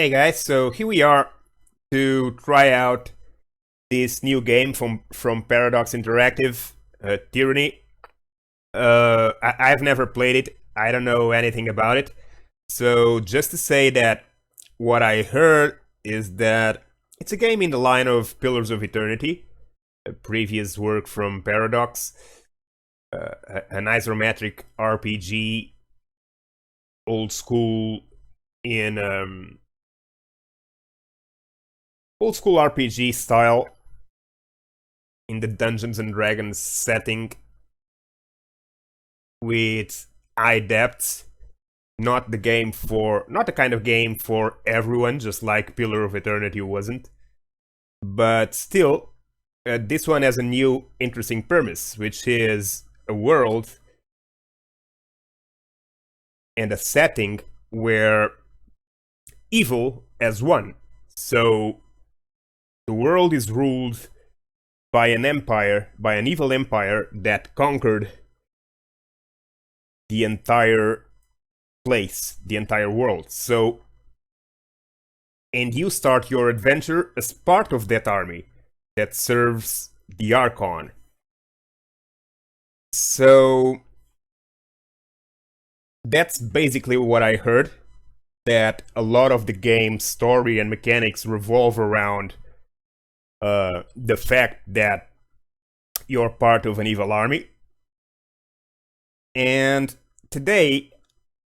Hey guys, so here we are to try out this new game from Paradox Interactive, Tyranny. I've never played it, I don't know anything about it. So just to say that what I heard is that it's a game in the line of Pillars of Eternity, a previous work from Paradox, an isometric RPG, old school old school RPG style in the Dungeons and Dragons setting with high depths. Not the kind of game for everyone, just like Pillar of Eternity wasn't. But still, this one has a new interesting premise, which is a world and a setting where evil has won. So the world is ruled by an evil empire that conquered the entire place, the entire world. So, and you start your adventure as part of that army that serves the Archon. So, that's basically what I heard, that a lot of the game's story and mechanics revolve around the fact that you're part of an evil army. And today,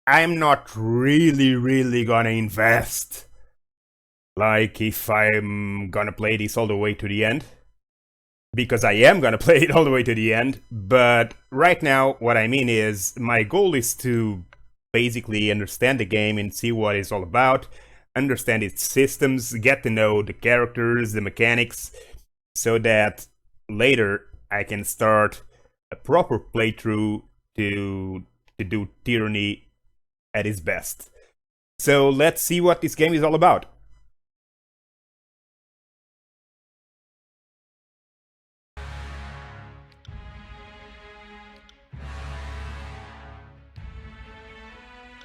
I'm not really gonna invest, like if I'm gonna play this all the way to the end, because I am gonna play it all the way to the end. But right now, what I mean is, my goal is to basically understand the game and see what it's all about, understand its systems, get to know the characters, the mechanics, so that later I can start a proper playthrough to do Tyranny at its best. So let's see what this game is all about.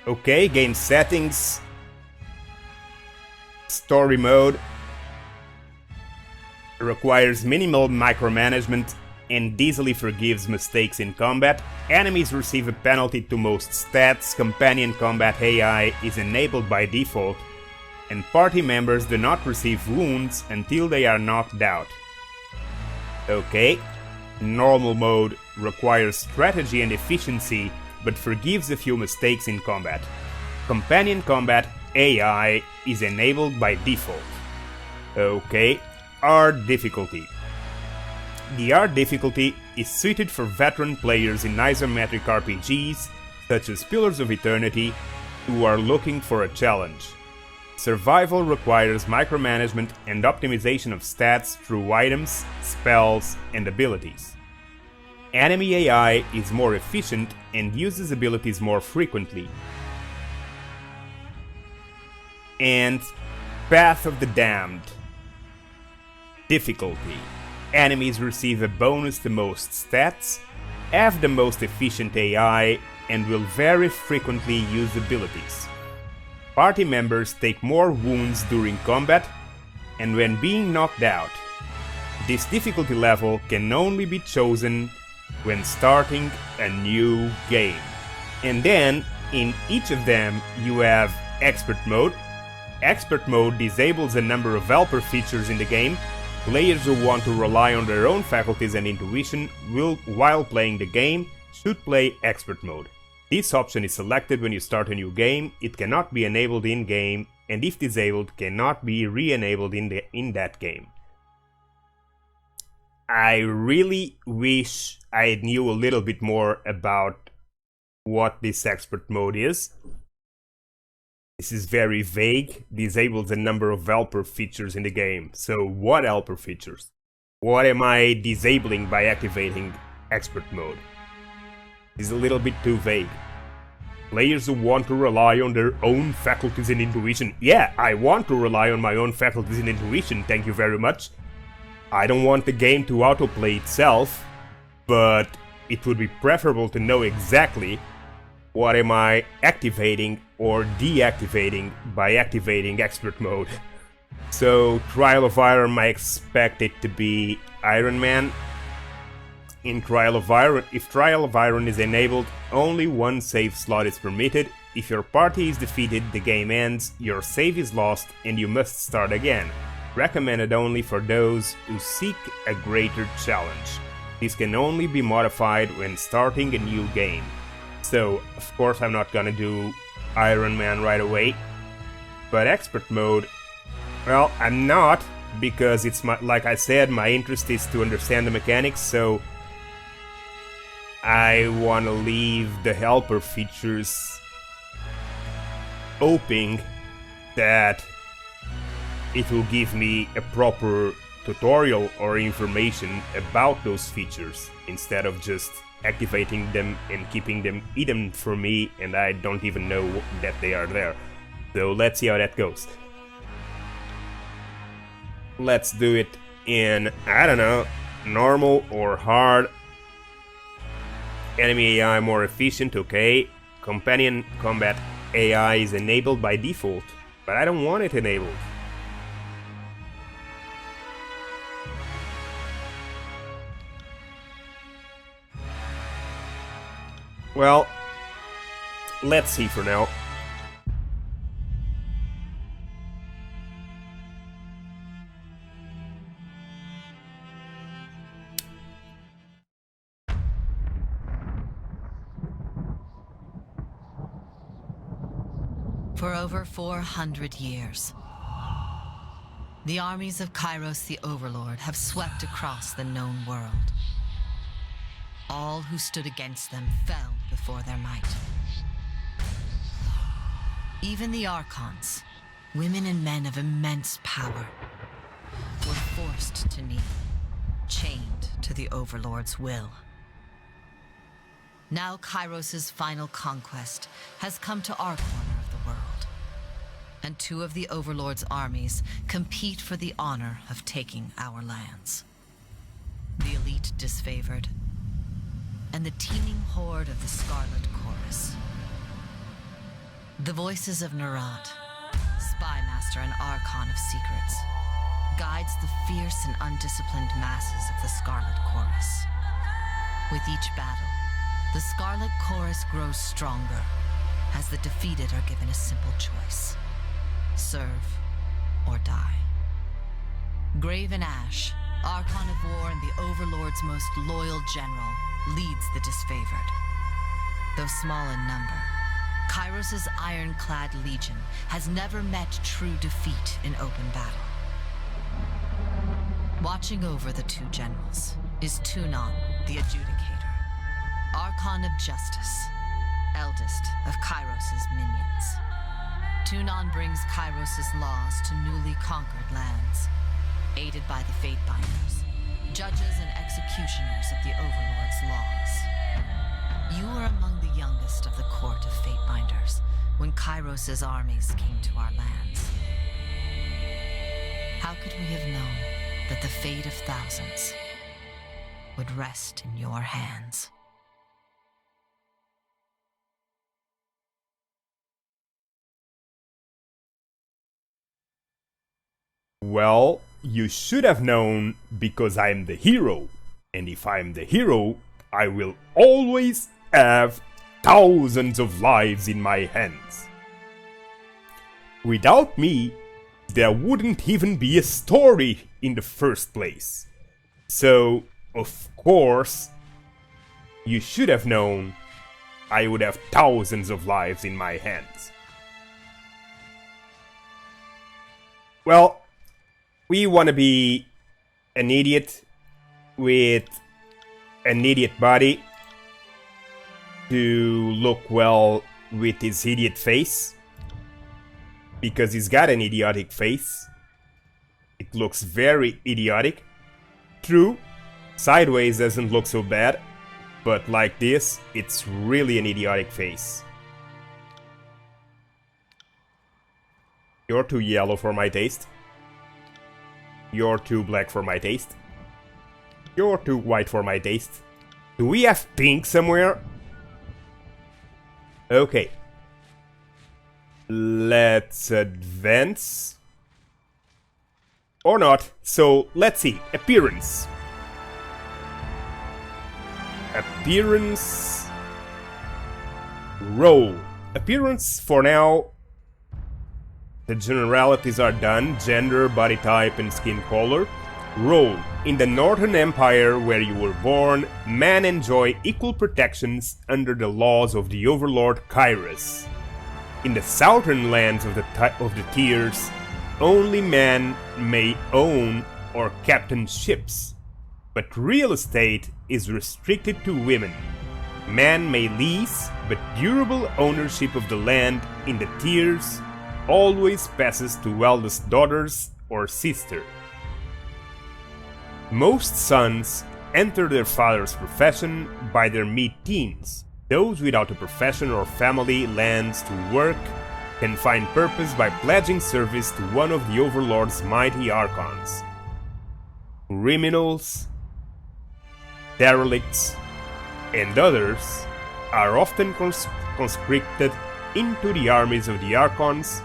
Okay, game settings. Story mode requires minimal micromanagement and easily forgives mistakes in combat. Enemies receive a penalty to most stats. Companion combat AI is enabled by default, and party members do not receive wounds until they are knocked out. Okay, normal mode requires strategy and efficiency, but forgives a few mistakes in combat. Companion combat AI is enabled by default. Okay, hard difficulty. The hard difficulty is suited for veteran players in isometric RPGs, such as Pillars of Eternity, who are looking for a challenge. Survival requires micromanagement and optimization of stats through items, spells, and abilities. Enemy AI is more efficient and uses abilities more frequently. And Path of the Damned. Difficulty. Enemies receive a bonus to most stats, have the most efficient AI, and will very frequently use abilities. Party members take more wounds during combat and when being knocked out. This difficulty level can only be chosen when starting a new game. And then, in each of them, you have Expert Mode. Expert Mode disables a number of helper features in the game. Players who want to rely on their own faculties and intuition while playing the game should play Expert Mode. This option is selected when you start a new game, it cannot be enabled in-game, and if disabled, cannot be re-enabled in that game. I really wish I knew a little bit more about what this Expert Mode is. This is very vague, disables a number of helper features in the game. So what helper features? What am I disabling by activating Expert Mode? It's a little bit too vague. Players who want to rely on their own faculties and intuition. Yeah, I want to rely on my own faculties and intuition, thank you very much. I don't want the game to autoplay itself, but it would be preferable to know exactly what am I activating or deactivating by activating expert mode. So Trial of Iron, I expect it to be Iron Man. In Trial of Iron, if Trial of Iron is enabled, only one save slot is permitted. If your party is defeated, the game ends, your save is lost, and you must start again. Recommended only for those who seek a greater challenge. This can only be modified when starting a new game. So, of course I'm not gonna do Iron Man right away. But expert mode, well, I'm not, because it's like I said, my interest is to understand the mechanics, so I wanna leave the helper features hoping that it will give me a proper tutorial or information about those features instead of just activating them and keeping them hidden for me and I don't even know that they are there. So let's see how that goes. Let's do it in, I don't know, normal or hard. Enemy AI more efficient, okay. Companion combat AI is enabled by default, but I don't want it enabled. Well, let's see for now. For over 400 years, the armies of Kyros the Overlord have swept across the known world. All who stood against them fell before their might. Even the Archons, women and men of immense power, were forced to kneel, chained to the Overlord's will. Now Kyros' final conquest has come to our corner of the world, and two of the Overlord's armies compete for the honor of taking our lands. The elite disfavored, and the teeming horde of the Scarlet Chorus. The voices of Nerat, spy master and archon of secrets, guides the fierce and undisciplined masses of the Scarlet Chorus. With each battle, the Scarlet Chorus grows stronger, as the defeated are given a simple choice: serve or die. Graven Ash, Archon of War and the Overlord's most loyal general, leads the disfavored. Though small in number, Kyros' ironclad legion has never met true defeat in open battle. Watching over the two generals is Tyranny, the Adjudicator, Archon of Justice, eldest of Kyros' minions. Tyranny brings Kyros' laws to newly conquered lands, aided by the Fatebinders, judges and executioners of the Overlord's laws. You were among the youngest of the court of Fatebinders when Kyros' armies came to our lands. How could we have known that the fate of thousands would rest in your hands? Well, you should have known, because I'm the hero. And if I'm the hero, I will always have thousands of lives in my hands. Without me, there wouldn't even be a story in the first place. So, of course, you should have known I would have thousands of lives in my hands. Well, we want to be an idiot with an idiot body to look well with his idiot face, because he's got an idiotic face. It looks very idiotic. True, sideways doesn't look so bad, but like this, it's really an idiotic face. You're too yellow for my taste. You're too black for my taste. You're too white for my taste. Do we have pink somewhere? Okay. Let's advance. Or not. So, let's see. Appearance. Appearance. Role. Appearance, for now, the generalities are done. Gender, body type, and skin color. Role. In the Northern Empire, where you were born, men enjoy equal protections under the laws of the overlord Kyros. In the southern lands of the tiers, only men may own or captain ships, but real estate is restricted to women. Men may lease, but durable ownership of the land in the tiers always passes to eldest daughters or sister. Most sons enter their father's profession by their mid-teens. Those without a profession or family lands to work can find purpose by pledging service to one of the Overlord's mighty archons. Criminals, derelicts, and others are often conscripted into the armies of the archons.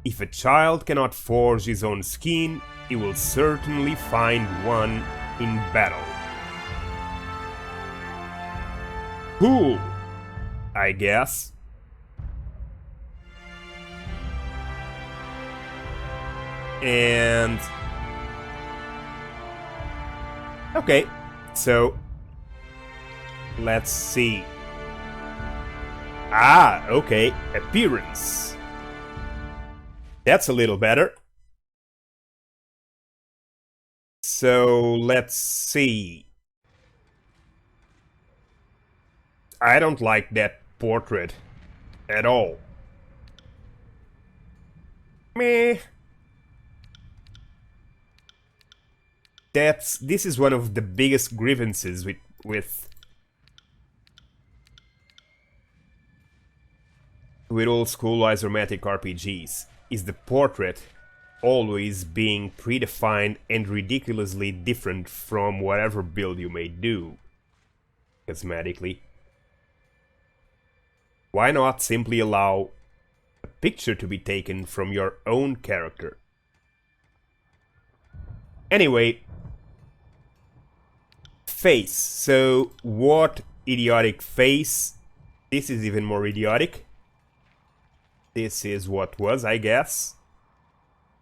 If a child cannot forge his own skin, he will certainly find one in battle. Cool, I guess. And... okay, so... let's see. Ah, okay, appearance. That's a little better. So, let's see. I don't like that portrait at all. Meh. This is one of the biggest grievances with old school isometric RPGs, is the portrait always being predefined and ridiculously different from whatever build you may do cosmetically. Why not simply allow a picture to be taken from your own character? Anyway, face. So, what idiotic face? This is even more idiotic. This is what was, I guess.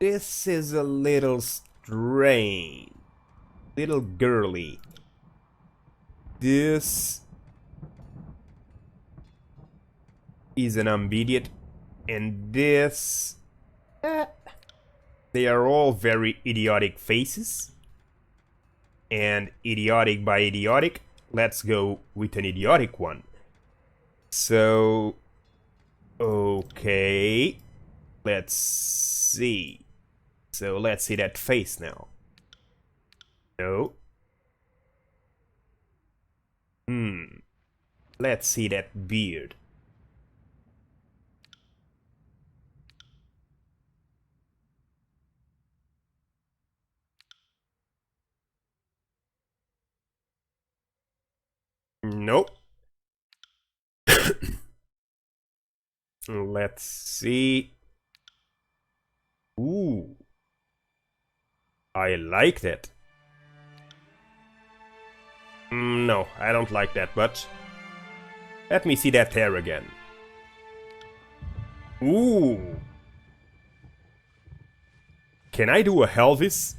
This is a little strange. Little girly. This is an immediate, and this... they are all very idiotic faces. And idiotic by idiotic, let's go with an idiotic one. So... okay... let's see. So let's see that face now. No. Let's see that beard. Nope. Let's see. Ooh. I like that. No, I don't like that much. Let me see that hair again. Ooh. Can I do a Elvis?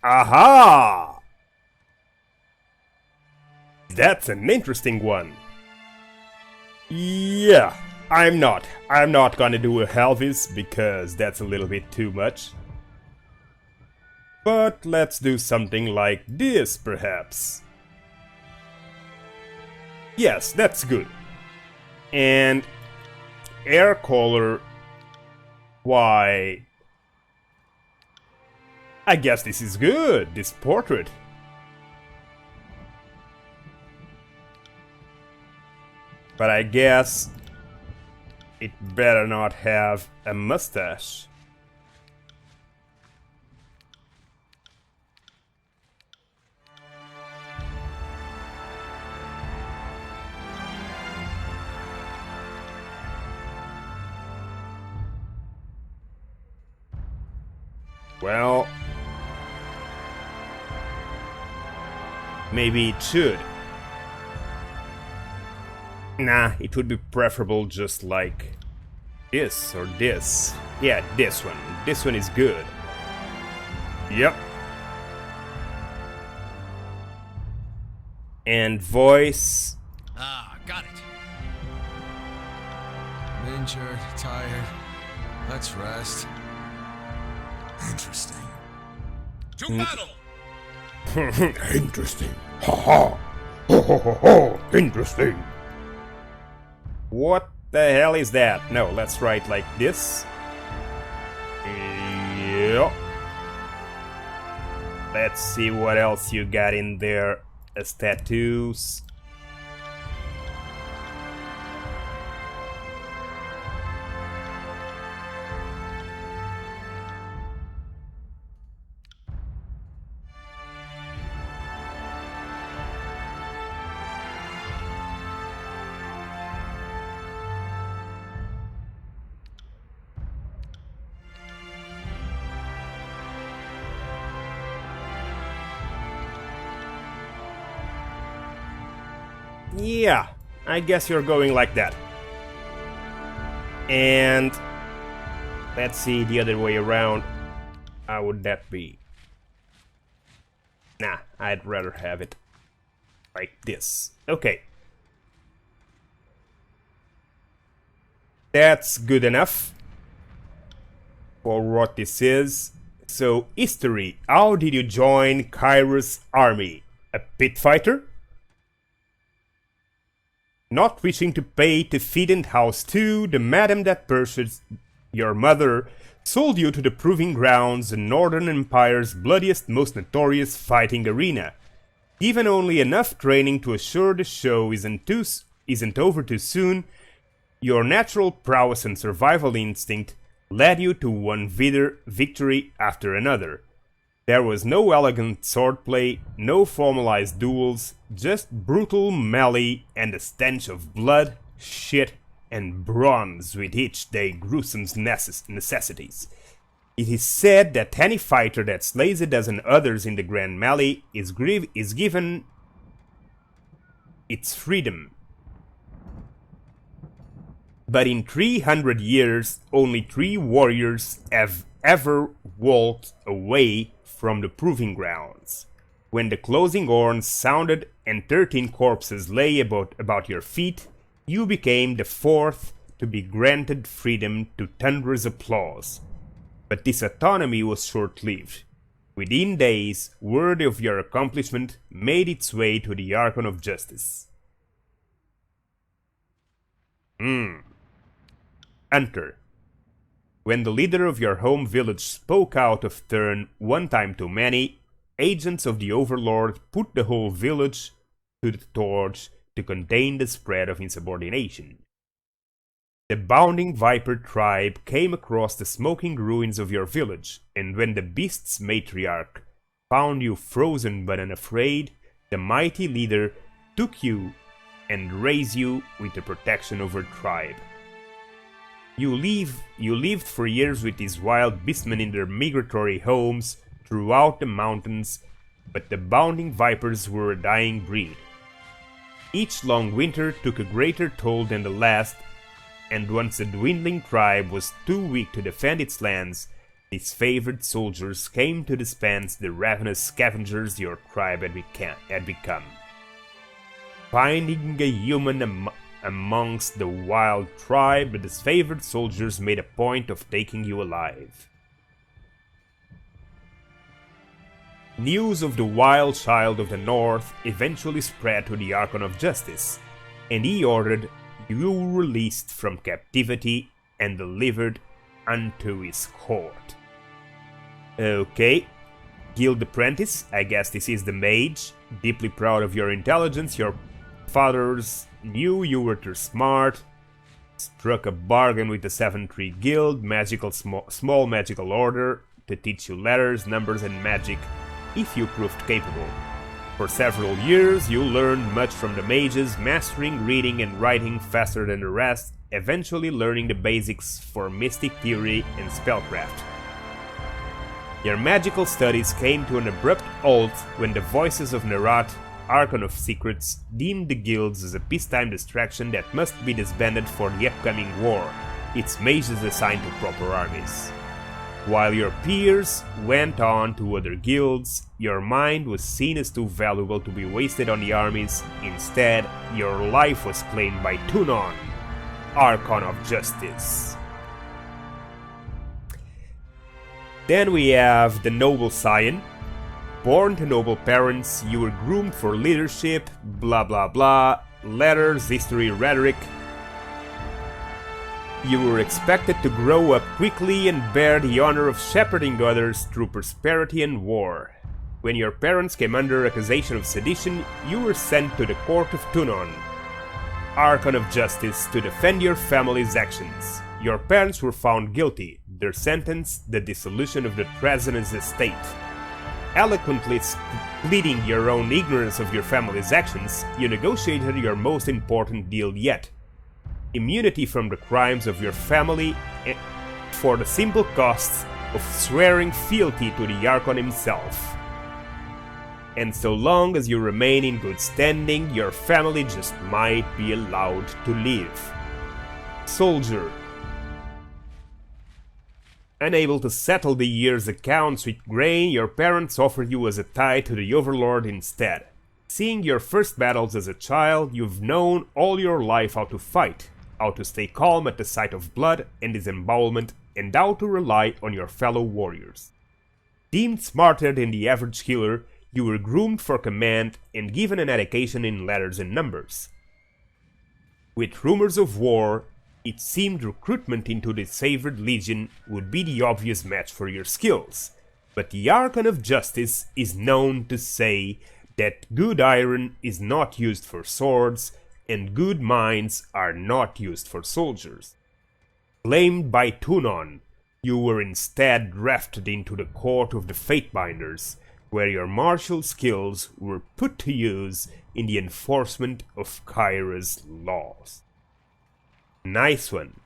Aha! That's an interesting one. Yeah, I'm not gonna do a Elvis because that's a little bit too much. But let's do something like this, perhaps. Yes, that's good. And hair color, why... I guess this is good, this portrait. But I guess it better not have a mustache. Well, maybe it should. Nah, it would be preferable just like this or this. Yeah, this one. This one is good. Yep. And voice. Ah, got it. I'm injured, tired. Let's rest. Interesting. To battle! Interesting. Ha ha. Ho ho ho ho. Interesting. What the hell is that? No, let's write like this. Yep. Let's see what else you got in there as tattoos. Yeah, I guess you're going like that. And let's see the other way around. How would that be? Nah, I'd rather have it like this. Okay. That's good enough for what this is. So, history. How did you join Kyros' army? A pit fighter? Not wishing to pay to feed and house too, the madam that purchased your mother sold you to the proving grounds, the Northern Empire's bloodiest, most notorious fighting arena. Given only enough training to assure the show isn't over too soon, your natural prowess and survival instinct led you to one victory after another. There was no elegant swordplay, no formalized duels, just brutal melee and the stench of blood, shit, and bronze with each day gruesome necessities. It is said that any fighter that slays a dozen others in the grand melee is given its freedom. But in 300 years, only 3 warriors have ever walked away from the proving grounds. When the closing horn sounded and 13 corpses lay about your feet, you became the 4th to be granted freedom to thunderous applause. But this autonomy was short-lived. Within days, word of your accomplishment made its way to the Archon of Justice. Enter. When the leader of your home village spoke out of turn one time too many, agents of the Overlord put the whole village to the torch to contain the spread of insubordination. The Bounding Viper tribe came across the smoking ruins of your village, and when the beast's matriarch found you frozen but unafraid, the mighty leader took you and raised you with the protection of her tribe. You lived for years with these wild beastmen in their migratory homes throughout the mountains, but the Bounding Vipers were a dying breed. Each long winter took a greater toll than the last, and once the dwindling tribe was too weak to defend its lands, its favored soldiers came to dispense the ravenous scavengers your tribe had become. Finding a human amongst the wild tribe, the disfavored soldiers made a point of taking you alive. News of the wild child of the north eventually spread to the Archon of Justice, and he ordered you released from captivity and delivered unto his court. Okay, Guild Apprentice, I guess this is the mage, deeply proud of your intelligence, your fathers knew you were too smart, struck a bargain with the 7-tree guild, small magical order, to teach you letters, numbers and magic if you proved capable. For several years you learned much from the mages, mastering reading and writing faster than the rest, eventually learning the basics for mystic theory and spellcraft. Your magical studies came to an abrupt halt when the voices of Nerat, Archon of Secrets, deemed the guilds as a peacetime distraction that must be disbanded for the upcoming war, its mages assigned to proper armies. While your peers went on to other guilds, your mind was seen as too valuable to be wasted on the armies. Instead, your life was claimed by Tunon, Archon of Justice. Then we have the Noble Scion. Born to noble parents, you were groomed for leadership, blah blah blah, letters, history, rhetoric. You were expected to grow up quickly and bear the honor of shepherding others through prosperity and war. When your parents came under accusation of sedition, you were sent to the court of Tunon, Archon of Justice, to defend your family's actions. Your parents were found guilty. Their sentence, the dissolution of the President's estate. Eloquently pleading your own ignorance of your family's actions, you negotiated your most important deal yet. Immunity from the crimes of your family for the simple cost of swearing fealty to the Archon himself. And so long as you remain in good standing, your family just might be allowed to live. Soldier. Unable to settle the year's accounts with grain, your parents offered you as a tie to the Overlord instead. Seeing your first battles as a child, you've known all your life how to fight, how to stay calm at the sight of blood and disembowelment, and how to rely on your fellow warriors. Deemed smarter than the average healer, you were groomed for command and given an education in letters and numbers. With rumors of war, it seemed recruitment into the Sacred Legion would be the obvious match for your skills, but the Archon of Justice is known to say that good iron is not used for swords and good minds are not used for soldiers. Claimed by Tunon, you were instead drafted into the court of the Fatebinders, where your martial skills were put to use in the enforcement of Kyros' laws. Nice one.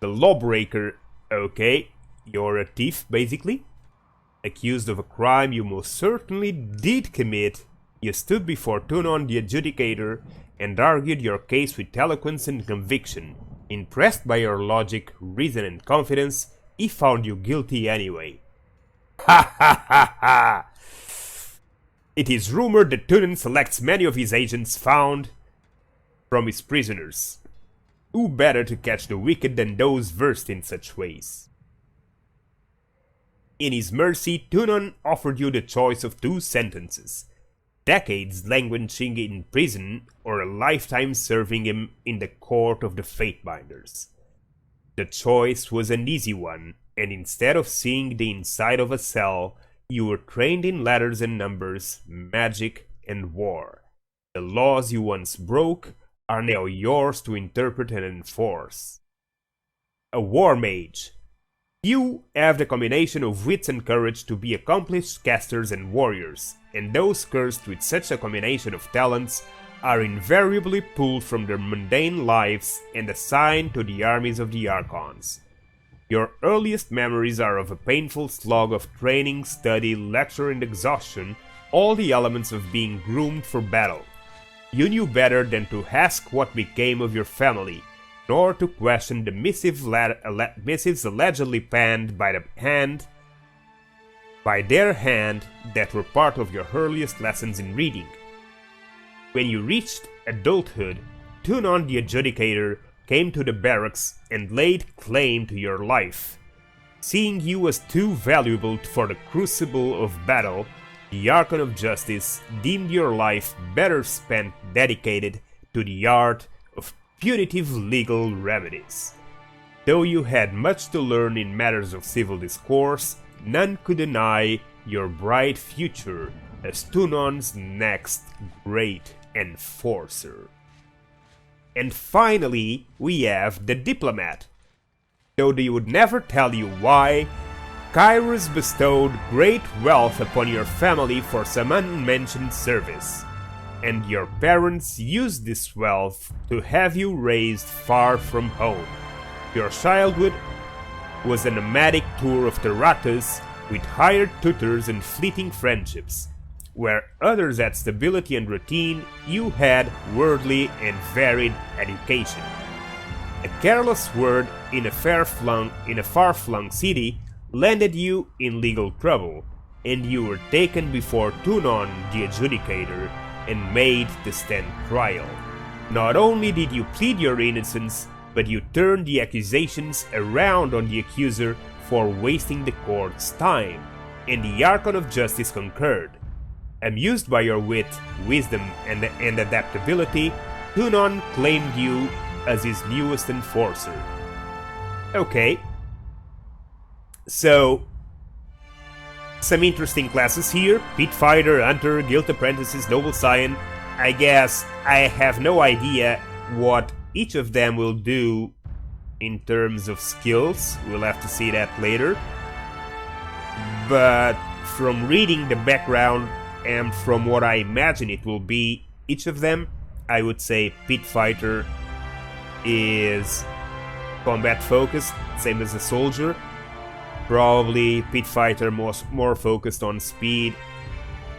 The Lawbreaker. Okay, you're a thief, basically. Accused of a crime you most certainly did commit, you stood before Tunon the Adjudicator and argued your case with eloquence and conviction. Impressed by your logic, reason and confidence, he found you guilty anyway. Ha ha ha ha! It is rumored that Tunon selects many of his agents found from his prisoners. Who better to catch the wicked than those versed in such ways? In his mercy, Tunon offered you the choice of two sentences: decades languishing in prison or a lifetime serving him in the court of the Fatebinders. The choice was an easy one, and instead of seeing the inside of a cell, you were trained in letters and numbers, magic and war. The laws you once broke are now yours to interpret and enforce. A war mage. You have the combination of wits and courage to be accomplished casters and warriors, and those cursed with such a combination of talents are invariably pulled from their mundane lives and assigned to the armies of the Archons. Your earliest memories are of a painful slog of training, study, lecture and exhaustion, all the elements of being groomed for battle. You knew better than to ask what became of your family, nor to question the missives allegedly penned by their hand that were part of your earliest lessons in reading. When you reached adulthood, Tunon the Adjudicator came to the barracks and laid claim to your life. Seeing you as too valuable for the crucible of battle, the Archon of Justice deemed your life better spent dedicated to the art of punitive legal remedies. Though you had much to learn in matters of civil discourse, none could deny your bright future as Tunon's next great enforcer. And finally, we have the Diplomat. Though they would never tell you why, Kyros bestowed great wealth upon your family for some unmentioned service, and your parents used this wealth to have you raised far from home. Your childhood was a nomadic tour of Terratus, with hired tutors and fleeting friendships. Where others had stability and routine, you had worldly and varied education. A careless word in a far-flung city landed you in legal trouble, and you were taken before Tunon the Adjudicator and made to stand trial. Not only did you plead your innocence, but you turned the accusations around on the accuser for wasting the court's time, and the Archon of Justice concurred. Amused by your wit, wisdom, and adaptability, Tunon claimed you as his newest enforcer. Okay. So, some interesting classes here. Pit Fighter, Hunter, Guild Apprentices, Noble Scion. I guess I have no idea what each of them will do in terms of skills. We'll have to see that later. But from reading the background and from what I imagine it will be, each of them, I would say Pit Fighter is combat focused, same as a soldier. Probably Pit Fighter more focused on speed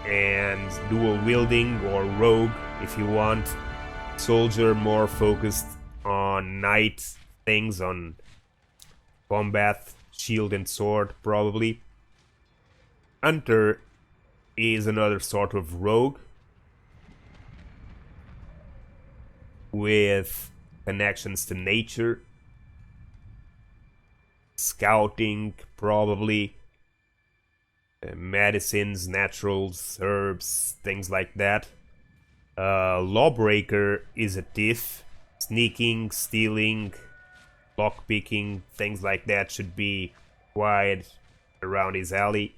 and dual wielding, or rogue if you want. Soldier more focused on knight things, on combat, shield and sword probably. Hunter is another sort of rogue with connections to nature. Scouting probably. Medicines, naturals, herbs, things like that. Lawbreaker is a thief. Sneaking, stealing, lockpicking, things like that should be quite around his alley.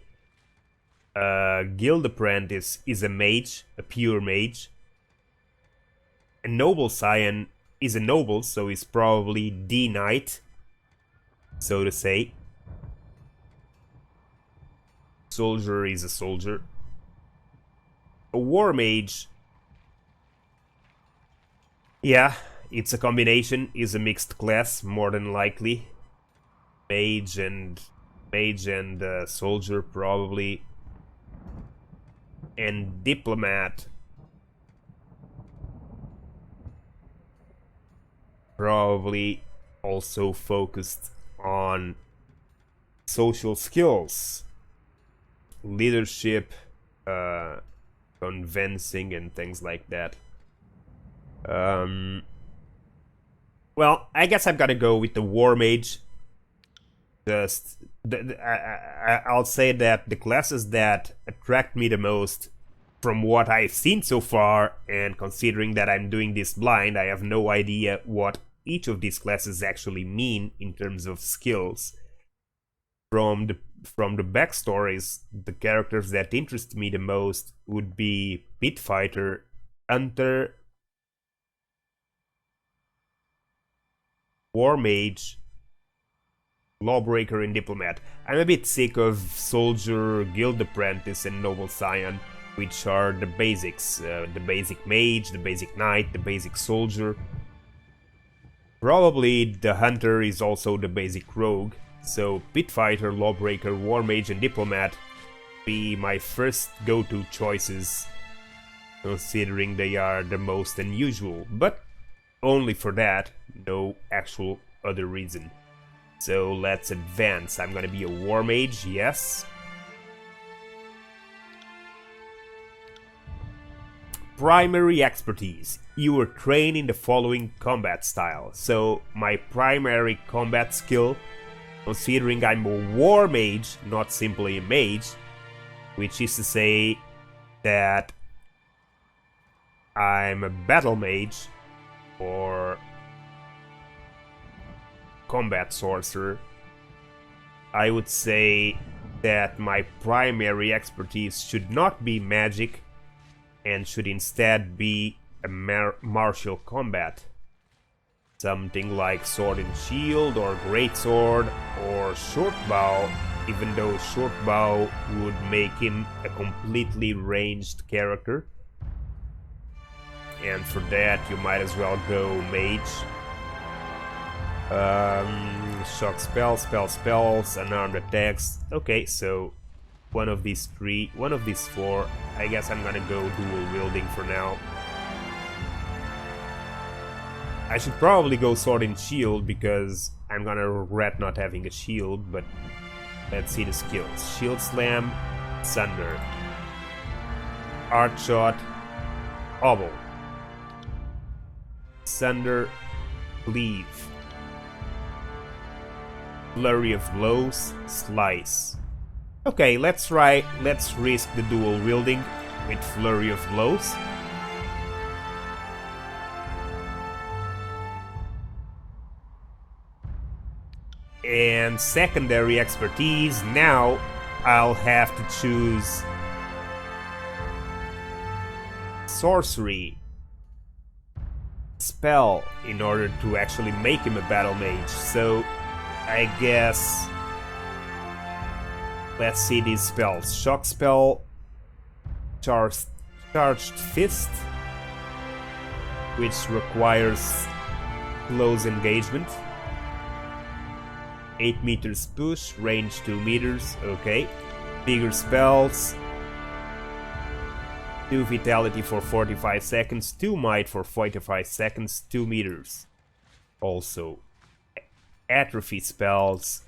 Guild Apprentice is a mage, a pure mage. A Noble Scion is a noble, so he's probably the knight, so to say. Soldier is a soldier. A War Mage, yeah, it's a combination, is a mixed class, more than likely. Mage and soldier probably. And Diplomat probably also focused on social skills, leadership, convincing and things like that. Well, I guess I've got to go with the War Mage. Just, I'll say that the classes that attract me the most from what I've seen so far, and considering that I'm doing this blind, I have no idea what each of these classes actually mean in terms of skills. From the backstories, the characters that interest me the most would be Pit Fighter, Hunter, War Mage, Lawbreaker, and Diplomat. I'm a bit sick of Soldier, Guild Apprentice, and Noble Scion, which are the basics. The basic Mage, the basic Knight, the basic Soldier. Probably the Hunter is also the basic Rogue, so Pit Fighter, Lawbreaker, War Mage, and Diplomat be my first go-to choices, considering they are the most unusual, but only for that, no actual other reason. So let's advance. I'm gonna be a War Mage, yes. Primary expertise. You were trained in the following combat style. So my primary combat skill, considering I'm a War Mage, not simply a mage, which is to say that I'm a Battle Mage or Combat Sorcerer, I would say that my primary expertise should not be magic and should instead be a martial combat. Something like Sword and Shield or Greatsword or Short Bow, even though Short Bow would make him a completely ranged character. And for that you might as well go Mage. Shock spells, unarmed attacks. Okay, so one of these three, one of these four. I guess I'm gonna go dual wielding for now. I should probably go sword and shield because I'm gonna regret not having a shield, but let's see the skills. Shield slam, sunder, arc shot, obble, sunder, cleave, flurry of blows, slice. Okay, let's risk the dual wielding with flurry of blows. And secondary expertise, now I'll have to choose sorcery spell in order to actually make him a battle mage. So I guess let's see these spells. Shock spell, charged fist, which requires close engagement. 8 meters push, range 2 meters, okay. Bigger spells. 2 vitality for 45 seconds, 2 might for 45 seconds, 2 meters. Also, atrophy spells.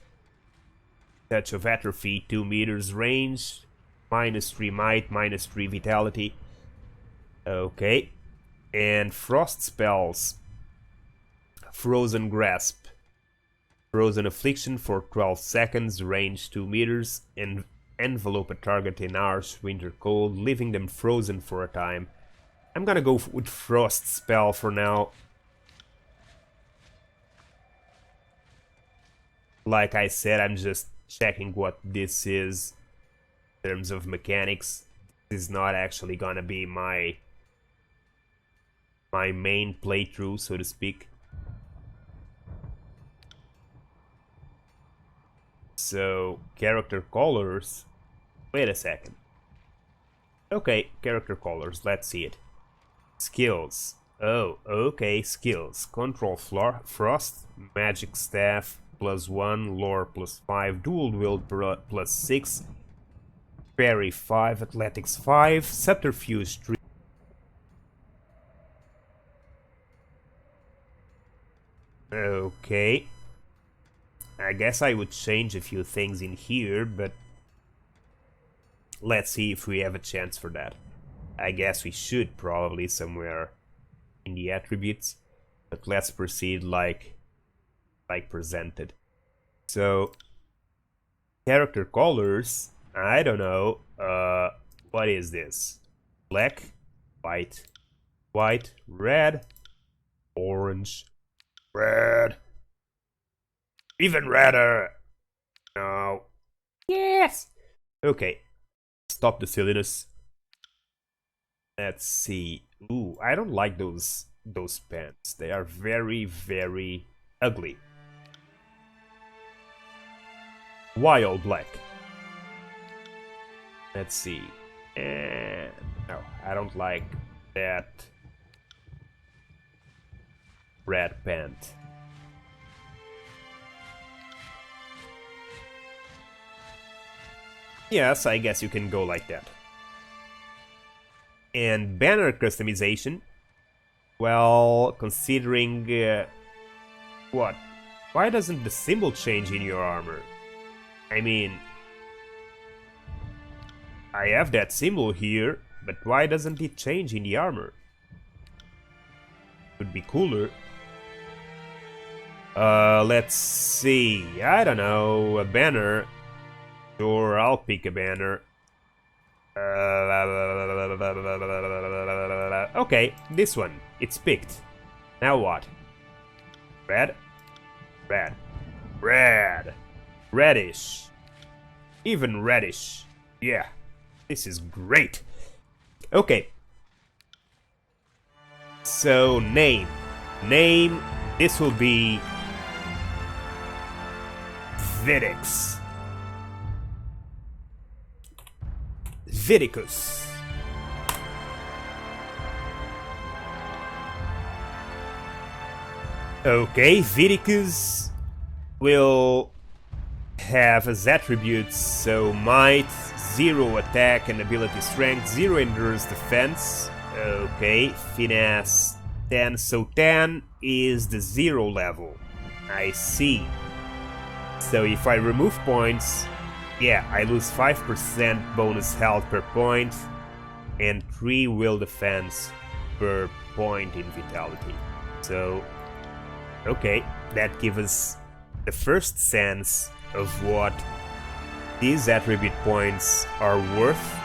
Touch of atrophy, 2 meters range, -3 might, -3 vitality. Okay. And frost spells. Frozen grasp. Frozen affliction for 12 seconds, range 2 meters, and envelope a target in harsh winter cold, leaving them frozen for a time. I'm gonna go with frost spell for now. Like I said, I'm just checking what this is in terms of mechanics. This is not actually gonna be my main playthrough, so to speak. So, character colors. Wait a second. Okay, character colors, let's see it. Skills. Oh, okay, skills. Control Frost, Magic Staff, +1, Lore +5, Dual Wield +6, Parry 5, Athletics 5, Subterfuge 3. Okay. I guess I would change a few things in here, but let's see if we have a chance for that. I guess we should probably somewhere in the attributes, but let's proceed like presented. So, character colors, I don't know, what is this? Black, white, red, orange, red. Even redder! No. Yes! Okay. Stop the silliness. Let's see. Ooh, I don't like those pants. They are very, very ugly. Why all black? Let's see. No, I don't like that red pant. Yes, I guess you can go like that. And banner customization. Well, considering... what? Why doesn't the symbol change in your armor? I mean... I have that symbol here, but why doesn't it change in the armor? Would be cooler. Let's see. I don't know. A banner... Sure, I'll pick a banner. Okay, this one. It's picked. Now what? Red? Red. Red. Reddish. Even reddish. Yeah. This is great. Okay. So, name. Name. This will be... Vidiks. Vidiks. Okay, Vidiks will have as attributes so might, 0 attack and ability strength, 0 endurance defense. Okay, finesse 10, so 10 is the 0 level. I see. So if I remove points, yeah, I lose 5% bonus health per point and 3 will defense per point in vitality. So, okay, that gives us the first sense of what these attribute points are worth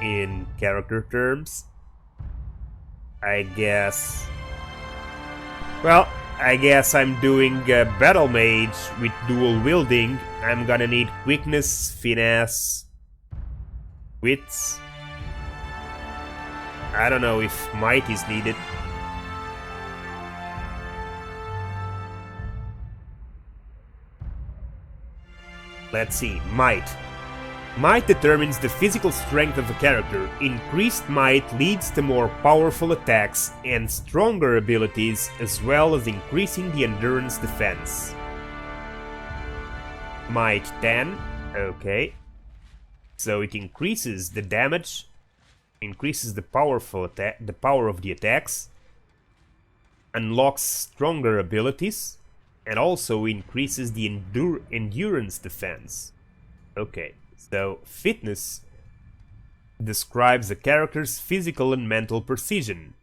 in character terms. I guess... well, I guess I'm doing a battle mage with dual wielding. I'm gonna need quickness, finesse, wits. I don't know if might is needed. Let's see, might. Might determines the physical strength of a character. Increased might leads to more powerful attacks and stronger abilities, as well as increasing the endurance defense. Might 10, okay. So it increases the damage, increases the power of the attacks, unlocks stronger abilities, and also increases the endurance defense. Okay. So, fitness describes a character's physical and mental precision.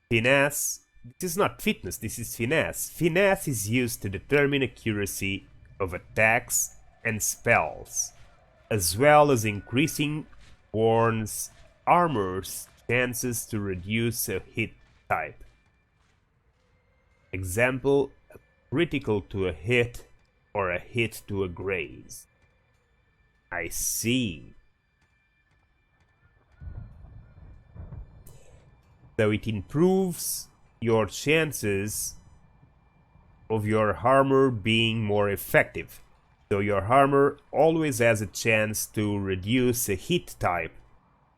Finesse, this is not fitness, this is finesse. Finesse is used to determine accuracy of attacks and spells, as well as increasing Warn's armor's chances to reduce a hit type. Example, a critical to a hit or a hit to a graze. I see. So it improves your chances of your armor being more effective. So your armor always has a chance to reduce a hit type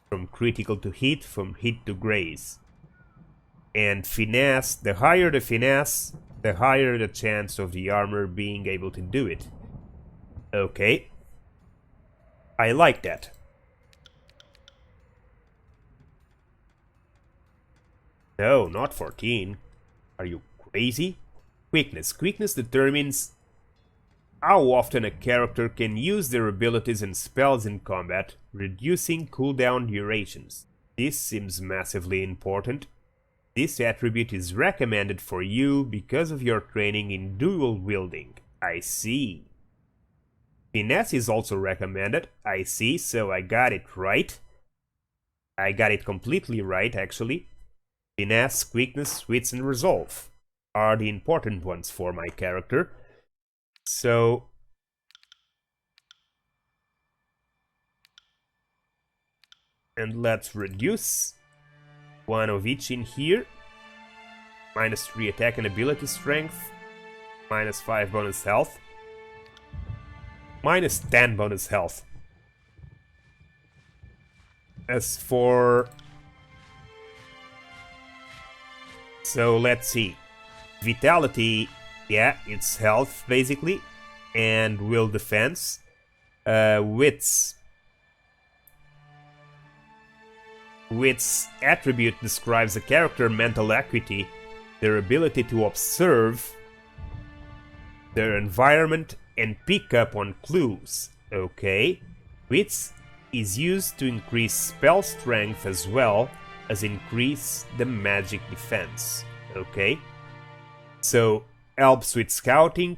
from critical to hit, from hit to graze. And finesse, the higher the finesse, the higher the chance of the armor being able to do it. Okay. I like that. No, not 14. Are you crazy? Quickness. Quickness determines how often a character can use their abilities and spells in combat, reducing cooldown durations. This seems massively important. This attribute is recommended for you because of your training in dual wielding. I see. Finesse is also recommended, I see, so I got it right. I got it completely right, actually. Finesse, quickness, wits, and resolve are the important ones for my character. So... and let's reduce one of each in here. -3 attack and ability strength. -5 bonus health. -10 bonus health. As for... so let's see. Vitality, yeah, it's health basically. And will defense. Wits. Wits attribute describes a character's mental acuity, their ability to observe their environment and pick up on clues. Okay. Wits is used to increase spell strength as well as increase the magic defense. Okay. So, helps with scouting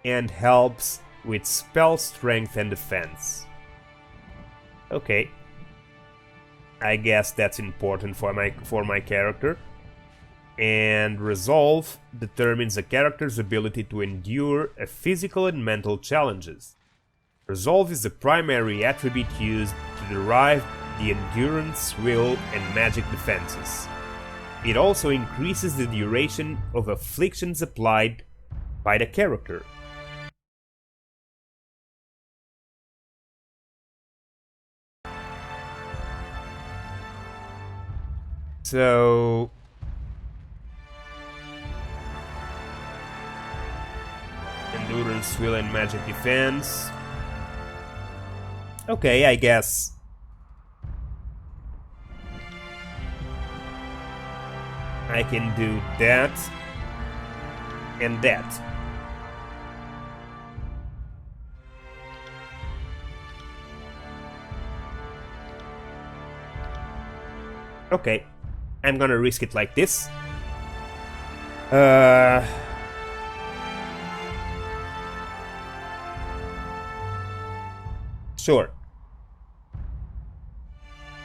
and helps with spell strength and defense. Okay. I guess that's important for my character. And resolve determines a character's ability to endure a physical and mental challenges. Resolve is the primary attribute used to derive the endurance, will, and magic defenses. It also increases the duration of afflictions applied by the character. So... Endurance, will, and magic defense. Okay, I guess. I can do that and that. Okay, I'm gonna risk it like this. Sure.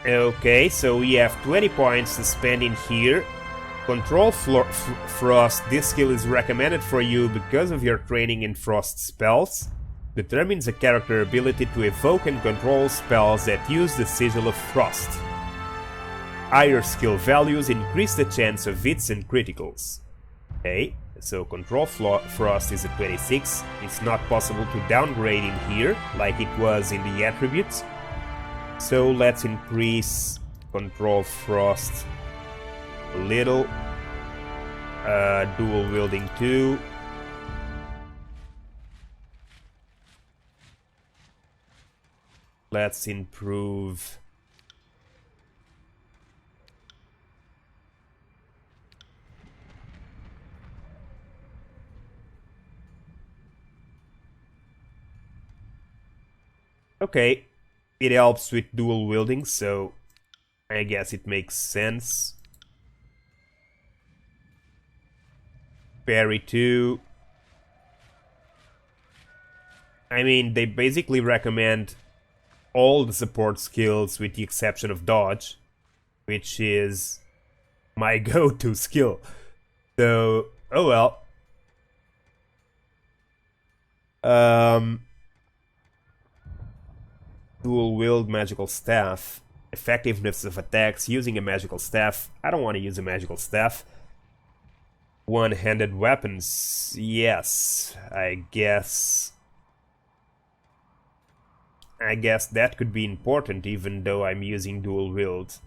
Okay, so we have 20 points to spend in here. Control Frost, this skill is recommended for you because of your training in Frost spells. Determines a character ability to evoke and control spells that use the Sigil of Frost. Higher skill values increase the chance of hits and criticals. Okay, so Control Frost is a 26. It's not possible to downgrade in here, like it was in the attributes. So let's increase Control Frost a little. Dual wielding 2. Let's improve. Okay, it helps with dual wielding, so I guess it makes sense. Parry 2. I mean, they basically recommend all the support skills with the exception of dodge, which is my go-to skill. So, oh well. Dual wield magical staff. Effectiveness of attacks using a magical staff. I don't want to use a magical staff. One-handed weapons. Yes, I guess that could be important even though I'm using dual wield.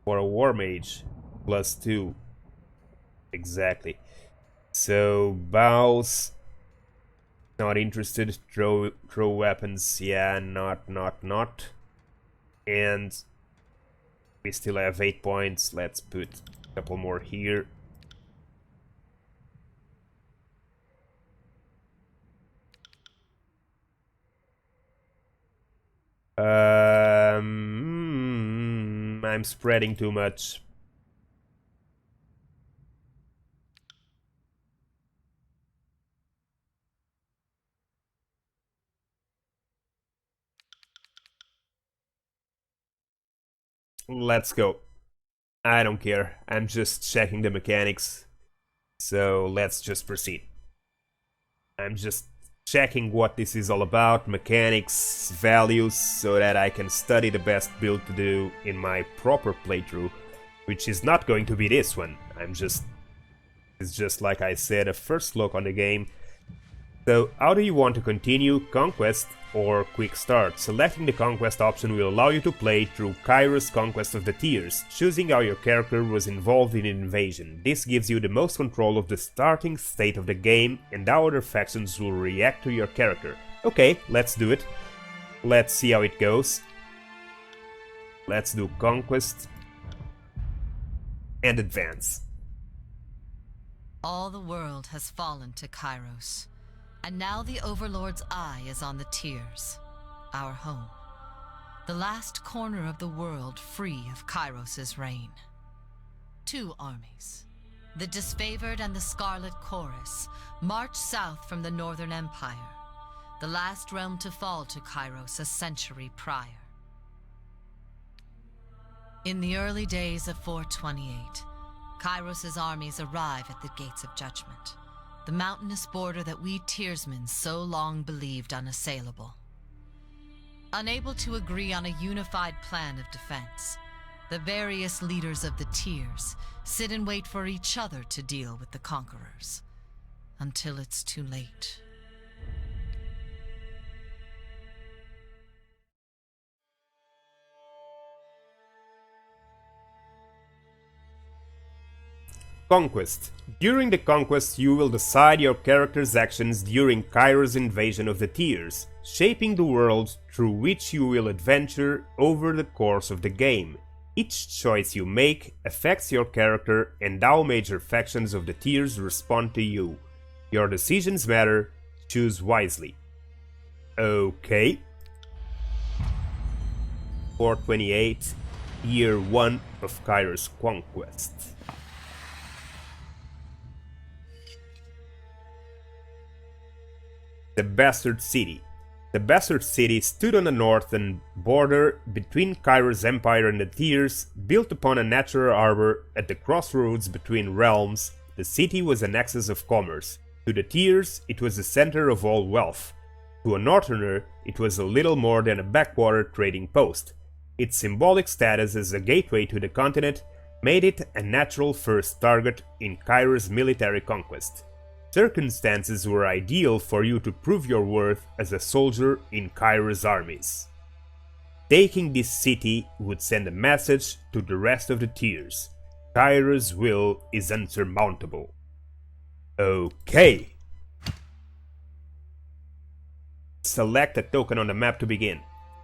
For a war mage, +2. Exactly. So bows, not interested. Throw weapons, yeah, not. And we still have 8 points. Let's put a couple more here. I'm spreading too much. Let's go. I don't care. I'm just checking the mechanics. So let's just proceed. I'm just checking what this is all about, mechanics, values, so that I can study the best build to do in my proper playthrough, which is not going to be this one. It's just like I said, a first look on the game. So, how do you want to continue, Conquest or Quick Start? Selecting the Conquest option will allow you to play through Kyros' Conquest of the Tiers, choosing how your character was involved in an invasion. This gives you the most control of the starting state of the game and how other factions will react to your character. Okay, let's do it. Let's see how it goes. Let's do Conquest and Advance. All the world has fallen to Kyros. And now the Overlord's eye is on the Tiers, our home. The last corner of the world free of Kyros' reign. 2 armies, the Disfavored and the Scarlet Chorus, march south from the Northern Empire, the last realm to fall to Kyros a century prior. In the early days of 428, Kyros' armies arrive at the Gates of Judgment, the mountainous border that we Tiersmen so long believed unassailable. Unable to agree on a unified plan of defense, the various leaders of the Tiers sit and wait for each other to deal with the conquerors, until it's too late. Conquest. During the conquest, you will decide your character's actions during Kyros' invasion of the Tiers, shaping the world through which you will adventure over the course of the game. Each choice you make affects your character and how major factions of the Tiers respond to you. Your decisions matter, choose wisely. Okay. 428, Year 1 of Kyros' Conquest. The Bastard City. The Bastard City stood on the northern border between Kyros' empire and the Tiers, built upon a natural harbor at the crossroads between realms. The city was a nexus of commerce. To the Tiers, it was the center of all wealth. To a northerner, it was a little more than a backwater trading post. Its symbolic status as a gateway to the continent made it a natural first target in Kyros' military conquest. Circumstances were ideal for you to prove your worth as a soldier in Kyros' armies. Taking this city would send a message to the rest of the Tiers. Kyros' will is unsurmountable. Okay. Select a token on the map to begin.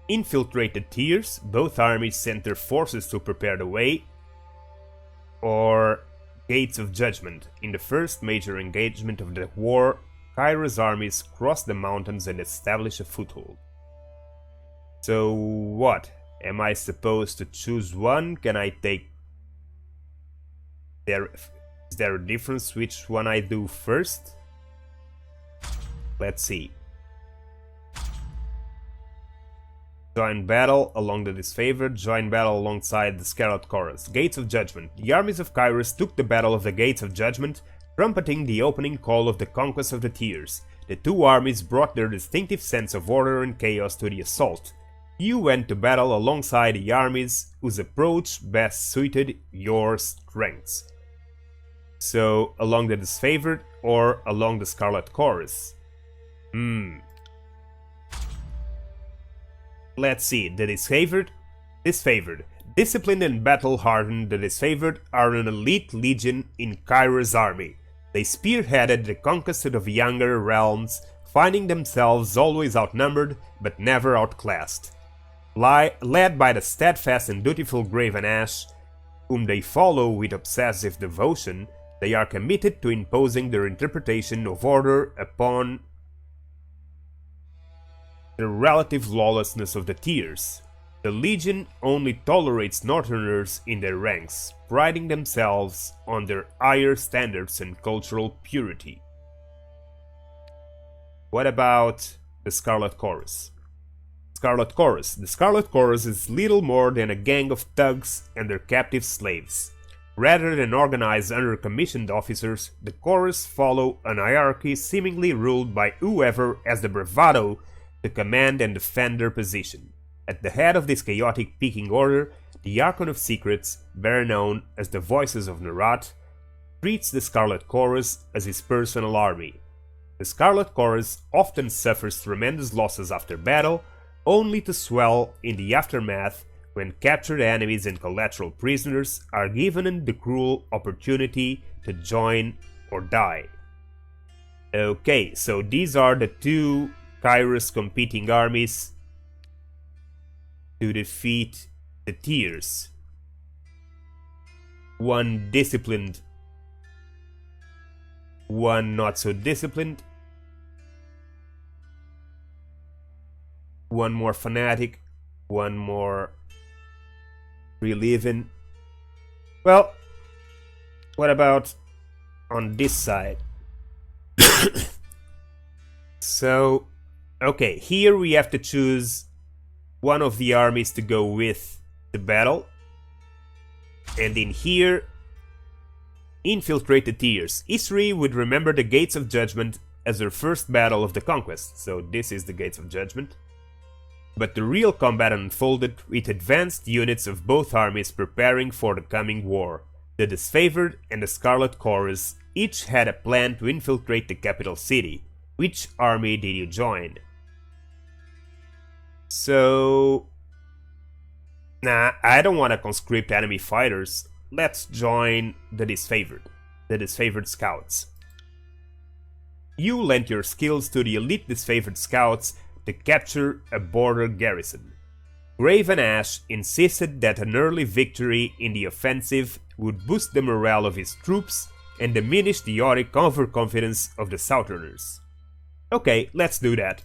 Infiltrate the Tiers. Both armies sent their forces to prepare the way. Or Gates of Judgment. In the first major engagement of the war, Kyros' armies crossed the mountains and established a foothold. So what? Am I supposed to choose one? Can I take... Is there a difference which one I do first? Let's see. Join battle along the disfavored, join battle alongside the Scarlet Chorus. Gates of Judgment. The armies of Kyros took the battle of the Gates of Judgment, trumpeting the opening call of the conquest of the Tiers. The two armies brought their distinctive sense of order and chaos to the assault. You went to battle alongside the armies whose approach best suited your strengths. So, along the disfavored or along the Scarlet Chorus? Let's see, the disfavored. Disciplined and battle-hardened, the disfavored are an elite legion in Kyros' army. They spearheaded the conquest of younger realms, finding themselves always outnumbered but never outclassed. Led by the steadfast and dutiful Graven Ash, whom they follow with obsessive devotion, they are committed to imposing their interpretation of order upon the relative lawlessness of the Tiers. The Legion only tolerates Northerners in their ranks, priding themselves on their higher standards and cultural purity. What about the Scarlet Chorus? The Scarlet Chorus is little more than a gang of thugs and their captive slaves. Rather than organized under commissioned officers, the Chorus follow an hierarchy seemingly ruled by whoever has the bravado to command and defend their position. At the head of this chaotic pecking order, the Archon of Secrets, better known as the Voices of Nerat, treats the Scarlet Chorus as his personal army. The Scarlet Chorus often suffers tremendous losses after battle, only to swell in the aftermath when captured enemies and collateral prisoners are given the cruel opportunity to join or die. Okay, so these are the two Kyros competing armies to defeat the Tiers. One disciplined, one not so disciplined, one more fanatic, one more reliving. Well, what about on this side? So, okay, here we have to choose one of the armies to go with the battle. And in here, infiltrate the Tiers. History would remember the Gates of Judgment as their first battle of the conquest, so this is the Gates of Judgment. But the real combat unfolded with advanced units of both armies preparing for the coming war. The Disfavored and the Scarlet Chorus each had a plan to infiltrate the capital city. Which army did you join? So... Nah, I don't want to conscript enemy fighters. Let's join the Disfavored. the disfavored scouts. You lent your skills to the elite disfavored scouts to capture a border garrison. Graven Ash insisted that an early victory in the offensive would boost the morale of his troops and diminish the overconfidence of the Southerners. Okay, let's do that.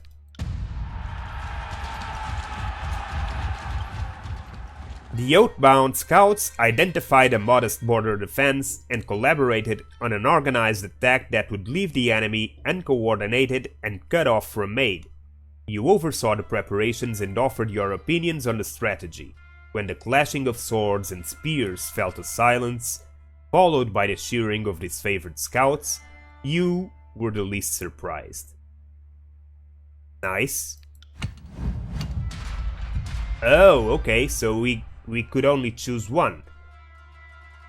The Oathbound scouts identified a modest border defense and collaborated on an organized attack that would leave the enemy uncoordinated and cut off from aid. You oversaw the preparations and offered your opinions on the strategy. When the clashing of swords and spears fell to silence, followed by the cheering of disfavored scouts, you were the least surprised. Nice. Oh, okay, so we could only choose one.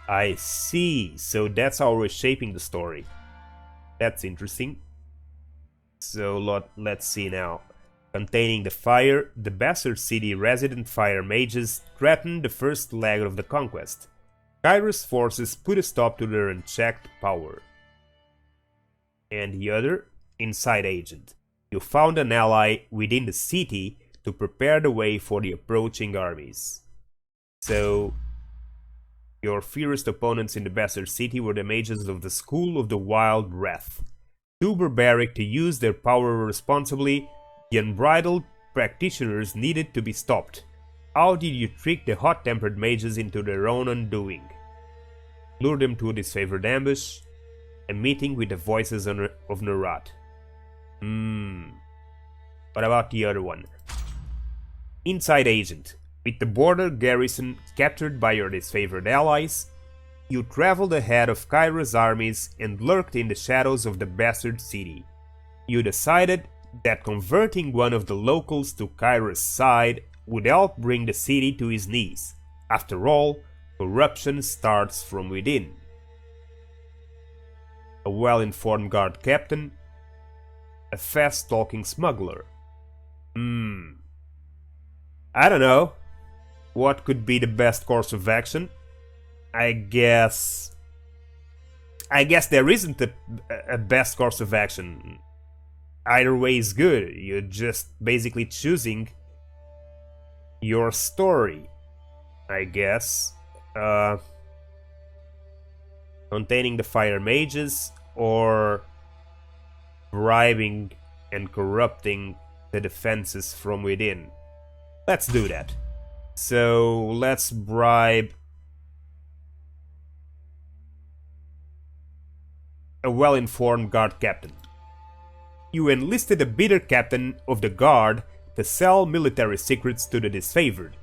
I see, so that's how we're shaping the story. That's interesting. So let's see now. Containing the fire, the Bastard City resident fire mages threatened the first leg of the conquest. Kyros' forces put a stop to their unchecked power. And the other, Inside Agent. You found an ally within the city to prepare the way for the approaching armies. So, your fiercest opponents in the Bastard City were the mages of the School of the Wild Breath. Too barbaric to use their power responsibly, the unbridled practitioners needed to be stopped. How did you trick the hot-tempered mages into their own undoing? Lure them to a disfavored ambush? A meeting with the voices of Nerat. What about the other one? Inside Agent. With the border garrison captured by your disfavored allies, you traveled ahead of Kyros' armies and lurked in the shadows of the Bastard City. You decided that converting one of the locals to Kyros' side would help bring the city to his knees. After all, corruption starts from within. A well-informed guard captain, a fast-talking smuggler. I don't know. What could be the best course of action? I guess there isn't a best course of action. Either way is good. You're just basically choosing your story, I guess. Containing the fire mages or bribing and corrupting the defenses from within. Let's do that. So let's bribe a well-informed guard captain. You enlisted a bitter captain of the guard to sell military secrets to the disfavored.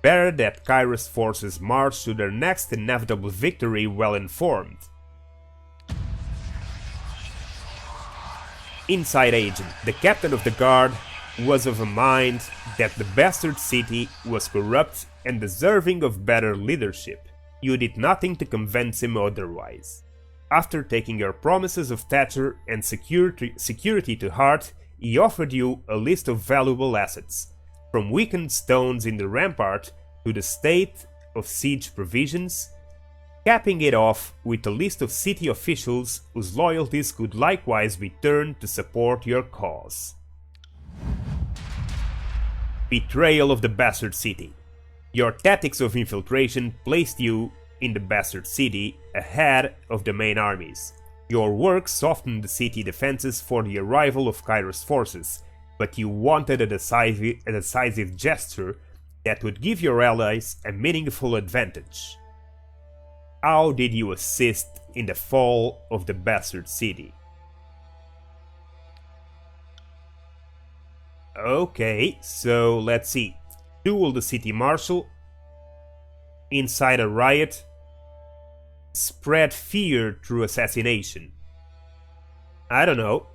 Better that Kyros' forces march to their next inevitable victory well-informed. Inside Agent, the captain of the guard, was of a mind that the Bastard City was corrupt and deserving of better leadership. You did nothing to convince him otherwise. After taking your promises of Thatcher and security to heart, he offered you a list of valuable assets, from weakened stones in the rampart to the state of siege provisions, capping it off with a list of city officials whose loyalties could likewise be turned to support your cause. Betrayal of the Bastard City. Your tactics of infiltration placed you in the Bastard City ahead of the main armies. Your work softened the city defenses for the arrival of Kyros' forces, but you wanted a decisive gesture that would give your allies a meaningful advantage. How did you assist in the fall of the Bastard City? Okay, so let's see. Duel the city marshal, incite a riot, spread fear through assassination. I don't know.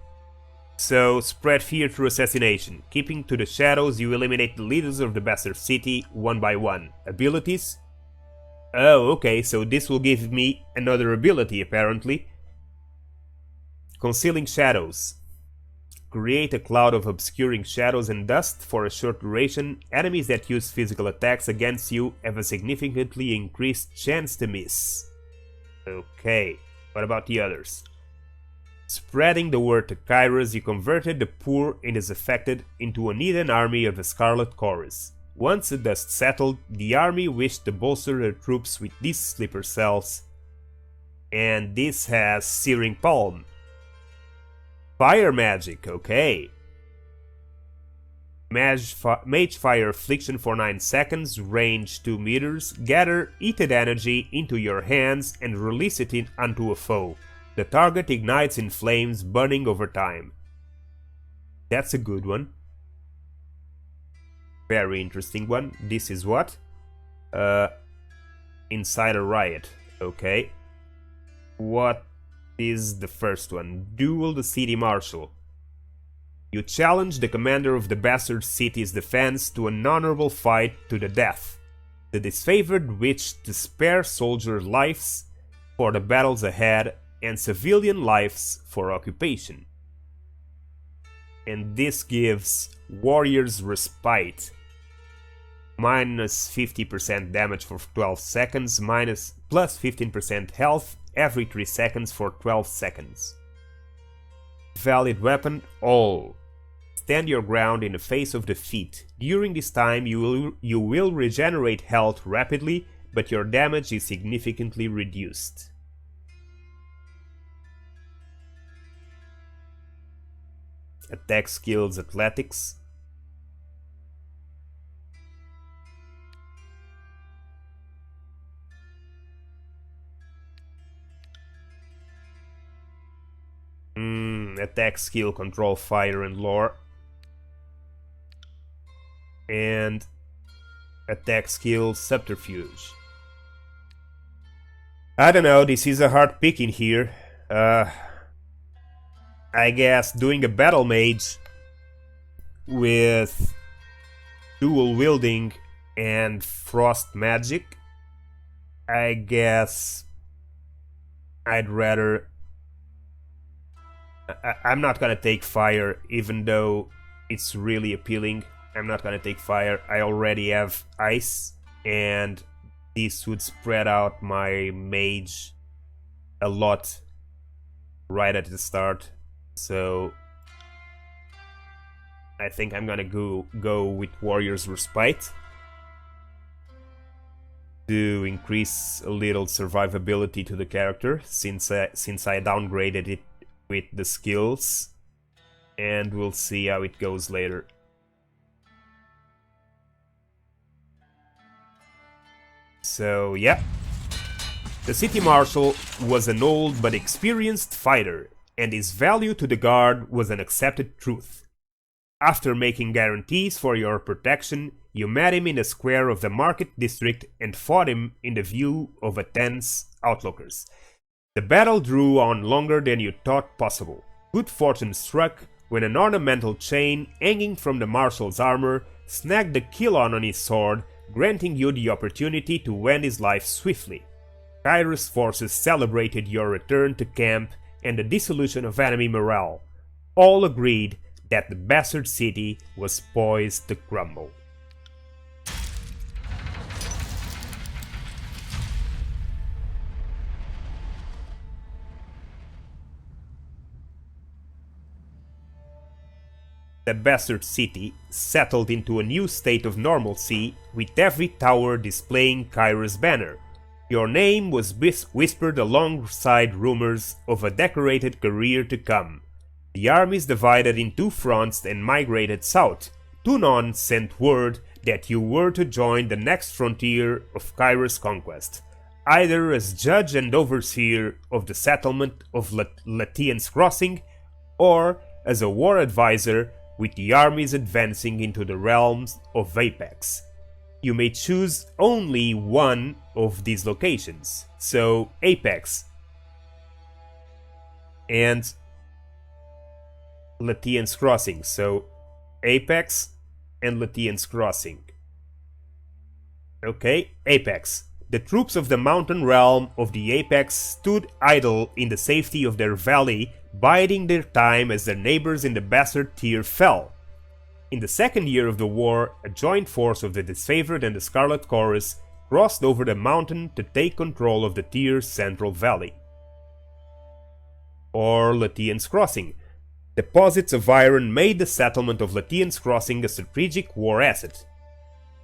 So, spread fear through assassination. Keeping to the shadows, you eliminate the leaders of the Bastard City one by one. Abilities? Oh, okay, so this will give me another ability, apparently. Concealing shadows. Create a cloud of obscuring shadows and dust for a short duration. Enemies that use physical attacks against you have a significantly increased chance to miss. Okay. What about the others? Spreading the word to Kyros, you converted the poor and disaffected into a needed army of the Scarlet Chorus. Once the dust settled, the army wished to bolster their troops with these sleeper cells. And this has Searing Palm. Fire magic, okay. Mage Fire Affliction for 9 seconds, range 2 meters. Gather heated energy into your hands and release it onto a foe. The target ignites in flames, burning over time. That's a good one. Very interesting one. This is what? Inside a riot. Okay. What is the first one? Duel the City Marshal. You challenge the commander of the Bastard City's defense to an honorable fight to the death. The disfavored wish to spare soldier lives for the battles ahead and civilian lives for occupation. And this gives Warriors Respite. Minus 50% damage for 12 seconds, plus 15% health every 3 seconds for 12 seconds. Valid weapon, all. Stand your ground in the face of defeat. During this time you will regenerate health rapidly, but your damage is significantly reduced. Attack skills, athletics. Attack skill, control, fire and lore. And attack skill, subterfuge. I don't know, this is a hard pick in here. I guess doing a battle mage with dual wielding and frost magic, I guess I'd rather... I'm not gonna take fire, even though it's really appealing. I'm not gonna take fire. I already have ice, and this would spread out my mage a lot right at the start. So I think I'm gonna go with Warrior's Respite to increase a little survivability to the character, since I downgraded it with the skills, and we'll see how it goes later. So yeah, the City Marshal was an old but experienced fighter, and his value to the guard was an accepted truth. After making guarantees for your protection, you met him in the square of the market district and fought him in the view of a tense outlookers. The battle drew on longer than you thought possible. Good fortune struck when an ornamental chain hanging from the marshal's armor snagged the Kilon on his sword, granting you the opportunity to end his life swiftly. Kyros forces celebrated your return to camp and the dissolution of enemy morale. All agreed that the Bastard City was poised to crumble. The Bastard City settled into a new state of normalcy, with every tower displaying Kyros' banner. Your name was whispered alongside rumors of a decorated career to come. The armies divided in two fronts and migrated south. Tunon sent word that you were to join the next frontier of Kyros' conquest, either as judge and overseer of the settlement of Latian's Crossing, or as a war advisor with the armies advancing into the realms of Apex. You may choose only one of these locations, so Apex and Latian's Crossing, so Apex and Latian's Crossing. Okay, Apex. The troops of the mountain realm of the Apex stood idle in the safety of their valley, biding their time as their neighbors in the Bastard tier fell. In the second year of the war, a joint force of the Disfavored and the Scarlet Chorus crossed over the mountain to take control of the tier's central valley. or Latian's Crossing. Deposits of iron made the settlement of Latian's Crossing a strategic war asset.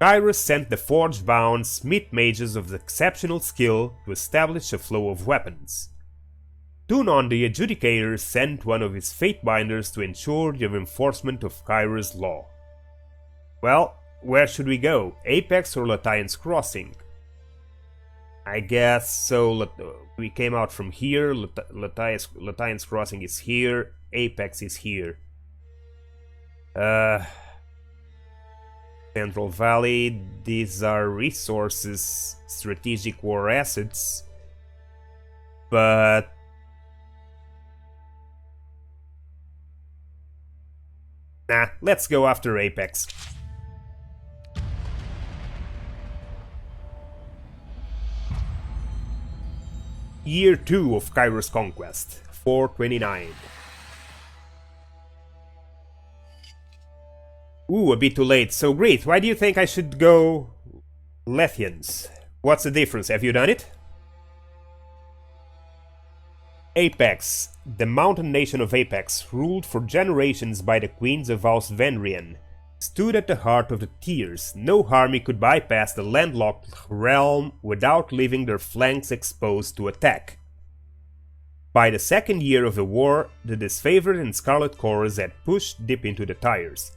Kyros sent the forge-bound smith mages of exceptional skill to establish a flow of weapons. Tunon the Adjudicator sent one of his Fatebinders to ensure the enforcement of Kyros' law. Well, where should we go? Apex or Latian's Crossing? I guess so. We came out from here. Latian's Crossing is here. Apex is here. Central Valley. These are resources, strategic war assets. But nah, let's go after Apex. Year 2 of Kyros Conquest, 429. Ooh, a bit too late. So great, why do you think I should go Lethians? What's the difference? Have you done it? Apex. The mountain nation of Apex, ruled for generations by the queens of Ausvenrian, stood at the heart of the Tiers. No army could bypass the landlocked realm without leaving their flanks exposed to attack. By the second year of the war, the Disfavored and Scarlet Chorus had pushed deep into the Tiers.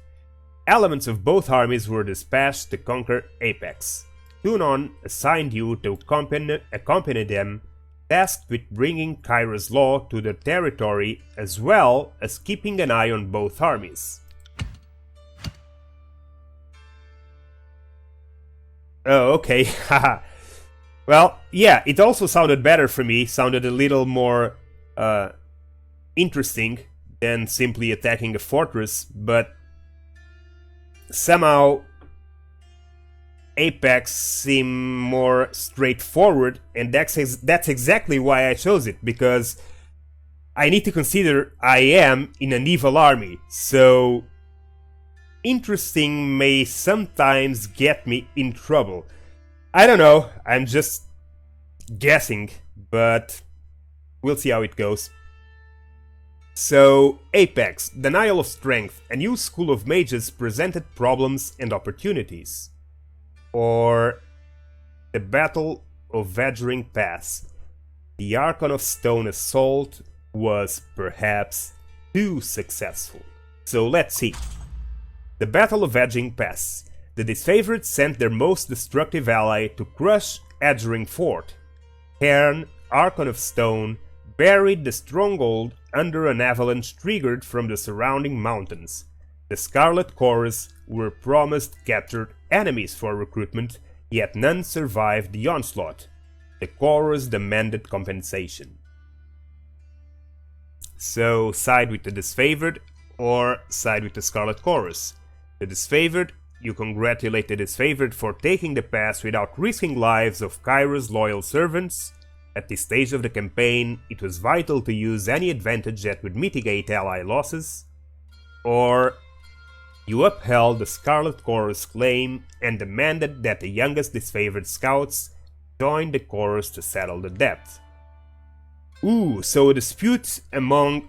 Elements of both armies were dispatched to conquer Apex. Tunon assigned you to accompany them, tasked with bringing Kyros' law to the territory as well as keeping an eye on both armies. Oh, okay, haha. Well, yeah, it also sounded better for me, sounded a little more interesting than simply attacking a fortress, but somehow Apex seemed more straightforward, and that's exactly why I chose it, because I need to consider I am in an evil army, so interesting may sometimes get me in trouble. I don't know, I'm just guessing, but we'll see how it goes. So, Apex, Denial of Strength, a new school of mages presented problems and opportunities. Or the Battle of Vedring Pass. The Archon of Stone assault was perhaps too successful. So let's see. The Battle of Vedring Pass. The Disfavored sent their most destructive ally to crush Edgering Fort. Cairn, Archon of Stone, buried the stronghold under an avalanche triggered from the surrounding mountains. The Scarlet Chorus were promised captured enemies for recruitment, yet none survived the onslaught. The Chorus demanded compensation. So, side with the Disfavored or side with the Scarlet Chorus. The Disfavored, you congratulate the Disfavored for taking the pass without risking lives of Kyros' loyal servants. At this stage of the campaign, it was vital to use any advantage that would mitigate ally losses. Or you upheld the Scarlet Chorus claim and demanded that the youngest Disfavored scouts join the Chorus to settle the debt. Ooh, so a dispute among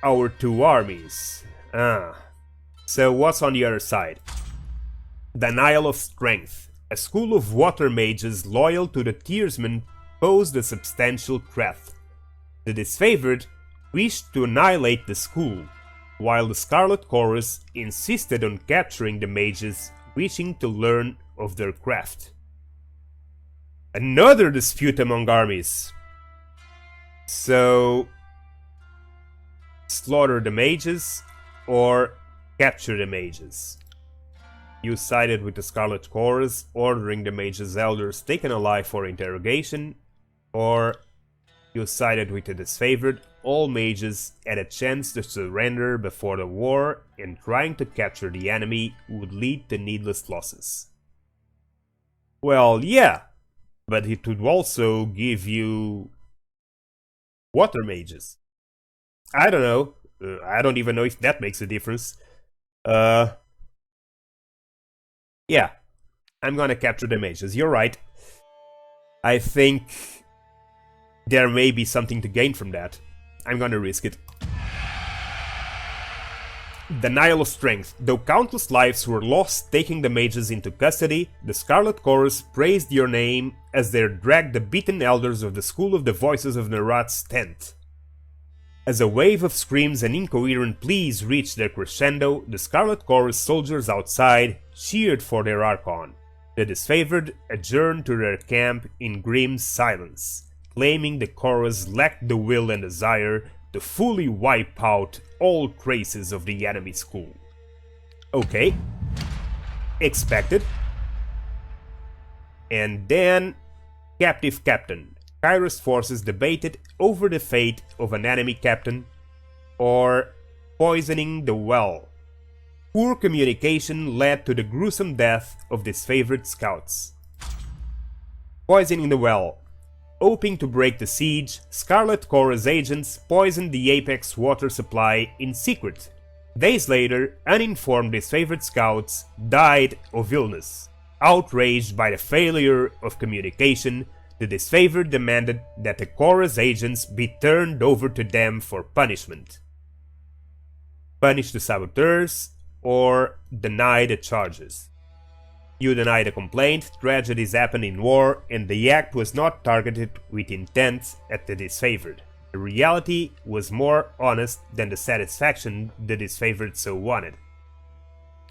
our two armies. So what's on the other side? Denial of Strength. A school of water mages loyal to the Tiersmen posed a substantial threat. The Disfavored wished to annihilate the school, while the Scarlet Chorus insisted on capturing the mages wishing to learn of their craft. Another dispute among armies. So, slaughter the mages or capture the mages. You sided with the Scarlet Chorus, ordering the mages' elders taken alive for interrogation, or you sided with the Disfavored. All mages had a chance to surrender before the war, and trying to capture the enemy would lead to needless losses. Well, yeah, but it would also give you water mages. I don't know. I don't even know if that makes a difference. Yeah, I'm gonna capture the mages. You're right. I think there may be something to gain from that. I'm gonna risk it. Denial of Strength. Though countless lives were lost taking the mages into custody, the Scarlet Chorus praised your name as they dragged the beaten elders of the School of the Voices of Nerat's tent. As a wave of screams and incoherent pleas reached their crescendo, the Scarlet Chorus soldiers outside cheered for their Archon. The disfavored adjourned to their camp in grim silence, claiming the chorus lacked the will and desire to fully wipe out all traces of the enemy school. Okay. Expected. And then, Captive Captain. Kyros forces debated over the fate of an enemy captain, or poisoning the well. Poor communication led to the gruesome death of disfavored scouts. Poisoning the well. Hoping to break the siege, Scarlet Chorus agents poisoned the Apex water supply in secret. Days later, uninformed disfavored scouts died of illness. Outraged by the failure of communication, the disfavored demanded that the Chorus agents be turned over to them for punishment. Punish the saboteurs, or deny the charges. You deny the complaint, tragedies happen in war, and the act was not targeted with intent at the disfavored. The reality was more honest than the satisfaction the disfavored so wanted.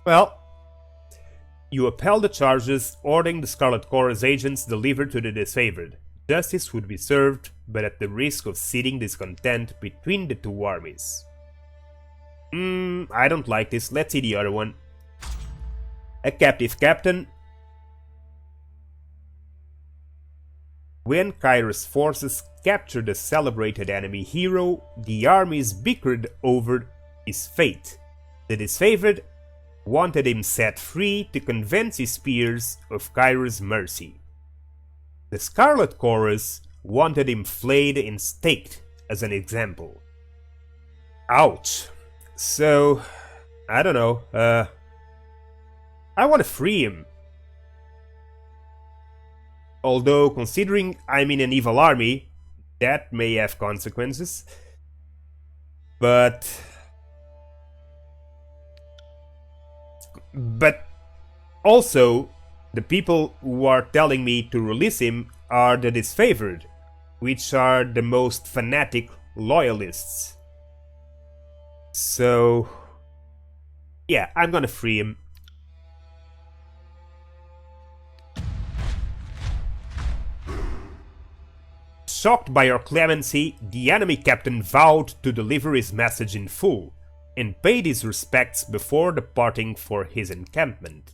Well, you upheld the charges, ordering the Scarlet Chorus agents delivered to the disfavored. Justice would be served, but at the risk of seeding discontent between the two armies. I don't like this. Let's see the other one. A Captive Captain. When Kyros forces captured a celebrated enemy hero, the armies bickered over his fate. The disfavored wanted him set free to convince his peers of Kyros' mercy. The Scarlet Chorus wanted him flayed and staked as an example. Ouch. So, I don't know, I want to free him. Although, considering I'm in an evil army, that may have consequences. But also, the people who are telling me to release him are the disfavored, which are the most fanatic loyalists. So, yeah, I'm gonna free him. Shocked by your clemency, the enemy captain vowed to deliver his message in full, and paid his respects before departing for his encampment.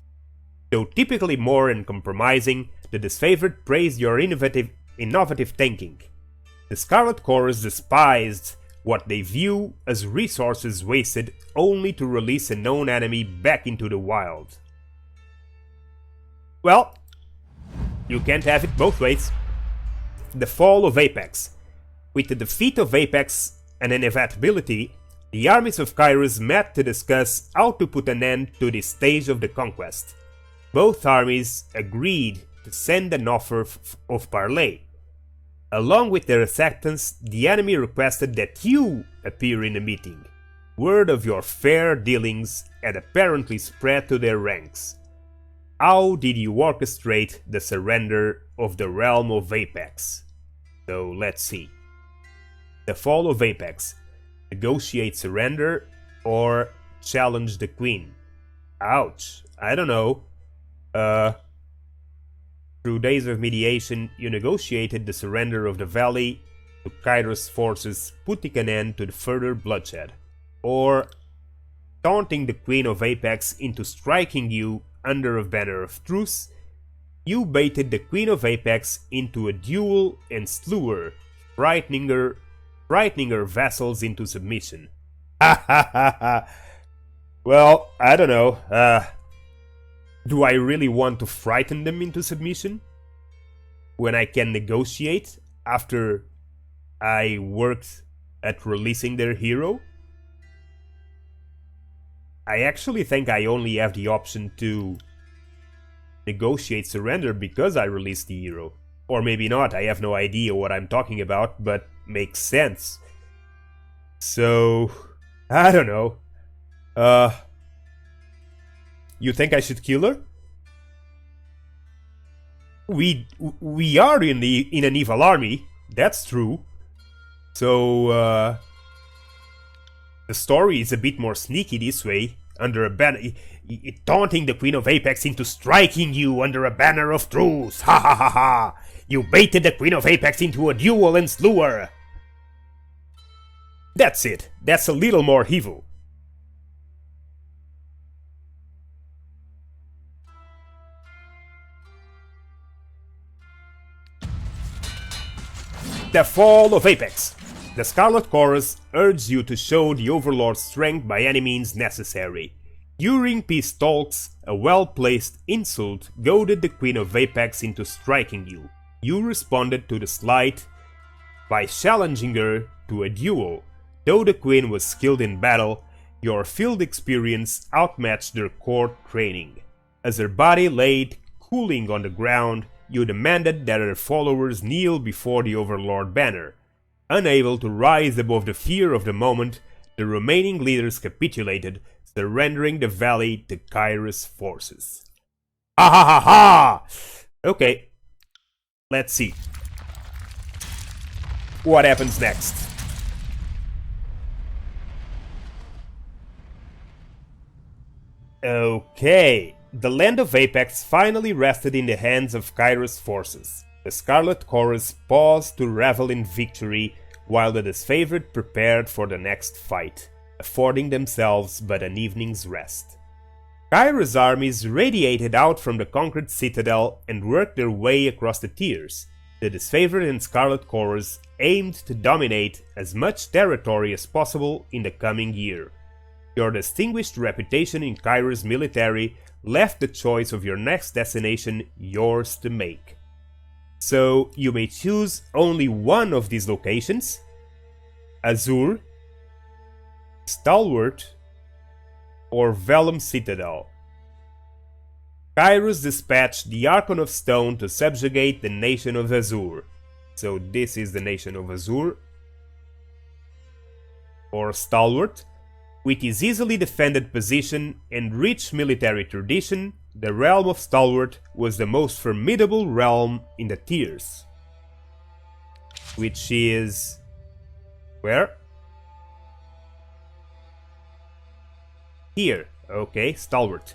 Though typically more uncompromising, the disfavored praised your innovative thinking. The Scarlet Chorus despised what they view as resources wasted only to release a known enemy back into the wild. Well, you can't have it both ways. The fall of Apex. With the defeat of Apex and inevitability, the armies of Kyros met to discuss how to put an end to this stage of the conquest. Both armies agreed to send an offer of parley. Along with their acceptance, the enemy requested that you appear in a meeting. Word of your fair dealings had apparently spread to their ranks. How did you orchestrate the surrender of the realm of Apex? So let's see. The fall of Apex. Negotiate surrender or challenge the queen. Ouch, I don't know. Through days of mediation, you negotiated the surrender of the valley to Kyros' forces, putting an end to the further bloodshed. Or taunting the Queen of Apex into striking you under a banner of truce, you baited the Queen of Apex into a duel and slew her, frightening her vassals into submission. Ha ha ha ha! Well, I don't know, do I really want to frighten them into submission? When I can negotiate after I worked at releasing their hero? I actually think I only have the option to negotiate surrender because I released the hero. Or maybe not, I have no idea what I'm talking about, but makes sense. So, I don't know. You think I should kill her? We are in an evil army. That's true. So, the story is a bit more sneaky this way. Under a banner, taunting the Queen of Apex into striking you under a banner of truce. Ha ha ha ha! You baited the Queen of Apex into a duel and slew her. That's it. That's a little more evil. The Fall of Apex. The Scarlet Chorus urges you to show the Overlord's strength by any means necessary. During peace talks, a well-placed insult goaded the Queen of Apex into striking you. You responded to the slight by challenging her to a duel. Though the Queen was skilled in battle, your field experience outmatched her court training. As her body laid cooling on the ground, you demanded that her followers kneel before the Overlord banner. Unable to rise above the fear of the moment, the remaining leaders capitulated, surrendering the valley to Kyros' forces. Ha ha ha ha! Okay, let's see. What happens next? Okay, the land of Apex finally rested in the hands of Kyros' forces. The Scarlet Chorus paused to revel in victory, while the disfavored prepared for the next fight, affording themselves but an evening's rest. Kyros' armies radiated out from the conquered citadel and worked their way across the tiers. The disfavored and Scarlet Chorus aimed to dominate as much territory as possible in the coming year. Your distinguished reputation in Kyros' military left the choice of your next destination yours to make. So you may choose only one of these locations: Azure, Stalwart, or Vellum Citadel. Kyros dispatched the Archon of Stone to subjugate the nation of Azure. So this is the nation of Azure. Or Stalwart. With his easily defended position and rich military tradition, the realm of Stalwart was the most formidable realm in the tiers. Which is... where? Here. Okay, Stalwart.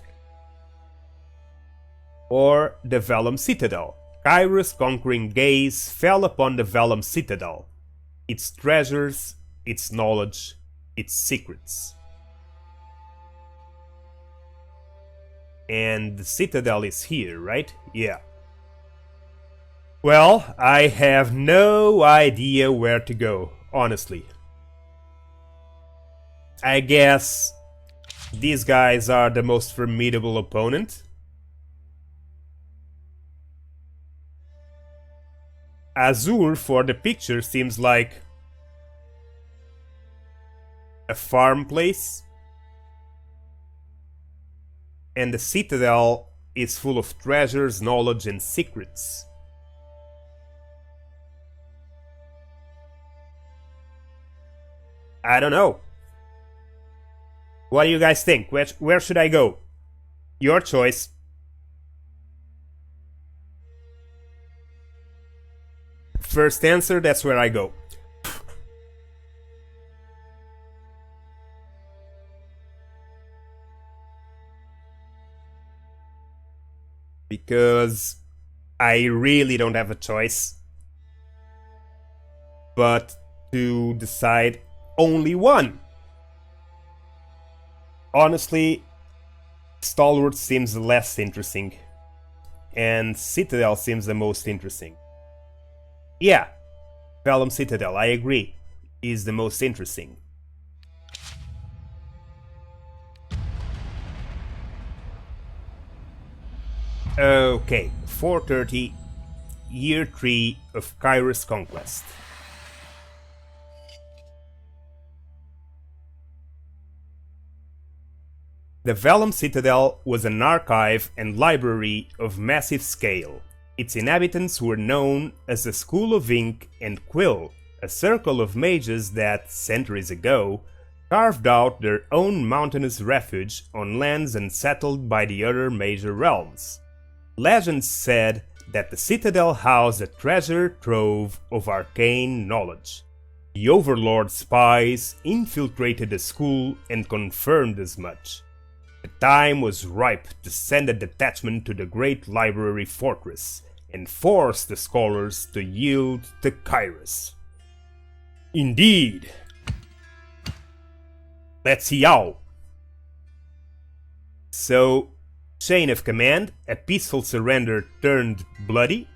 Or the Vellum Citadel. Kyros' conquering gaze fell upon the Vellum Citadel. Its treasures, its knowledge, its secrets. And the Citadel is here, right? Yeah. Well, I have no idea where to go, honestly. I guess these guys are the most formidable opponent. Azure, for the picture, seems like a farm place. And the Citadel is full of treasures, knowledge, and secrets. I don't know. What do you guys think? Where should I go? Your choice. First answer, that's where I go. Because I really don't have a choice but to decide only one. Honestly, Stalwart seems less interesting, and Citadel seems the most interesting. Yeah, Vellum Citadel, I agree, is the most interesting. Okay, 430, Year 3 of Kyros Conquest. The Vellum Citadel was an archive and library of massive scale. Its inhabitants were known as the School of Ink and Quill, a circle of mages that, centuries ago, carved out their own mountainous refuge on lands unsettled by the other major realms. Legends said that the citadel housed a treasure trove of arcane knowledge. The Overlord spies infiltrated the school and confirmed as much. The time was ripe to send a detachment to the great library fortress and force the scholars to yield to Kyros. Indeed. Let's see how. So, chain of command, a peaceful surrender turned bloody,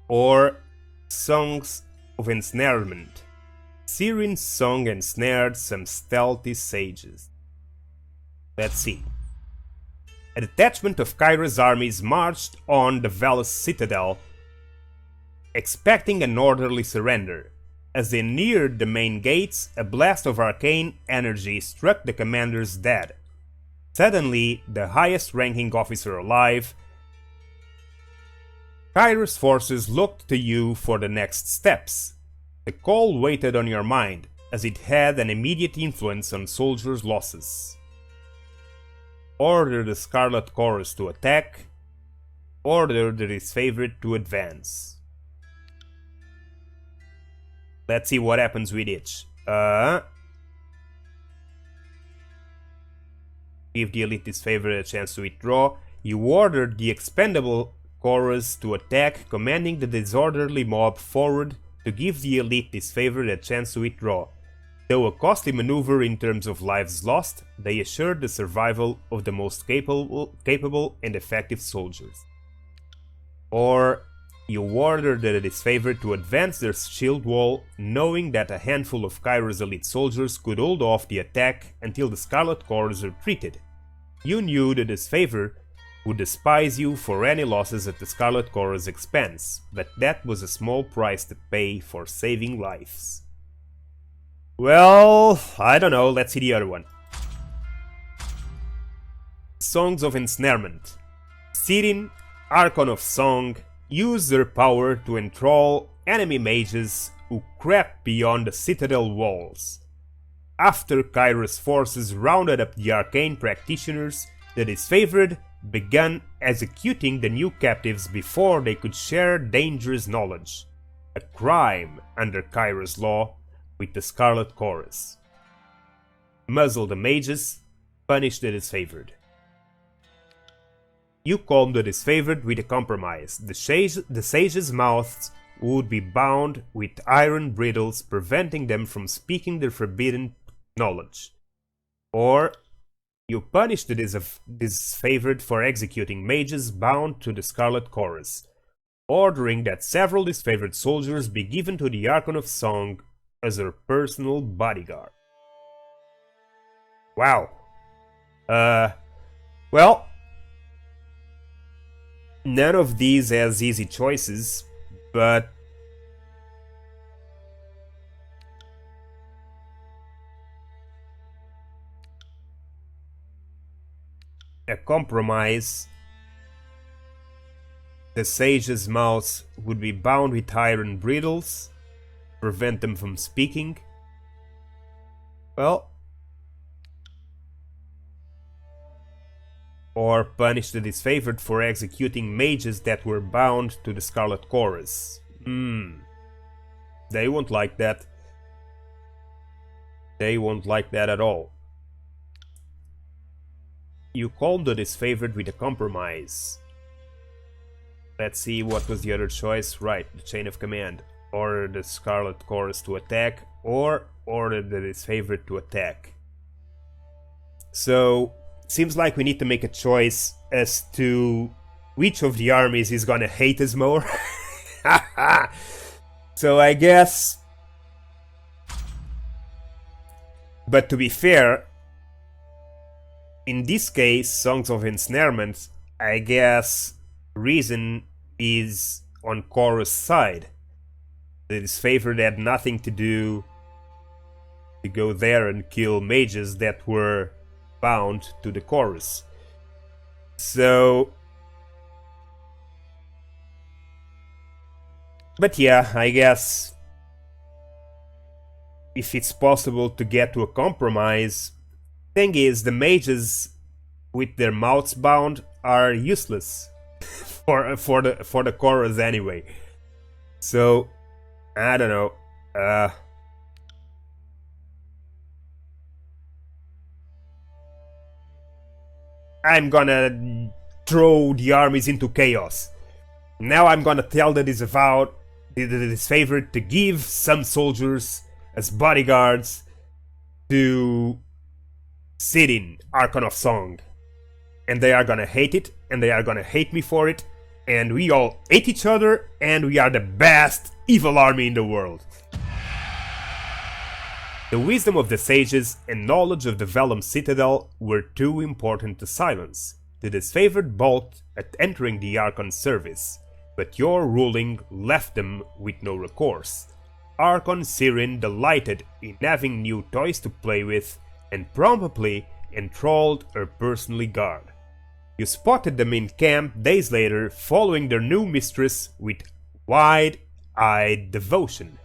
or songs of ensnarement. Syrian's song ensnared some stealthy sages. Let's see. A detachment of Kyros' armies marched on the Veles citadel, expecting an orderly surrender. As they neared the main gates, a blast of arcane energy struck the commanders dead. Suddenly, the highest-ranking officer alive, Kyros' forces looked to you for the next steps. The call weighed on your mind, as it had an immediate influence on soldiers' losses. Order the Scarlet Chorus to attack, order the disfavored to advance. Let's see what happens with each. Give the elite disfavored a chance to withdraw. You ordered the expendable chorus to attack, commanding the disorderly mob forward to give the elite disfavored a chance to withdraw. Though a costly maneuver in terms of lives lost, they assured the survival of the most capable and effective soldiers. Or you ordered the disfavored to advance their shield wall, knowing that a handful of Kyros' elite soldiers could hold off the attack until the Scarlet Chorus retreated. You knew the disfavored would despise you for any losses at the Scarlet Chorus' expense, but that was a small price to pay for saving lives. Well, I don't know, let's see the other one. Songs of Ensnarement. Syrian, Archon of Song, use their power to enthrall enemy mages who crept beyond the citadel walls. After Kyros' forces rounded up the arcane practitioners, the disfavored began executing the new captives before they could share dangerous knowledge. A crime under Kyros' law with the Scarlet Chorus. Muzzle the mages, punish the disfavored. You calm the disfavored with a compromise. The sages' mouths would be bound with iron bridles, preventing them from speaking their forbidden knowledge. Or you punish the disfavored for executing mages bound to the Scarlet Chorus, ordering that several disfavored soldiers be given to the Archon of Song as their personal bodyguard. Wow. Well, none of these has easy choices, but a compromise. The sages' mouths would be bound with iron bridles, prevent them from speaking. Well, or punish the disfavored for executing mages that were bound to the Scarlet Chorus. They won't like that. They won't like that at all. You calm the disfavored with a compromise. Let's see what was the other choice. Right, the chain of command. Order the Scarlet Chorus to attack, or order the disfavored to attack. So, seems like we need to make a choice as to which of the armies is gonna hate us more. So I guess... But to be fair, in this case, Songs of Ensnarement, I guess reason is on Kyros' side. The disfavored had nothing to do to go there and kill mages that were bound to the Chorus. So... But yeah, I guess if it's possible to get to a compromise. Thing is, the mages with their mouths bound are useless for the chorus anyway. So I don't know. I'm gonna throw the armies into chaos. Now I'm gonna tell the disfavored to give some soldiers as bodyguards to sit in Archon of Song. And they are gonna hate it, and they are gonna hate me for it, and we all hate each other, and we are the best evil army in the world. The wisdom of the sages and knowledge of the Vellum Citadel were too important to silence. The disfavored balked at entering the Archon's service, but your ruling left them with no recourse. Archon Sirin delighted in having new toys to play with, and promptly enthralled her personally guard. You spotted them in camp days later, following their new mistress with wide-eyed devotion.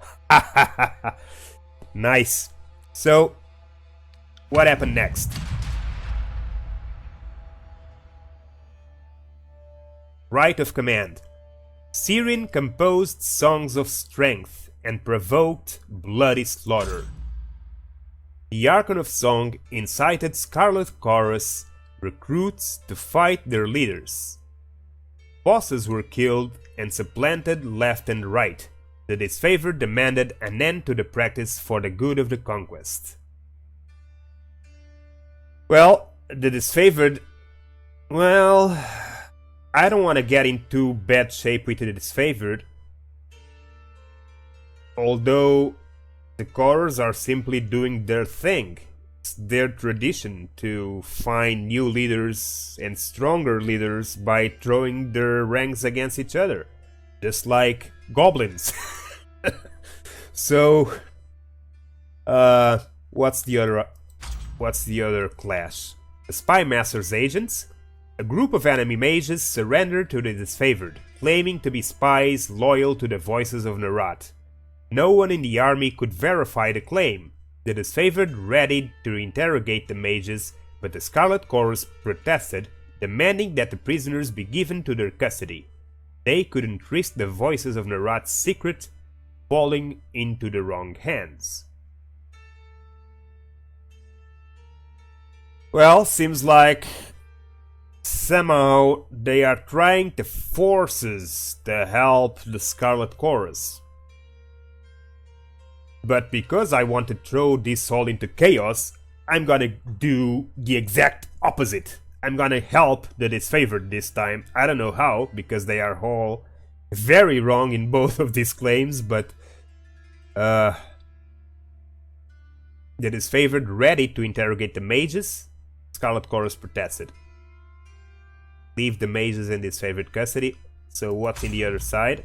Nice. So, what happened next? Right of command. Sirin composed songs of strength and provoked bloody slaughter. The Archon of Song incited Scarlet Chorus recruits to fight their leaders. Bosses were killed and supplanted left and right. The disfavored demanded an end to the practice for the good of the conquest. Well, the disfavored... Well... I don't want to get into bad shape with the disfavored. Although the Chorus are simply doing their thing. It's their tradition to find new leaders and stronger leaders by throwing their ranks against each other. Just like goblins. So, what's the other clash? The Spy Master's agents? A group of enemy mages surrendered to the disfavored, claiming to be spies loyal to the voices of Nerat. No one in the army could verify the claim. The disfavored readied to interrogate the mages, but the Scarlet Chorus protested, demanding that the prisoners be given to their custody. They couldn't risk the voices of Nerat's secret falling into the wrong hands. Well, seems like somehow they are trying to force us to help the Scarlet Chorus. But because I want to throw this all into chaos, I'm gonna do the exact opposite. I'm gonna help the disfavored this time. I don't know how, because they are all very wrong in both of these claims, but the disfavored ready to interrogate the mages. Scarlet Chorus protested. Leave the mages in disfavored custody. So what's in the other side?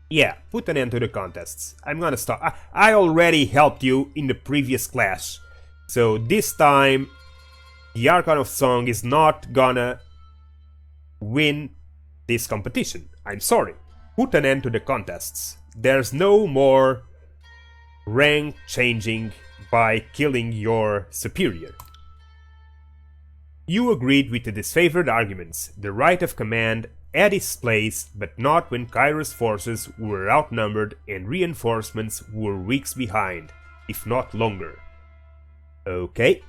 Yeah, put an end to the contests. I'm gonna stop. I already helped you in the previous clash. So this time, the Archon of Song is not gonna win this competition. I'm sorry. Put an end to the contests. There's no more rank changing by killing your superior. You agreed with the disfavored arguments. The right of command had its place, but not when Kyros' forces were outnumbered and reinforcements were weeks behind, if not longer. Okay.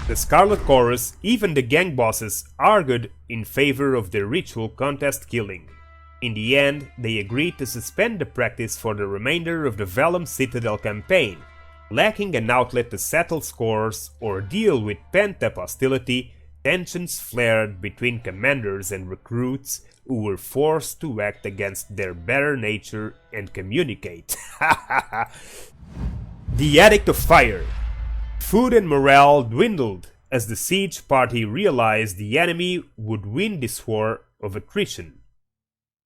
The Scarlet Chorus, even the gang bosses, argued in favor of the ritual contest killing. In the end, they agreed to suspend the practice for the remainder of the Vellum Citadel campaign. Lacking an outlet to settle scores or deal with pent-up hostility, tensions flared between commanders and recruits who were forced to act against their better nature and communicate. The Edict of Fire. Food and morale dwindled as the siege party realized the enemy would win this war of attrition.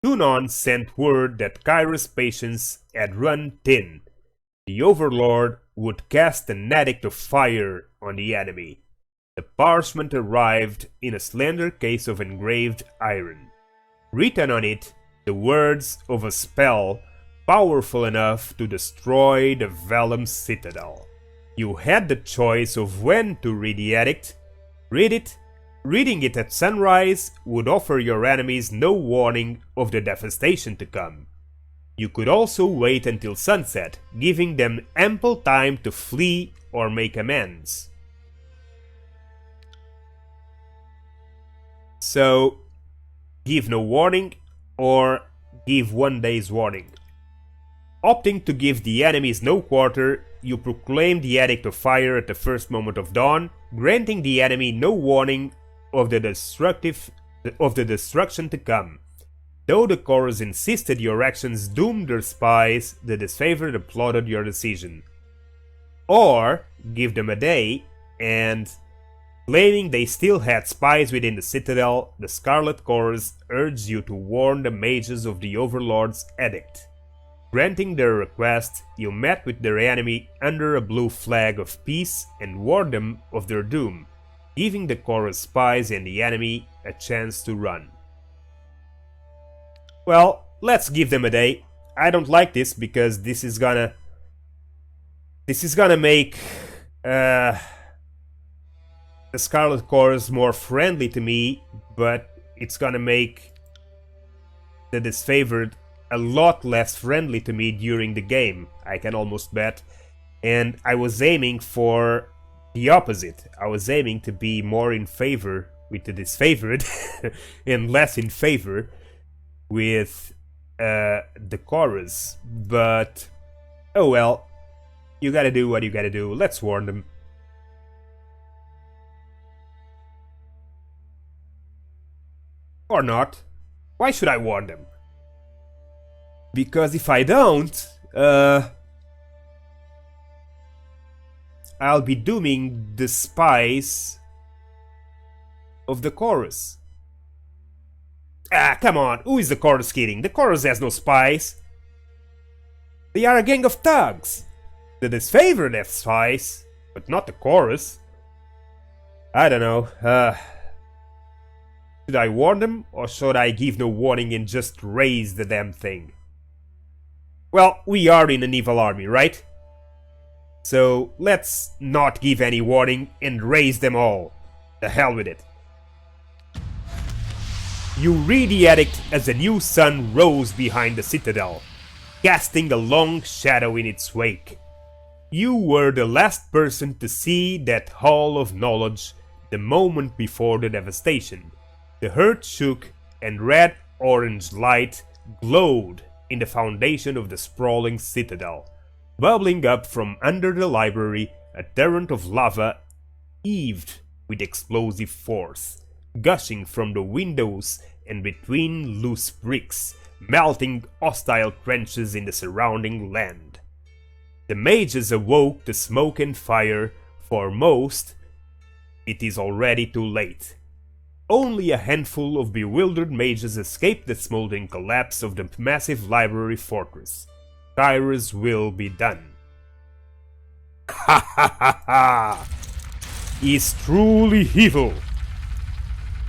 Tunon sent word that Kyros' patience had run thin. The Overlord would cast an Edict of Fire on the enemy. The parchment arrived in a slender case of engraved iron. Written on it, the the words of a spell powerful enough to destroy the Vellum Citadel. You had the choice of when to read the edict. Read it. Reading it at sunrise would offer your enemies no warning of the devastation to come. You could also wait until sunset, giving them ample time to flee or make amends. So, give no warning or give 1 day's warning. Opting to give the enemies no quarter, you proclaim the Edict of Fire at the first moment of dawn, granting the enemy no warning of the destruction to come. Though the Kyros insisted your actions doomed their spies, the disfavored applauded your decision. Or give them a day, and claiming they still had spies within the Citadel, the Scarlet Kyros urged you to warn the mages of the Overlord's edict. Granting their request, you met with their enemy under a blue flag of peace and warned them of their doom, giving the Kyros spies and the enemy a chance to run. Well, let's give them a day. I don't like this because this is gonna make the Scarlet Kyros more friendly to me, but it's gonna make the disfavored a lot less friendly to me during the game, I can almost bet. And I was aiming for the opposite. I was aiming to be more in favor with the disfavored and less in favor with the Kyros. But oh well, you gotta do what you gotta do. Let's warn them. Or not. Why should I warn them? Because if I don't, I'll be dooming the spies of the Kyros. Ah, come on, who is the Kyros kidding? The Kyros has no spies. They are a gang of thugs. The disfavored have spies, but not the Kyros. I don't know, should I warn them, or should I give no warning and just raise the damn thing? Well, we are in an evil army, right? So let's not give any warning and raise them all. The hell with it. You read the edict as a new sun rose behind the citadel, casting a long shadow in its wake. You were the last person to see that hall of knowledge the moment before the devastation. The earth shook and red-orange light glowed in the foundation of the sprawling citadel. Bubbling up from under the library, a torrent of lava heaved with explosive force, gushing from the windows and between loose bricks, melting hostile trenches in the surrounding land. The mages awoke to smoke and fire. For most, it is already too late. Only a handful of bewildered mages escaped the smoldering collapse of the massive library fortress. Kyros will be done. Ha ha ha ha! He's truly evil!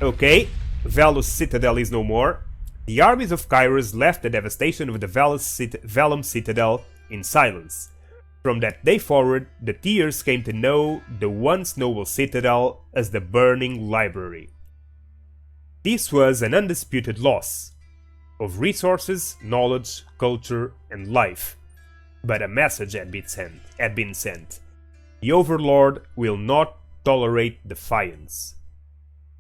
Okay, Vellum Citadel is no more. The armies of Kyros left the devastation of the Vellum Citadel in silence. From that day forward, the Tears came to know the once noble citadel as the Burning Library. This was an undisputed loss of resources, knowledge, culture, and life. But a message had been sent. The Overlord will not tolerate defiance.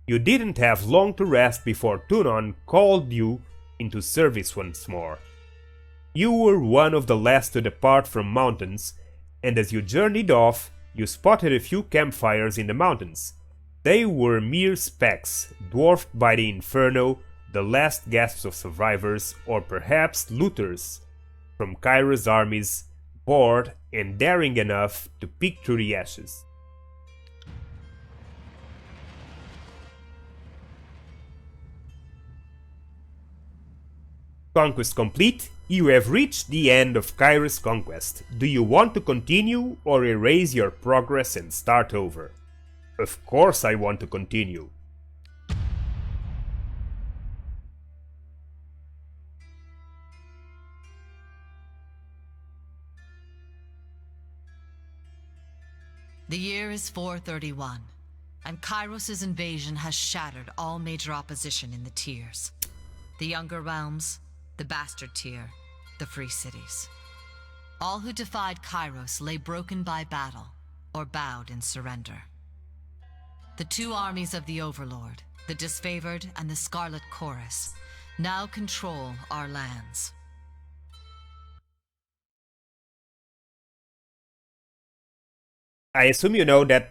You didn't have long to rest before Tunon called you into service once more. You were one of the last to depart from mountains, and as you journeyed off, you spotted a few campfires in the mountains. They were mere specks, dwarfed by the inferno, the last gasps of survivors, or perhaps looters from Kyros' armies, bored and daring enough to peek through the ashes. Conquest complete. You have reached the end of Kyros' conquest. Do you want to continue or erase your progress and start over? Of course I want to continue. The year is 431, and Kyros' invasion has shattered all major opposition in the tiers. The Younger Realms, the Bastard Tier, the Free Cities. All who defied Kyros lay broken by battle, or bowed in surrender. The two armies of the Overlord, the Disfavored and the Scarlet Chorus, now control our lands. I assume you know that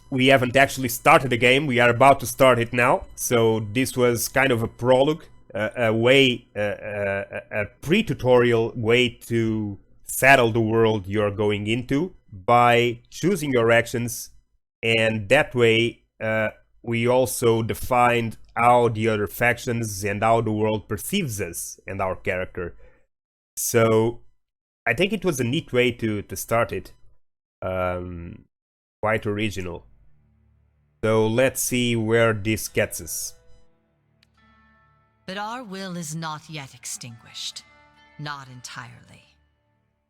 we haven't actually started the game, we are about to start it now, so this was kind of a prologue, a pre-tutorial way to settle the world you're going into by choosing your actions, and that way we also defined how the other factions and how the world perceives us and our character. So I think it was a neat way to start it. Quite original. So let's see where this gets us. But our will is not yet extinguished. Not entirely.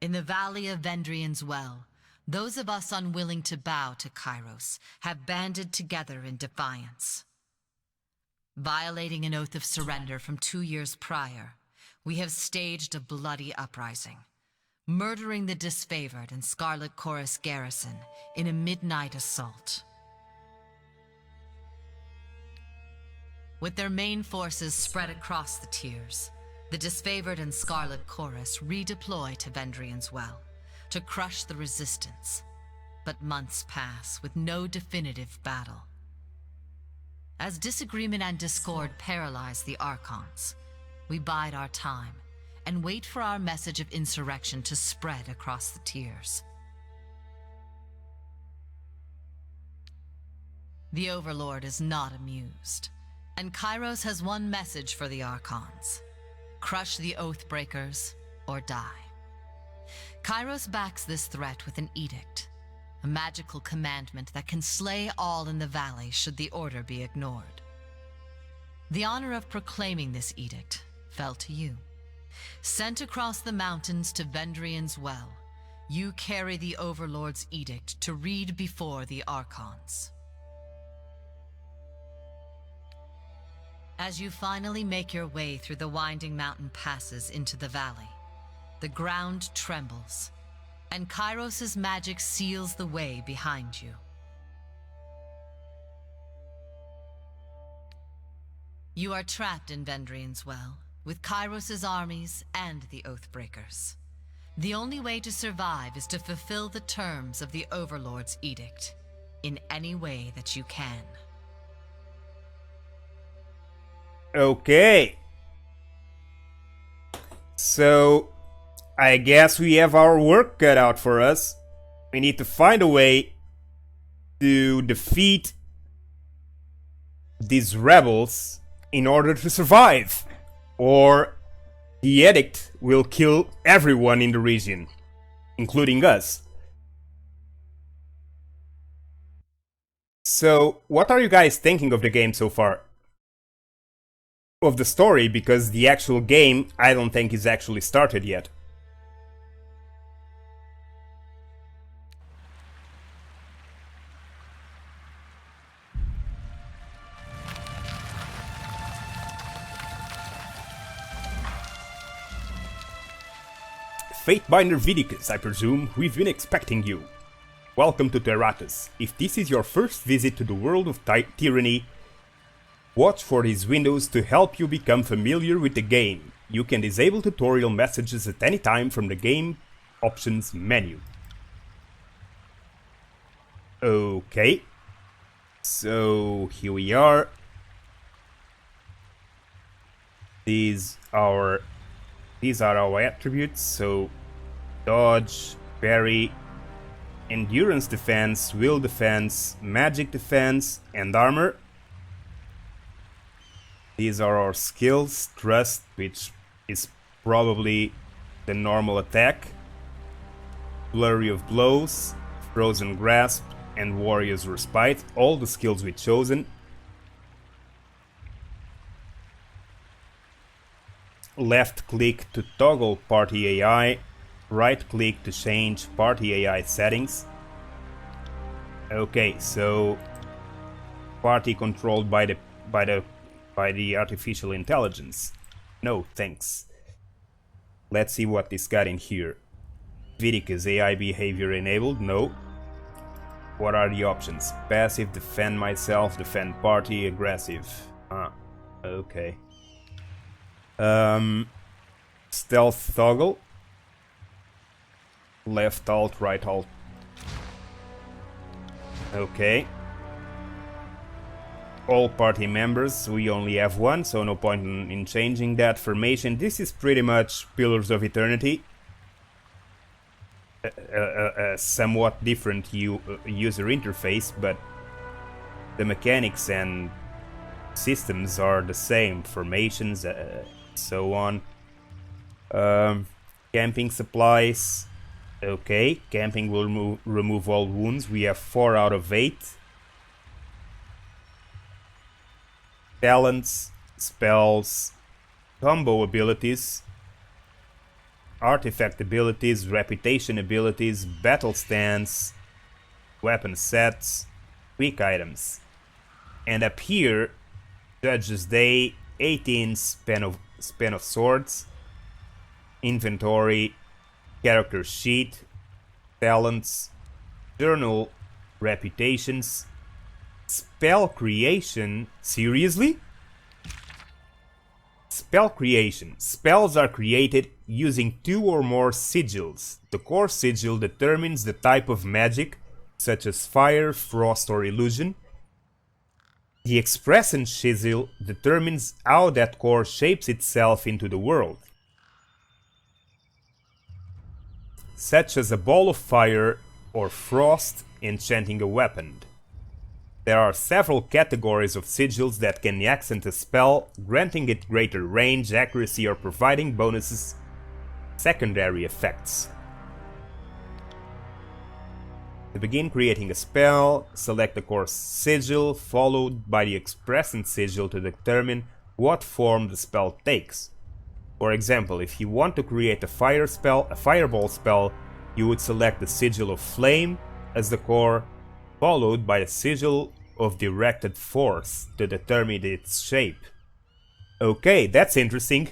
In the Valley of Vendrian's Well, those of us unwilling to bow to Kyros have banded together in defiance. Violating an oath of surrender from 2 years prior, we have staged a bloody uprising, murdering the Disfavored and Scarlet Chorus garrison in a midnight assault. With their main forces spread across the tiers, the Disfavored and Scarlet Chorus redeploy to Vendrian's Well to crush the resistance, but months pass with no definitive battle. As disagreement and discord paralyze the Archons, we bide our time and wait for our message of insurrection to spread across the tiers. The Overlord is not amused, and Kyros has one message for the Archons: crush the Oathbreakers or die. Kyros backs this threat with an edict, a magical commandment that can slay all in the valley should the order be ignored. The honor of proclaiming this edict fell to you. Sent across the mountains to Vendrian's Well, you carry the Overlord's edict to read before the Archons. As you finally make your way through the winding mountain passes into the valley, the ground trembles, and Kyros' magic seals the way behind you. You are trapped in Vendrian's Well, with Kyros' armies and the Oathbreakers. The only way to survive is to fulfill the terms of the Overlord's edict, in any way that you can. Okay. So I guess we have our work cut out for us. We need to find a way to defeat these rebels in order to survive, or the edict will kill everyone in the region, including us. So, what are you guys thinking of the game so far? Of the story, because the actual game I don't think is actually started yet. Fatebinder Vidiks, I presume, we've been expecting you. Welcome to Terratus. If this is your first visit to the world of Tyranny, watch for these windows to help you become familiar with the game. You can disable tutorial messages at any time from the game options menu. Okay, so here we are. These are our attributes, so dodge, parry, endurance defense, will defense, magic defense, and armor. These are our skills: trust, which is probably the normal attack, flurry of blows, frozen grasp, and warrior's respite, all the skills we've chosen. Left click to toggle party AI, right click to change party AI settings, Okay, so party controlled by the artificial intelligence. No, thanks. Let's see what this got in here. Vidiks AI behavior enabled? No. What are the options? Passive, defend myself, defend party, aggressive. Ah, okay. Stealth toggle. Left alt, right alt. Okay. All party members, we only have one, so no point in changing that formation. This is pretty much Pillars of Eternity. A somewhat different user interface, but the mechanics and systems are the same. Formations, so on. Camping supplies. Okay, camping will remove all wounds. We have 4 out of 8. Talents, spells, combo abilities, artifact abilities, reputation abilities, battle stance, weapon sets, quick items. And up here, Judge's Day, 18 span of swords, inventory, character sheet, talents, journal, reputations, spell creation. Seriously? Spell creation. Spells are created using 2 or more sigils. The core sigil determines the type of magic, such as fire, frost, or illusion. The expression sigil determines how that core shapes itself into the world, such as a ball of fire or frost enchanting a weapon. There are several categories of sigils that can accent a spell, granting it greater range, accuracy, or providing bonuses, secondary effects. To begin creating a spell, select the core sigil, followed by the expression sigil to determine what form the spell takes. For example, if you want to create a fireball spell, you would select the sigil of flame as the core, followed by the sigil of directed force to determine its shape. Okay, that's interesting.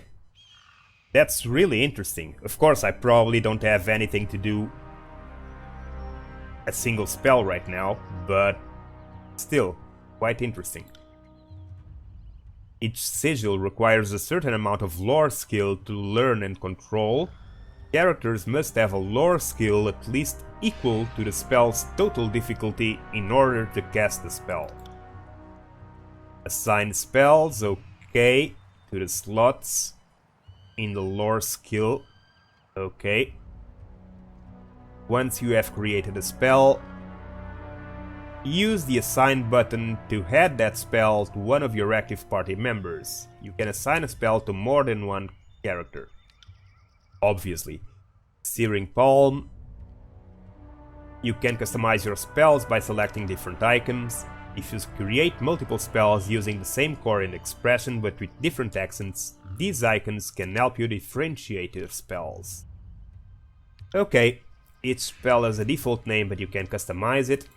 That's really interesting. Of course, I probably don't have anything to do a single spell right now, but still, quite interesting. Each sigil requires a certain amount of lore skill to learn and control. Characters must have a lore skill at least equal to the spell's total difficulty in order to cast the spell. Assign spells, okay, to the slots in the lore skill, okay. Once you have created a spell, use the assign button to add that spell to one of your active party members. You can assign a spell to more than one character. Obviously. Searing Palm. You can customize your spells by selecting different icons. If you create multiple spells using the same core and expression but with different accents, these icons can help you differentiate your spells. Okay, each spell has a default name but you can customize it.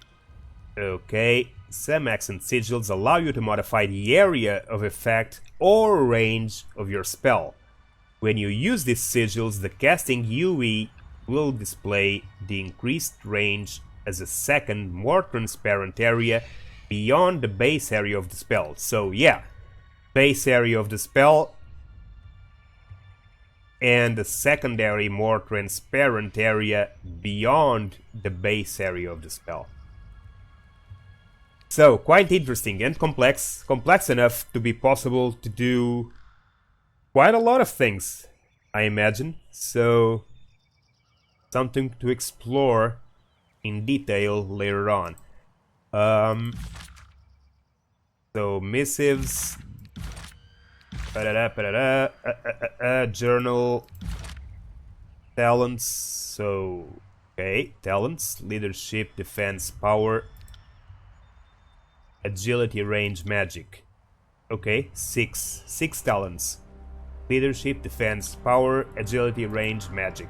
Okay, some accent sigils allow you to modify the area of effect or range of your spell. When you use these sigils, the casting UE will display the increased range as a second, more transparent area beyond the base area of the spell. So yeah, base area of the spell and the secondary, more transparent area beyond the base area of the spell. So, quite interesting and complex enough to be possible to do quite a lot of things, I imagine. So, something to explore in detail later on. So, missives, journal, talents. So, okay, talents, leadership, defense, power, agility, range, magic. Okay, six talents. Leadership, defense, power, agility, range, magic.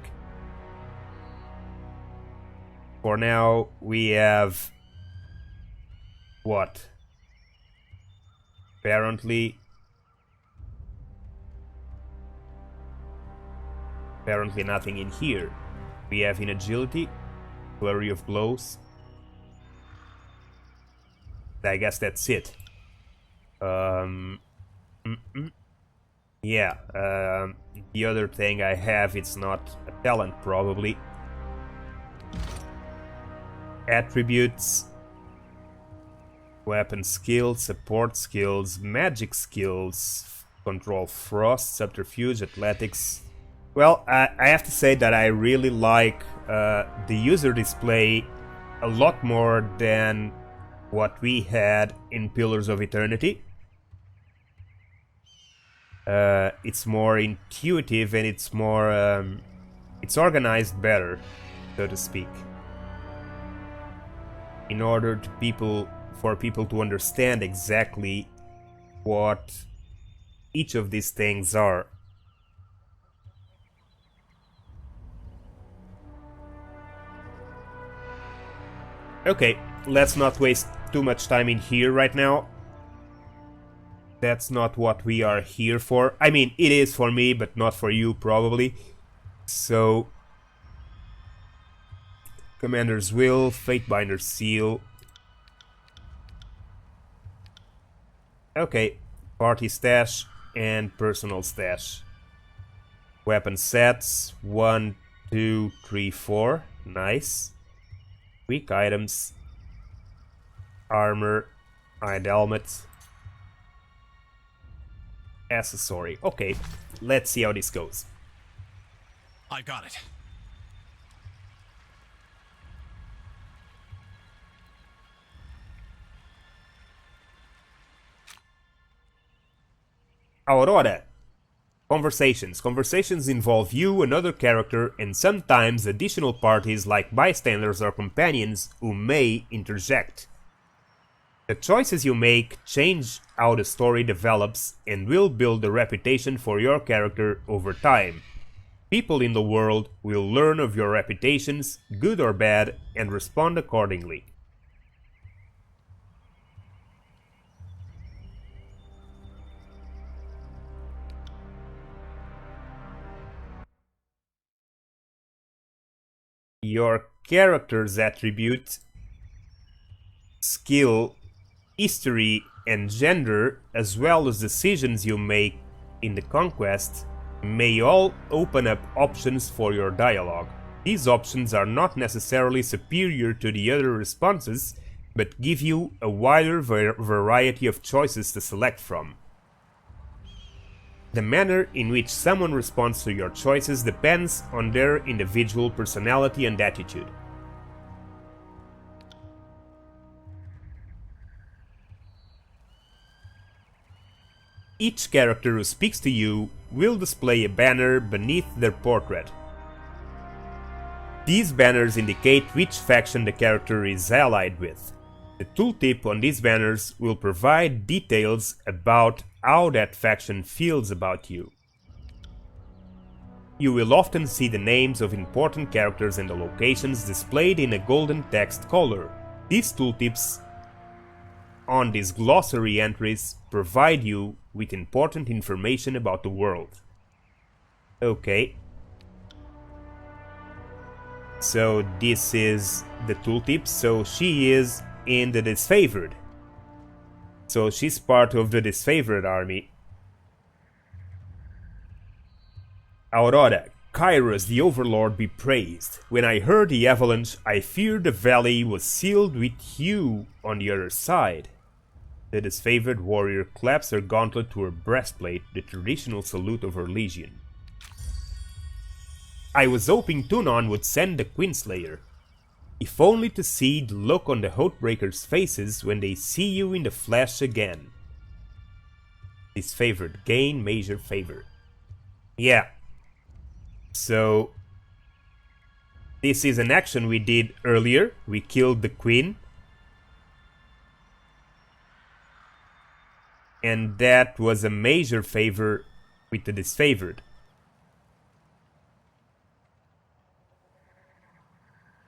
For now, we have what? Apparently nothing in here. We have in agility, flurry of blows. I guess that's it. Yeah, the other thing I have, it's not a talent probably. Attributes, weapon skills, support skills, magic skills, control frost, subterfuge, athletics. Well, I have to say that I really like the user display a lot more than what we had in Pillars of Eternity. It's more intuitive and it's more it's organized better, so to speak, in order for people to understand exactly what each of these things are. Okay, let's not waste too much time in here right now. That's not what we are here for. I mean, it is for me, but not for you, probably. So, Commander's Will, Fatebinder's Seal. Okay, Party Stash and Personal Stash. Weapon sets, 1, 2, 3, 4. Nice. Weak items. Armor, Iron Helmet. Accessory. Okay, let's see how this goes. I got it. Aurora. Conversations. Conversations involve you, another character, and sometimes additional parties like bystanders or companions who may interject. The choices you make change how the story develops and will build a reputation for your character over time. People in the world will learn of your reputations, good or bad, and respond accordingly. Your character's attribute, skill, history, and gender, as well as decisions you make in the conquest, may all open up options for your dialogue. These options are not necessarily superior to the other responses, but give you a wider variety of choices to select from. The manner in which someone responds to your choices depends on their individual personality and attitude. Each character who speaks to you will display a banner beneath their portrait. These banners indicate which faction the character is allied with. The tooltip on these banners will provide details about how that faction feels about you. You will often see the names of important characters and the locations displayed in a golden text color. These tooltips on these glossary entries provide you with important information about the world. Okay. So this is the tooltip. So she is in the disfavored. So she's part of the disfavored army. Aurora, Kyros the Overlord be praised. When I heard the avalanche, I feared the valley was sealed with you on the other side. The disfavored warrior claps her gauntlet to her breastplate, the traditional salute of her legion. I was hoping Tunon would send the Queenslayer, if only to see the look on the Oathbreakers' faces when they see you in the flesh again. Disfavored, gain major favor. Yeah. So, this is an action we did earlier. We killed the Queen. And that was a major favor with the disfavored.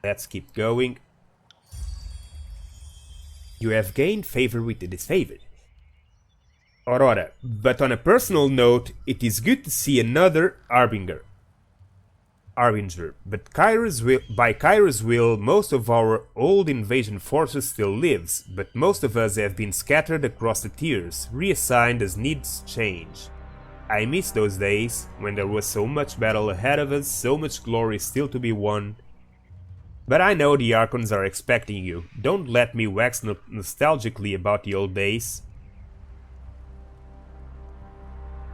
Let's keep going. You have gained favor with the disfavored. Aurora, but on a personal note, it is good to see another Harbinger, but by Kyros' will, most of our old invasion forces still lives, but most of us have been scattered across the tiers, reassigned as needs change. I miss those days, when there was so much battle ahead of us, so much glory still to be won. But I know the Archons are expecting you. Don't let me wax nostalgically about the old days.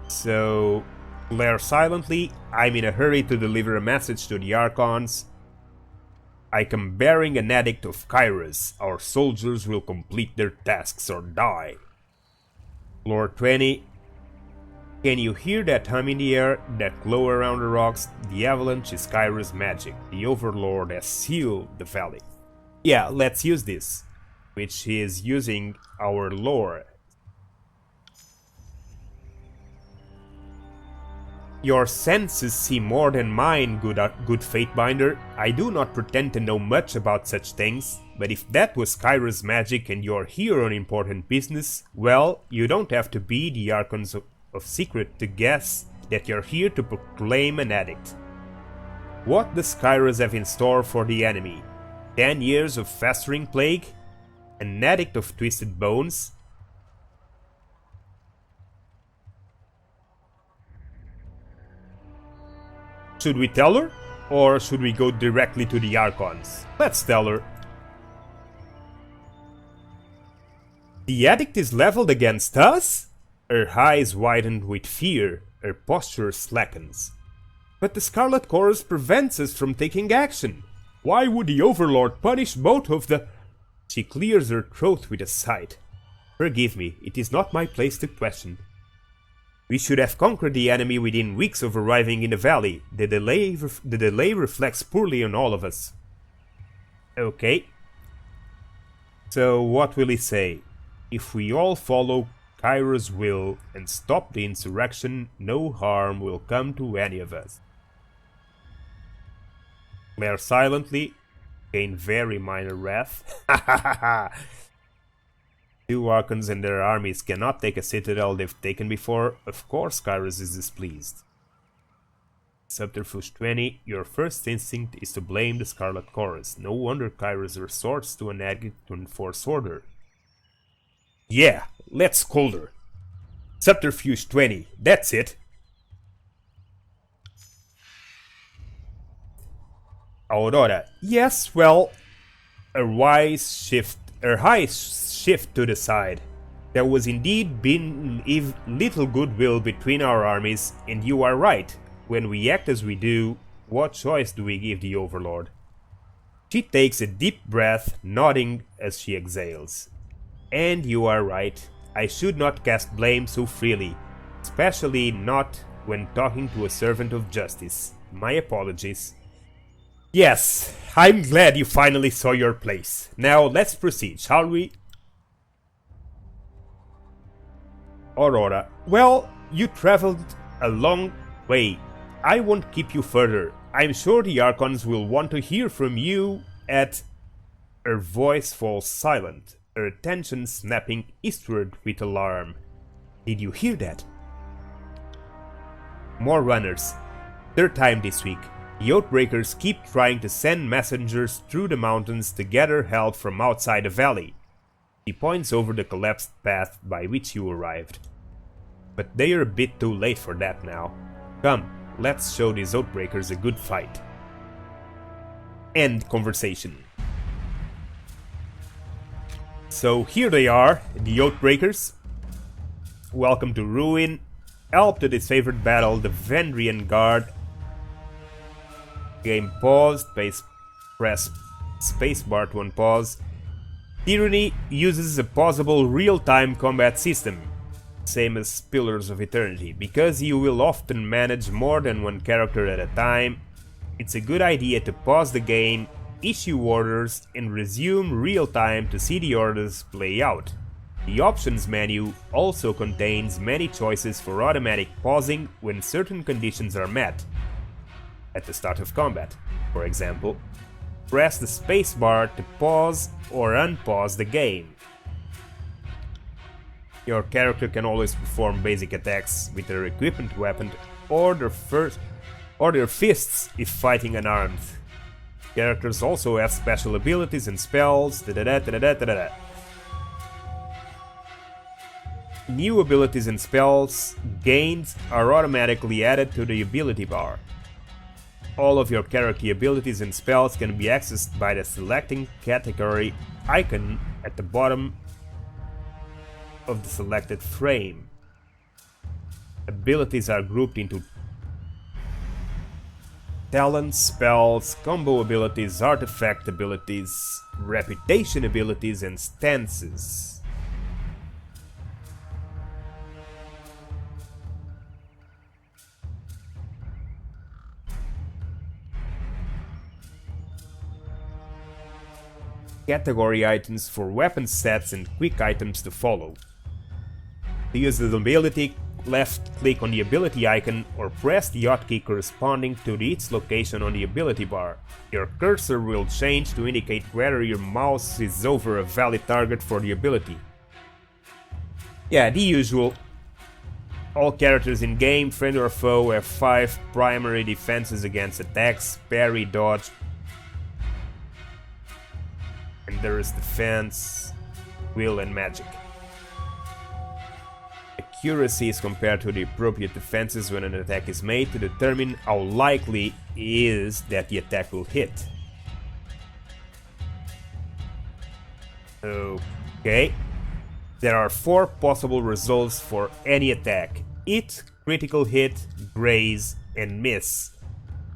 So, glare silently. I'm in a hurry to deliver a message to the Archons. I come bearing an edict of Kyros. Our soldiers will complete their tasks or die. Lord 20. Can you hear that hum in the air, that glow around the rocks? The avalanche is Kyros' magic. The Overlord has sealed the valley. Yeah, let's use this, which is using our lore. Your senses see more than mine, good Fatebinder. I do not pretend to know much about such things, but if that was Kyros' magic and you're here on important business, well, you don't have to be the Archons of Secret to guess that you're here to proclaim an edict. What does Kyros have in store for the enemy? 10 years of festering plague? An edict of twisted bones? Should we tell her? Or should we go directly to the Archons? Let's tell her. The edict is leveled against us? Her eyes widened with fear, her posture slackens. But the Scarlet Chorus prevents us from taking action. Why would the Overlord punish both of the... She clears her throat with a sigh. Forgive me, it is not my place to question. We should have conquered the enemy within weeks of arriving in the valley. The delay reflects poorly on all of us. Okay. So what will he say? If we all follow Kyros' will and stop the insurrection, no harm will come to any of us. Glare silently, gain very minor wrath. Two Archons and their armies cannot take a citadel they've taken before. Of course Kyros is displeased. Subterfuge 20, your first instinct is to blame the Scarlet Chorus. No wonder Kyros resorts to an edict to enforce order. Yeah, let's scold her. Subterfuge 20, that's it. Aurora, yes, well, her eyes shift to the side. There was indeed been little goodwill between our armies, and you are right. When we act as we do, what choice do we give the Overlord? She takes a deep breath, nodding as she exhales. And you are right. I should not cast blame so freely, especially not when talking to a servant of justice. My apologies. Yes, I'm glad you finally saw your place. Now let's proceed, shall we? Aurora, well, you traveled a long way. I won't keep you further. I'm sure the Archons will want to hear from you at... Her voice falls silent, her attention snapping eastward with alarm. Did you hear that? More runners. Third time this week. The Oathbreakers keep trying to send messengers through the mountains to gather help from outside the valley. He points over the collapsed path by which you arrived. But they are a bit too late for that now. Come, let's show these Oathbreakers a good fight. End conversation. So here they are, the Oathbreakers. Welcome to Ruin. Help to disfavored battle the Vendrian Guard. Game paused, press spacebar to unpause. Tyranny uses a pausable real-time combat system, same as Pillars of Eternity. Because you will often manage more than one character at a time, it's a good idea to pause the game, issue orders, and resume real-time to see the orders play out. The options menu also contains many choices for automatic pausing when certain conditions are met. At the start of combat, for example, press the spacebar to pause or unpause the game. Your character can always perform basic attacks with their equipment weapon or their fists if fighting unarmed. Characters also have special abilities and spells. New abilities and spells gained are automatically added to the ability bar. All of your character abilities and spells can be accessed by the selecting category icon at the bottom of the selected frame. Abilities are grouped into talents, spells, combo abilities, artifact abilities, reputation abilities, and stances. Category items for weapon sets and quick items to follow. To use the ability, left-click on the ability icon or press the hotkey corresponding to its location on the ability bar. Your cursor will change to indicate whether your mouse is over a valid target for the ability. Yeah, the usual. All characters in game, friend or foe, have 5 primary defenses against attacks: parry, dodge, and there is defense, will, and magic. Accuracy is compared to the appropriate defenses when an attack is made to determine how likely it is that the attack will hit. Okay. There are 4 possible results for any attack: hit, critical hit, graze, and miss.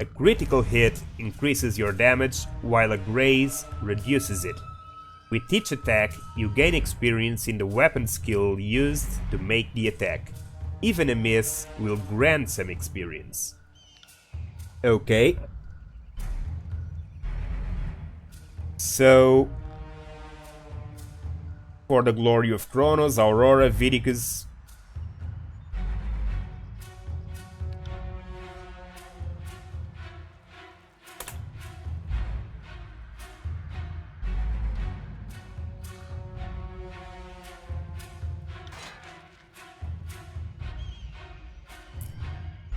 A critical hit increases your damage, while a graze reduces it. With each attack, you gain experience in the weapon skill used to make the attack. Even a miss will grant some experience. Okay. So, for the glory of Kronos, Aurora, Vidiks.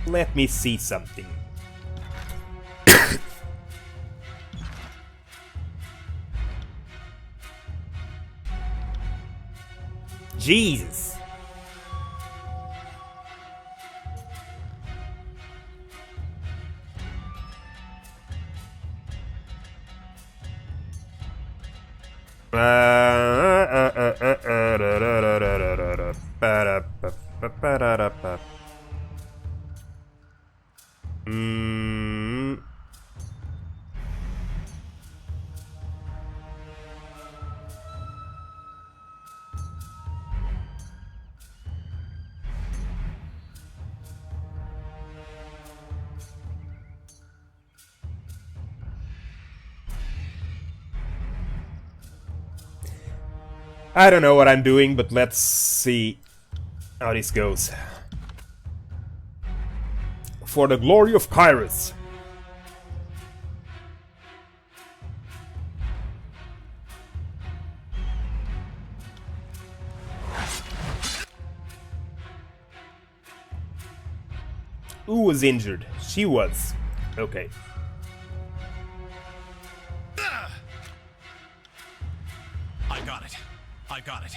Let me see something. Jesus. I don't know what I'm doing, but let's see how this goes. For the glory of Kyros. Who was injured? She was. Okay. I got it. I got it.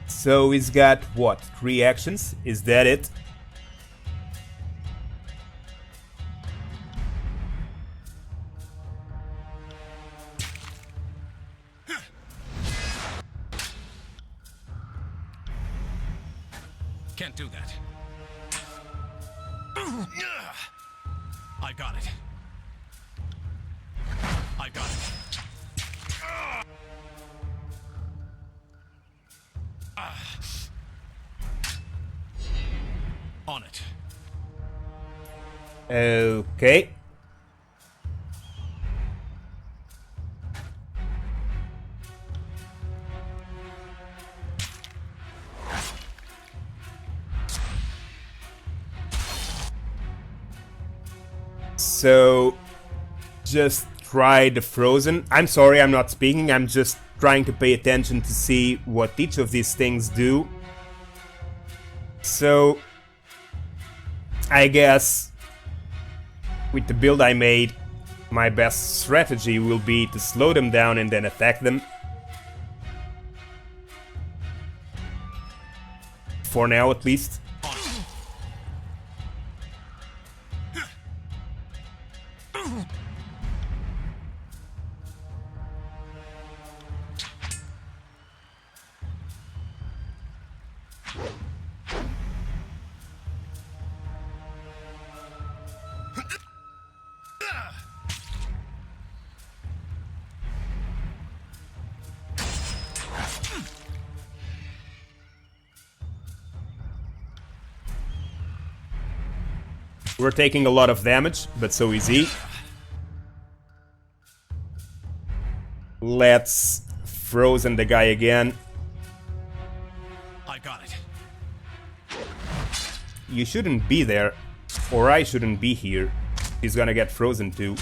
So he's got, what, 3 actions? Is that it? Can't do that. I got it. I got it. On it. Okay. So just try the frozen. I'm sorry, I'm not speaking, I'm just trying to pay attention to see what each of these things do. So I guess with the build I made, my best strategy will be to slow them down and then attack them. For now, at least. We're taking a lot of damage, but so easy. Let's frozen the guy again. I got it. You shouldn't be there, or I shouldn't be here. He's gonna get frozen too.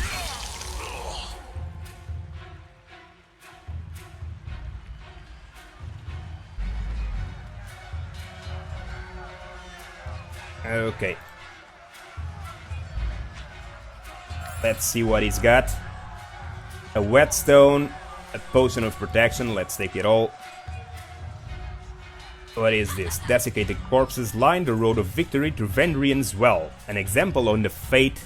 Okay. Let's see what he's got. A whetstone, a potion of protection, let's take it all. What is this? Desiccated corpses line the road of victory to Vendrian's Well, an example on the fate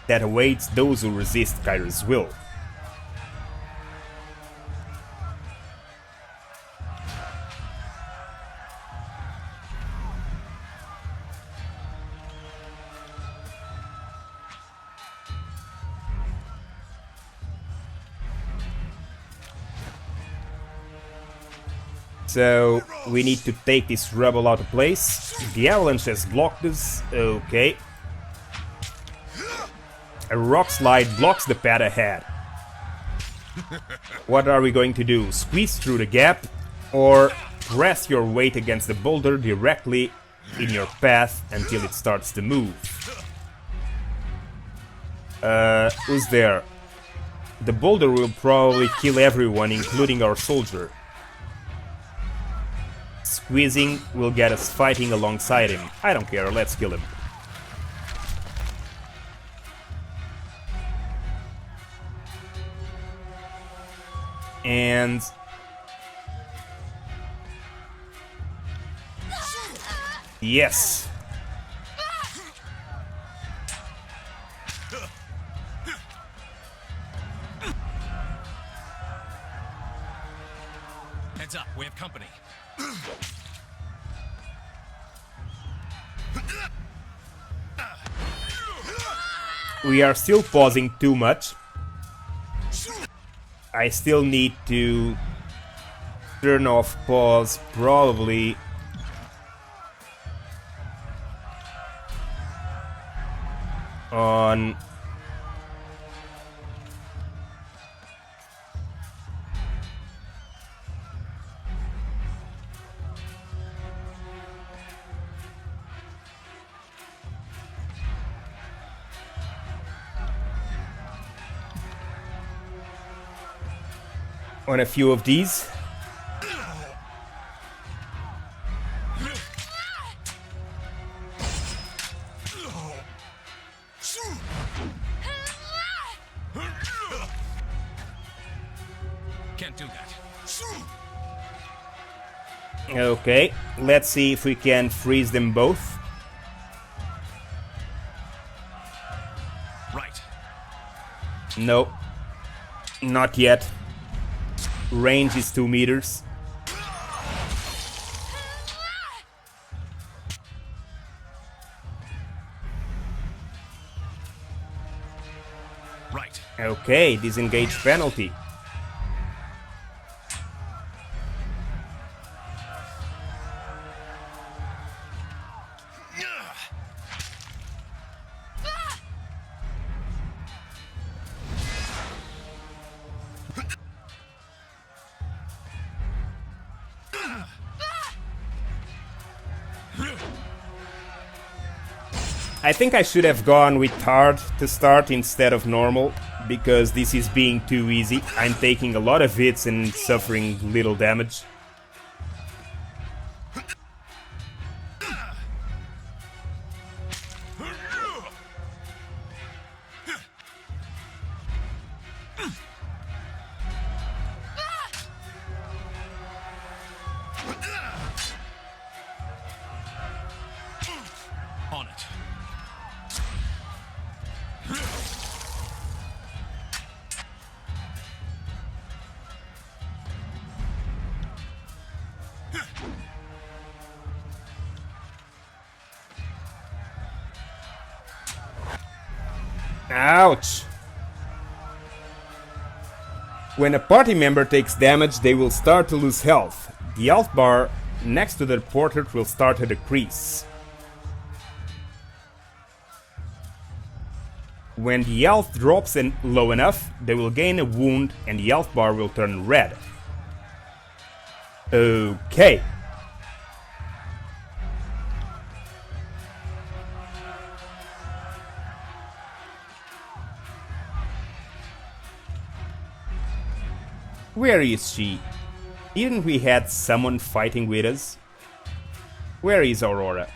that awaits those who resist Kyros' will. So, we need to take this rebel out of place. The avalanche has blocked us. Okay. A rock slide blocks the path ahead. What are we going to do? Squeeze through the gap? Or press your weight against the boulder directly in your path until it starts to move? Who's there? The boulder will probably kill everyone, including our soldier. Squeezing will get us fighting alongside him. I don't care, let's kill him. And... yes! Heads up, we have company. We are still pausing too much. I still need to turn off pause, probably. On... on a few of these. Can't do that. Okay, let's see if we can freeze them both. Right. No, not yet. Range is 2 meters. Right. Okay, disengage penalty. I think I should have gone with hard to start instead of normal, because this is being too easy. I'm taking a lot of hits and suffering little damage. On it. Ouch! When a party member takes damage, they will start to lose health. The health bar next to their portrait will start to decrease. When the health drops low enough, they will gain a wound and the health bar will turn red. Okay. Where is she? Didn't we had someone fighting with us? Where is Aurora?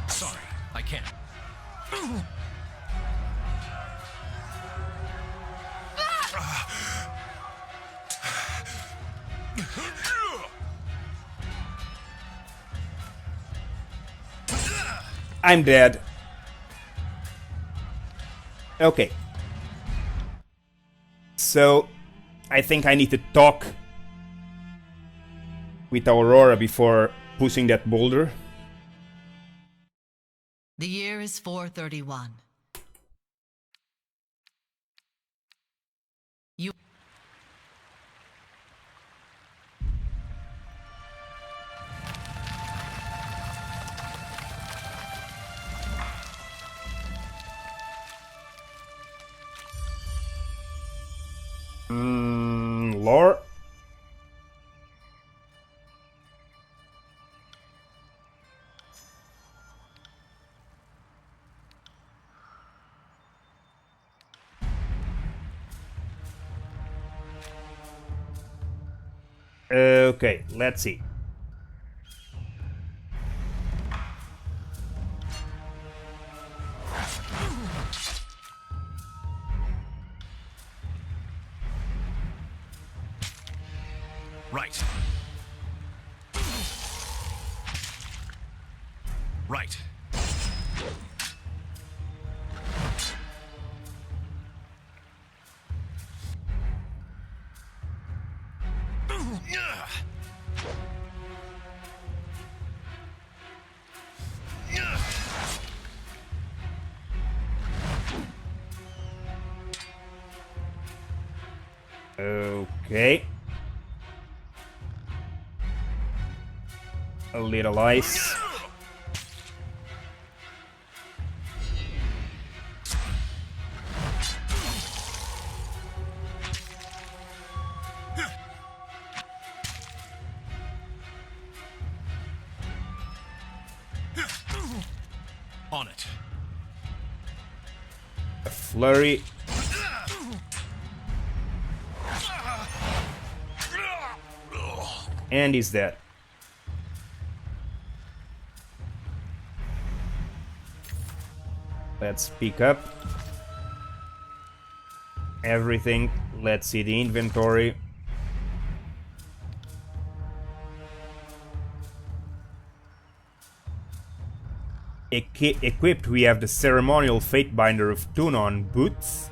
Sorry, I can't. I'm dead. Okay. So, I think I need to talk with Aurora before pushing that boulder. The year is 431. You... Lore? Okay, let's see. Right. Right. Okay. A little ice. On it. A flurry. And he's dead. Let's pick up everything. Let's see the inventory. Equipped, we have the ceremonial fate binder of Tunon boots,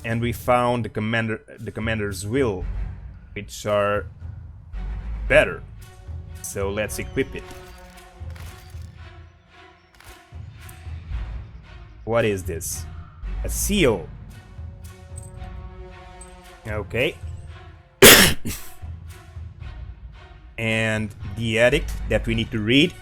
and we found the commander's will, which are better. So let's equip it. What is this? A seal. Okay. And the edict that we need to read.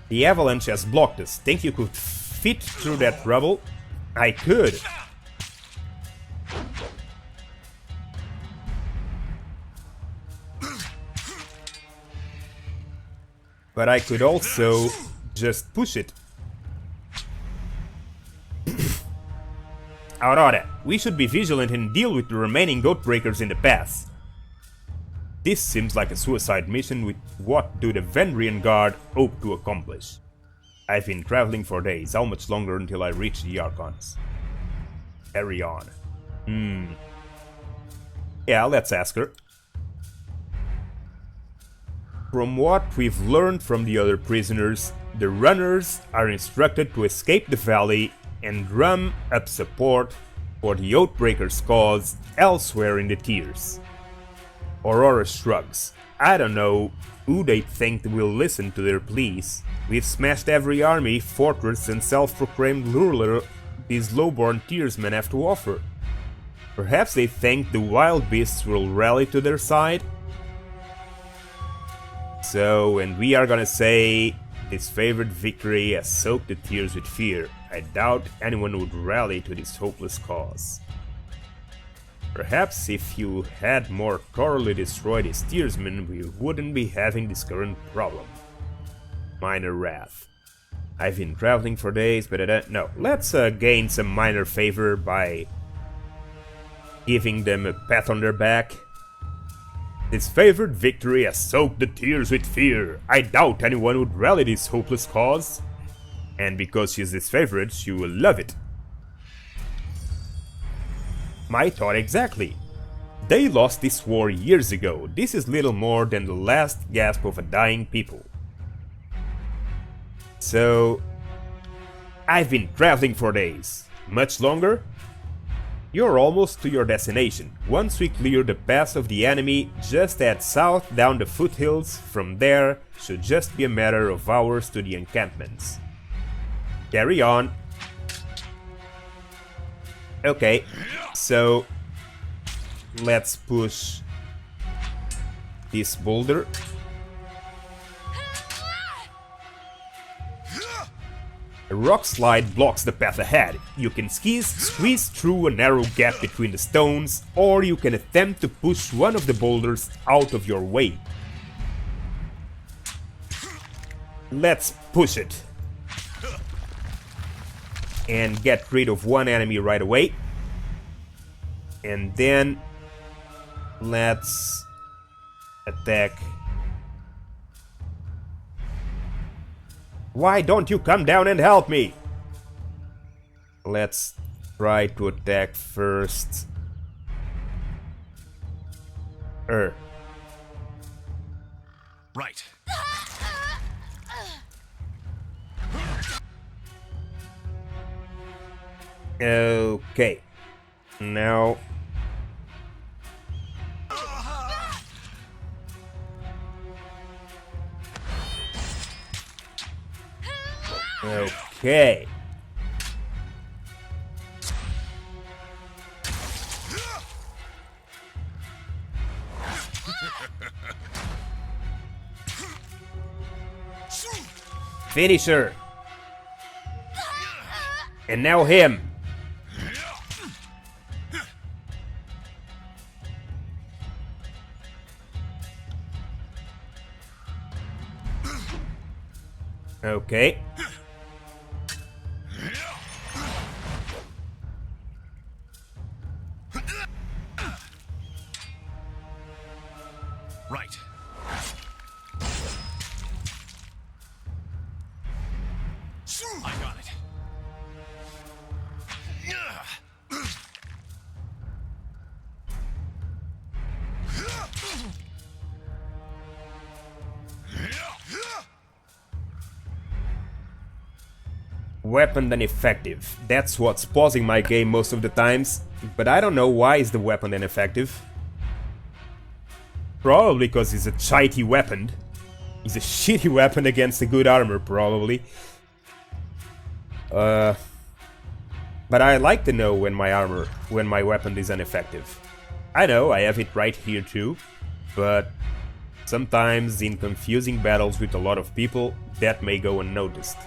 The avalanche has blocked us. Think you could fit through that rubble? I could. But I could also just push it. Aurora, we should be vigilant and deal with the remaining goat breakers in the pass. This seems like a suicide mission. With what do the Vendrian Guard hope to accomplish? I've been traveling for days. How much longer until I reach the Archons? Carry on. Yeah, let's ask her. From what we've learned from the other prisoners, the runners are instructed to escape the valley and drum up support for the Oathbreakers' cause elsewhere in the tiers. Aurora shrugs. I don't know who they think will listen to their pleas. We've smashed every army, fortress and self-proclaimed ruler these lowborn tiersmen have to offer. Perhaps they think the wild beasts will rally to their side? So, and we are gonna say this favorite victory has soaked the tiers with fear. I doubt anyone would rally to this hopeless cause. Perhaps if you had more thoroughly destroyed his tiersmen, we wouldn't be having this current problem. Minor wrath. I've been traveling for days, but no. Let's gain some minor favor by giving them a pat on their back. His favorite victory has soaked the tiers with fear. I doubt anyone would rally this hopeless cause. And because she's his favorite, she will love it. My thought exactly. They lost this war years ago. This is little more than the last gasp of a dying people. So, I've been traveling for days. Much longer? You're almost to your destination. Once we clear the path of the enemy, just head south down the foothills. From there, should just be a matter of hours to the encampments. Carry on. Okay, so let's push this boulder. A rock slide blocks the path ahead. You can squeeze through a narrow gap between the stones, or you can attempt to push one of the boulders out of your way. Let's push it. And get rid of one enemy right away. And then let's attack. Why don't you come down and help me? Let's try to attack first. Right. Okay. Now. Okay. Finish her. And now him. Okay. Right. I got it. Weapon ineffective. That's what's pausing my game most of the times, but I don't know why is the weapon ineffective. Probably because it's a shitty weapon. It's a shitty weapon against a good armor, probably. But I like to know when my weapon is ineffective. I know, I have it right here too, but Sometimes in confusing battles with a lot of people, that may go unnoticed.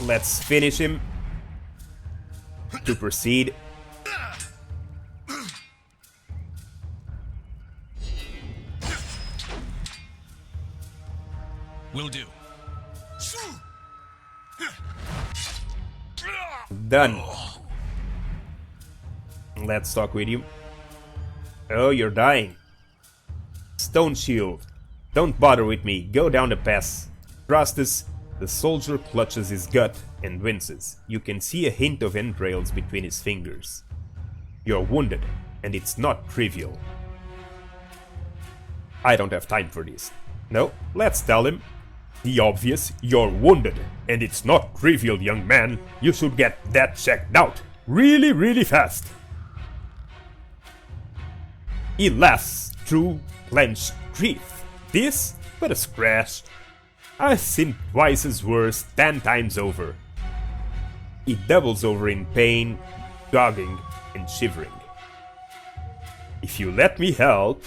Let's finish him to proceed. Will do. Done. Let's talk with you. Oh, you're dying. Stone shield. Don't bother with me. Go down the pass. Trust us. The soldier clutches his gut and winces. You can see a hint of entrails between his fingers. You're wounded, and it's not trivial. I don't have time for this. No, let's tell him. The obvious, you're wounded, and it's not trivial, young man. You should get that checked out. Really, really fast. He laughs through clenched teeth. This but a scratch. I've seen twice as worse 10 times over. He doubles over in pain, gagging and shivering. If you let me help...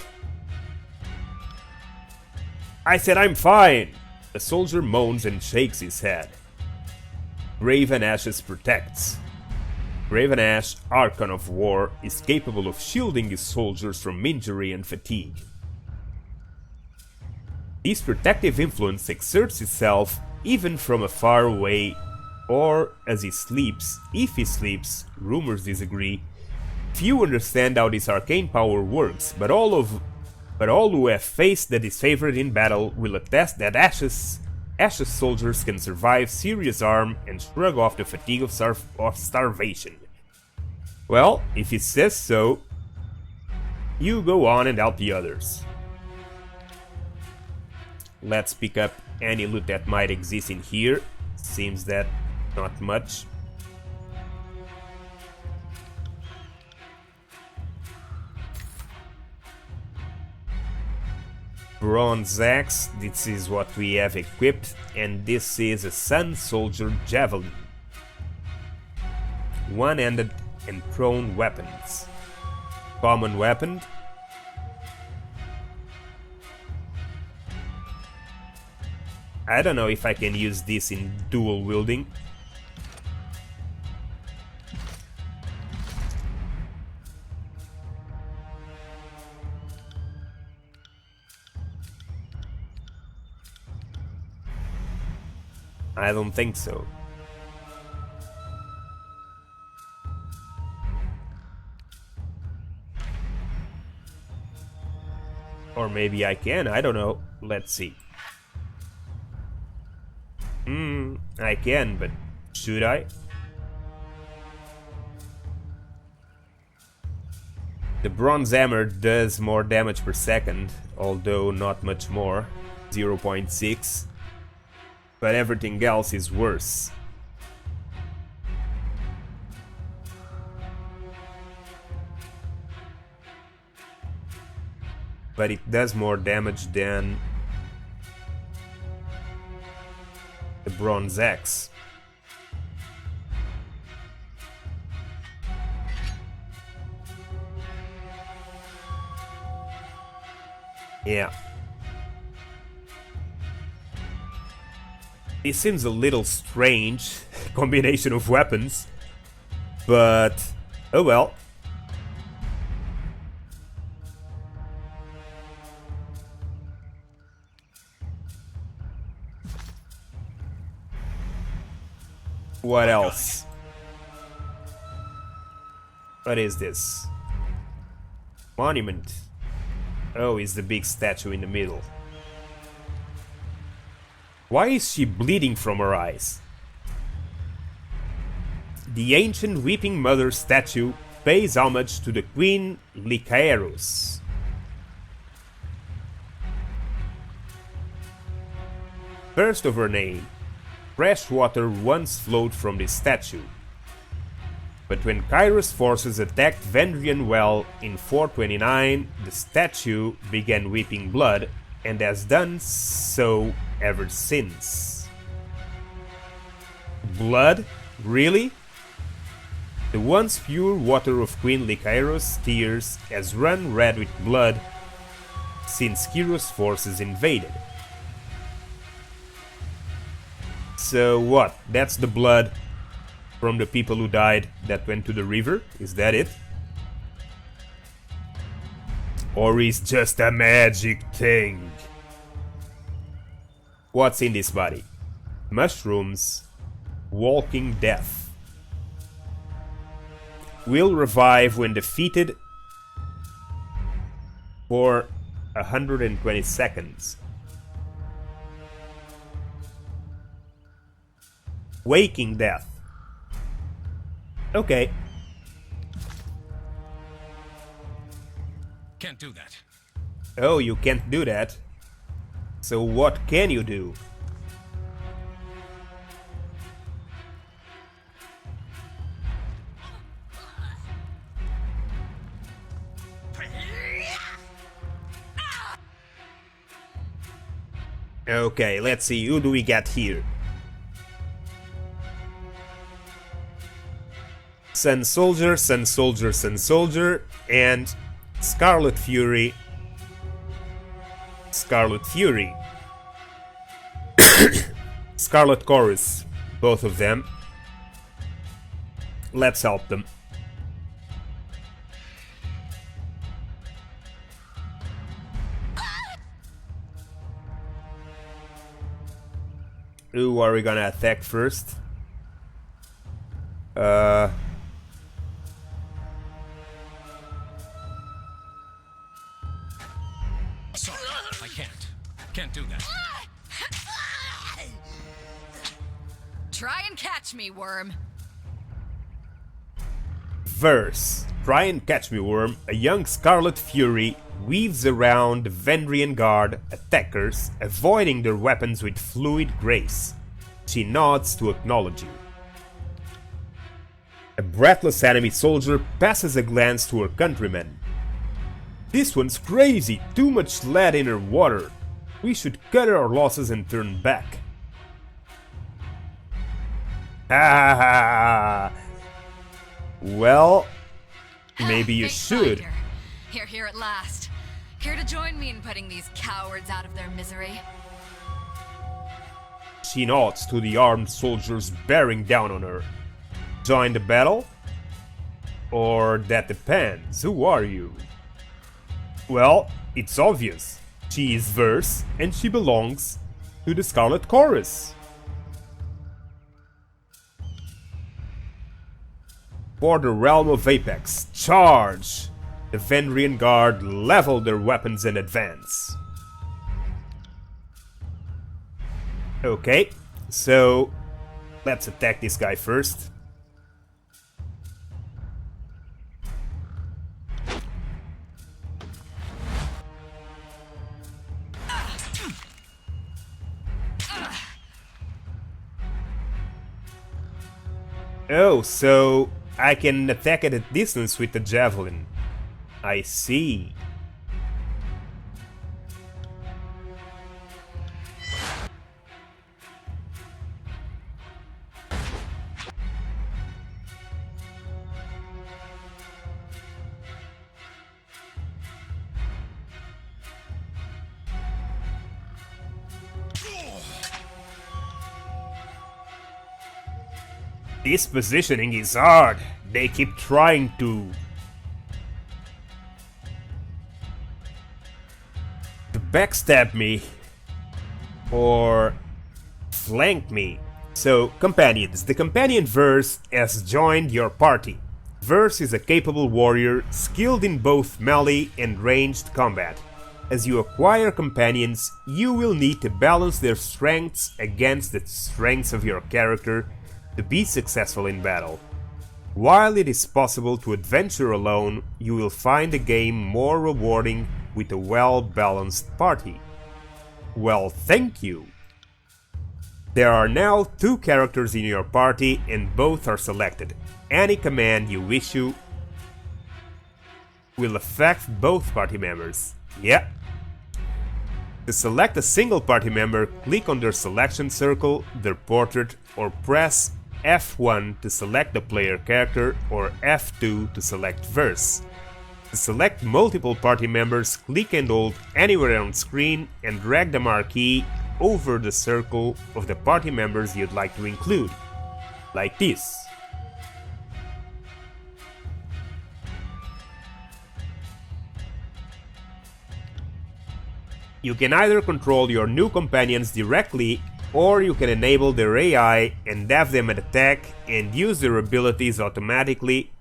I said I'm fine! The soldier moans and shakes his head. Graven Ashes protects. Graven Ash, Archon of War, is capable of shielding his soldiers from injury and fatigue. This protective influence exerts itself even from afar away, or as he sleeps, if he sleeps, rumors disagree. Few understand how this arcane power works, but all who have faced the disfavored in battle will attest that Ashes soldiers can survive serious harm and shrug off the fatigue of starvation. Well, if he says so, you go on and help the others. Let's pick up any loot that might exist in here. Seems that not much. Bronze axe, this is what we have equipped, and this is a Sun Soldier Javelin. One-handed and prone weapons. Common weapon. I don't know if I can use this in dual wielding. I don't think so. Or maybe I can, I don't know. Let's see. I can, but should I? The bronze hammer does more damage per second, although not much more, 0.6. But everything else is worse. But it does more damage than the bronze axe. Yeah. It seems a little strange combination of weapons, but oh well. What else? What is this? Monument. Oh, it's the big statue in the middle. Why is she bleeding from her eyes? The ancient Weeping Mother statue pays homage to the Queen Kyros. First of her name, fresh water once flowed from this statue. But when Kyros forces attacked Vendrian Well in 429, the statue began weeping blood and has done so ever since. Blood? Really? The once pure water of Queenly Kyros' tears has run red with blood since Kyros' forces invaded. So what? That's the blood from the people who died that went to the river? Is that it? Or is just a magic thing? What's in this body? Mushrooms. Walking death. Will revive when defeated for 120 seconds. Waking death. Okay. Can't do that. Oh, you can't do that. So what can you do? Okay, let's see, who do we get here? Sun Soldier, Sun Soldier, Sun Soldier, and Scarlet Fury. Scarlet Fury. Scarlet Chorus, both of them. Let's help them. Who are we gonna attack first? Sorry, I can't. Can't do that. Try and catch me, worm. Verse. Try and catch me, worm. A young Scarlet Fury weaves around the Vendrian Guard attackers, avoiding their weapons with fluid grace. She nods to acknowledge you. A breathless enemy soldier passes a glance to her countrymen. This one's crazy, too much lead in her water. We should cut our losses and turn back. Ha ha ha! Well, maybe you Big should. fighter. You're here at last. Care to join me in putting these cowards out of their misery? She nods to the armed soldiers bearing down on her. Join the battle? Or that depends, who are you? Well, it's obvious. She is Verse, and she belongs to the Scarlet Chorus. For the realm of Apex, charge! The Vendrian Guard level their weapons and advance. Okay, so let's attack this guy first. Oh, so I can attack at a distance with the javelin. I see. This positioning is hard. They keep trying to backstab me or flank me. So, companions, the companion Verse has joined your party. Verse is a capable warrior, skilled in both melee and ranged combat. As you acquire companions, you will need to balance their strengths against the strengths of your character to be successful in battle. While it is possible to adventure alone, you will find the game more rewarding with a well-balanced party. Well, thank you! There are now 2 characters in your party and both are selected. Any command you wish to will affect both party members. Yeah. To select a single party member, click on their selection circle, their portrait, or press F1 to select the player character or F2 to select verse. To select multiple party members, click and hold anywhere on screen and drag the marquee over the circle of the party members you'd like to include, like this. You can either control your new companions directly, or you can enable their AI and have them attack and use their abilities automatically.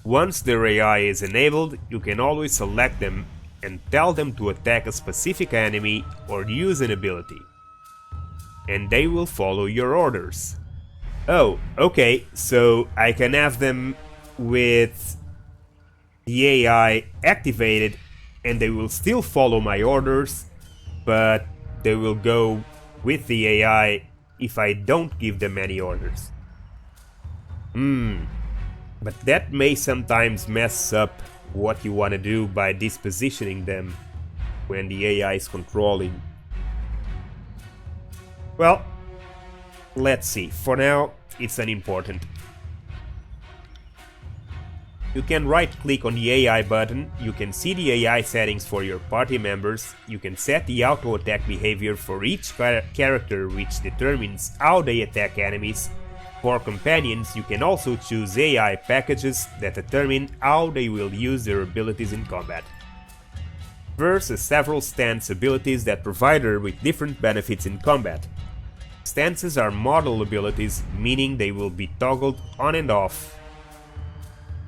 Once their AI is enabled, you can always select them and tell them to attack a specific enemy or use an ability. And they will follow your orders. Oh, okay, so I can have them with the AI activated and they will still follow my orders, but they will go with the AI if I don't give them any orders. But that may sometimes mess up what you want to do by dispositioning them when the AI is controlling. Well, let's see. For now, it's unimportant. You can right-click on the AI button, you can see the AI settings for your party members, you can set the auto-attack behavior for each character, which determines how they attack enemies. For companions, you can also choose AI packages that determine how they will use their abilities in combat. Verse has several stance abilities that provide her with different benefits in combat. Stances are modal abilities, meaning they will be toggled on and off.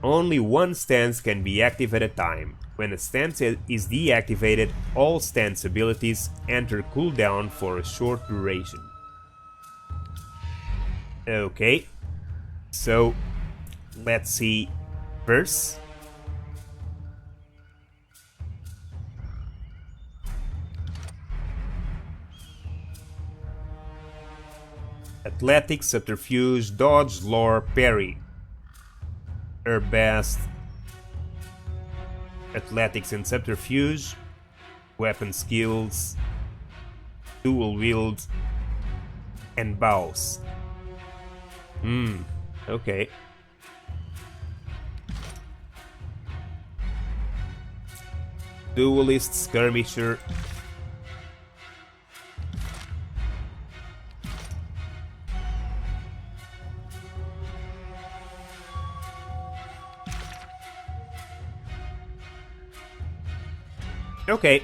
Only one stance can be active at a time. When a stance is deactivated, all stance abilities enter cooldown for a short duration. Okay, so let's see verse. Athletics, subterfuge, dodge, lore, parry. Her best: athletics and subterfuge, weapon skills, dual wield, and bows. Okay. Duelist, skirmisher. Okay.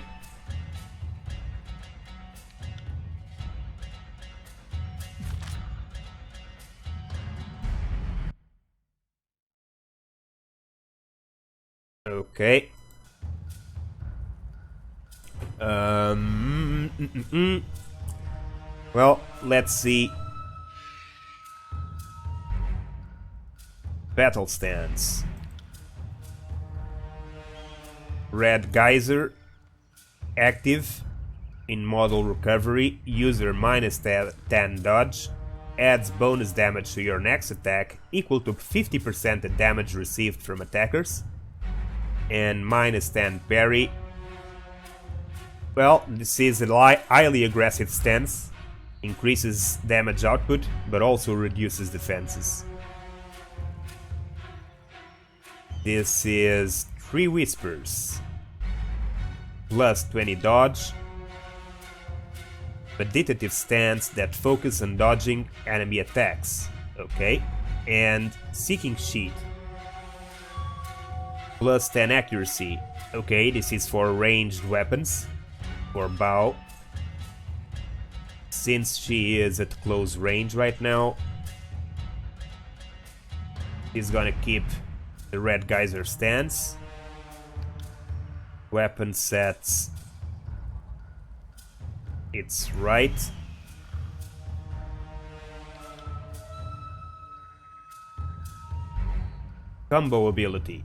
Okay. Well, let's see. Battle stance. Red Geyser. Active. In model recovery, user -10 dodge. Adds bonus damage to your next attack, equal to 50% the damage received from attackers. And -10 parry. Well, this is a highly aggressive stance. Increases damage output, but also reduces defenses. This is 3 Whispers. Plus 20 dodge. Meditative stance that focus on dodging enemy attacks. Okay. And Seeking Sheet. Plus 10 accuracy. Okay, this is for ranged weapons. For bow. Since she is at close range right now, she's gonna keep the Red Geyser stance. Weapon sets. It's right. Combo ability.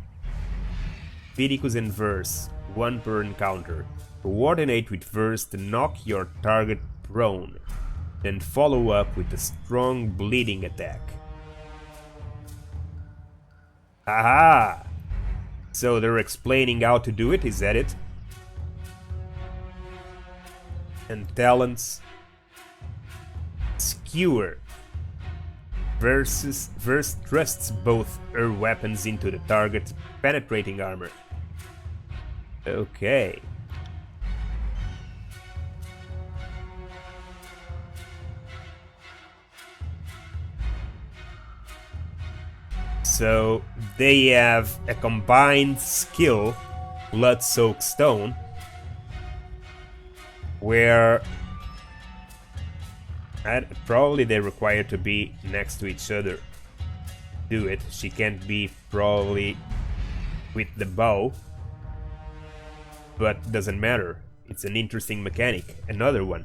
Vidiks and Verse, 1 per encounter. Coordinate with Verse to knock your target prone, then follow up with a strong bleeding attack. Aha! So they're explaining how to do it, is that it? and talents. Skewer versus thrusts both her weapons into the target's penetrating armor. Okay. So they have a combined skill, Blood Soaked Stone, where probably they require to be next to each other. Do it. She can't be probably with the bow, but doesn't matter. It's an interesting mechanic. Another one.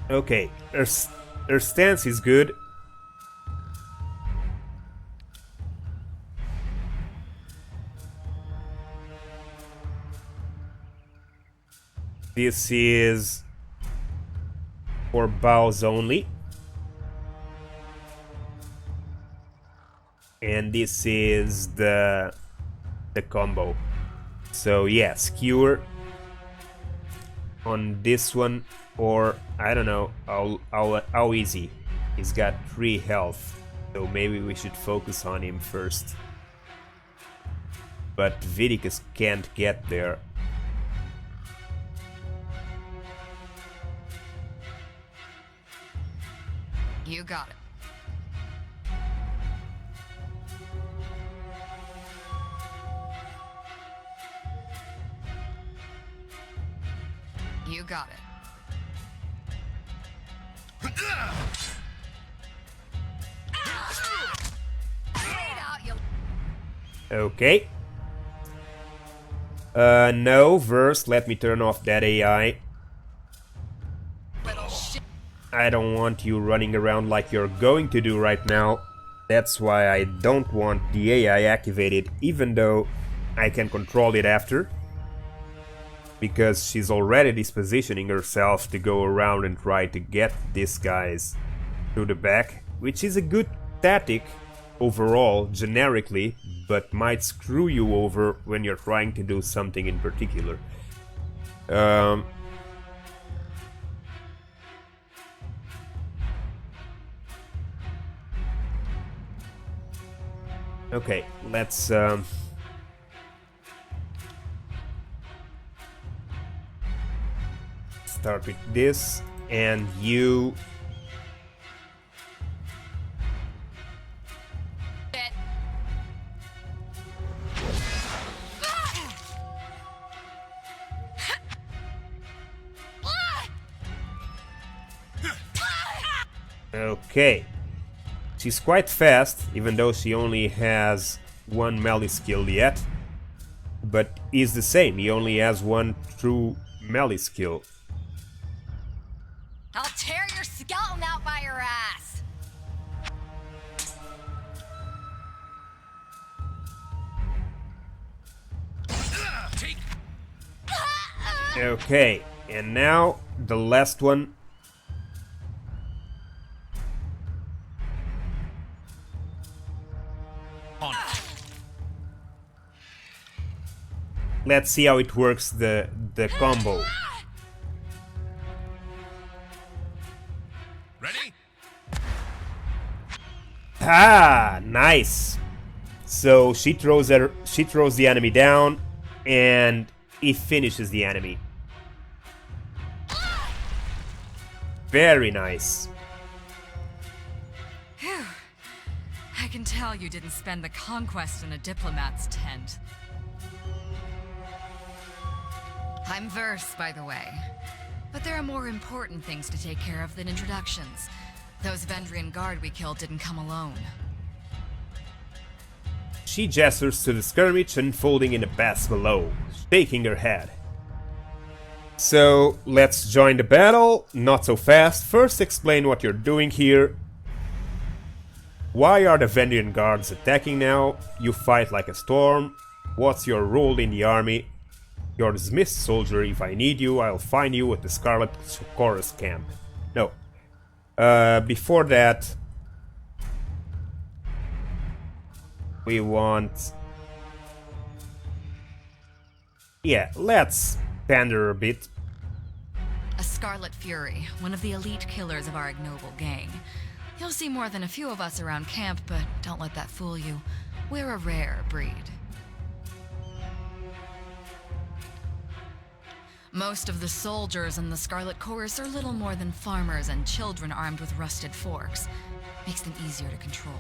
Okay, her stance is good. This is for bows only. And this is the combo. So yeah, skewer on this one, or I don't know how easy. He's got 3 health, so maybe we should focus on him first. But Vidiks can't get there. You got it. You got it. Okay. No, first let me turn off that AI. I don't want you running around like you're going to do right now. That's why I don't want the AI activated, even though I can control it after. Because she's already dispositioning herself to go around and try to get these guys through the back, which is a good tactic overall, generically, but might screw you over when you're trying to do something in particular. Okay, let's start with this, and you okay. She's quite fast, even though she only has 1 melee skill yet. But he's the same, he only has 1 true melee skill. I'll tear your skeleton out by your ass! Okay, and now the last one. Let's see how it works, the combo. Ready? Ah, nice. So she throws the enemy down, and he finishes the enemy. Very nice. Phew. I can tell you didn't spend the conquest in a diplomat's tent. I'm Verse, by the way. But there are more important things to take care of than introductions. Those Vendrian guard we killed didn't come alone. She gestures to the skirmish unfolding in the pass below, shaking her head. So, let's join the battle. Not so fast. First explain what you're doing here. Why are the Vendrian guards attacking now? You fight like a storm. What's your role in the army? You're dismissed, soldier. If I need you, I'll find you at the Scarlet Chorus camp. No. Before that, we want Yeah, let's pander a bit. A Scarlet Fury, one of the elite killers of our ignoble gang. You'll see more than a few of us around camp, but don't let that fool you. We're a rare breed. Most of the soldiers in the Scarlet Chorus are little more than farmers and children armed with rusted forks. Makes them easier to control.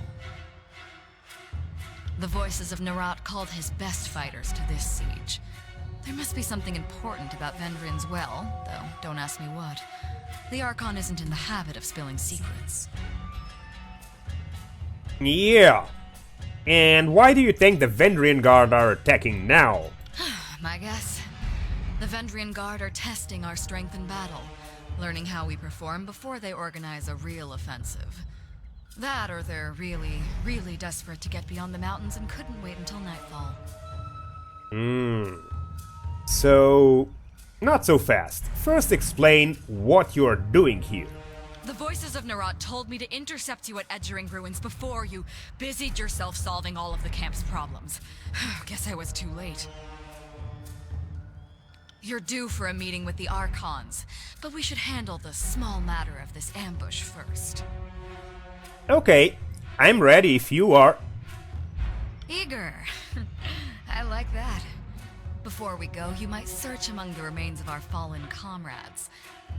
The voices of Nerat called his best fighters to this siege. There must be something important about Vendrian's well, though don't ask me what. The Archon isn't in the habit of spilling secrets. Yeah. And why do you think the Vendrian Guard are attacking now? My guess? The Vendrian Guard are testing our strength in battle, learning how we perform before they organize a real offensive. That, or they're really, really desperate to get beyond the mountains and couldn't wait until nightfall. So, not so fast. First explain what you're doing here. The voices of Nerat told me to intercept you at Edgering Ruins before you busied yourself solving all of the camp's problems. Guess I was too late. You're due for a meeting with the Archons, but we should handle the small matter of this ambush first. Okay, I'm ready if you are. Eager. I like that. Before we go, you might search among the remains of our fallen comrades.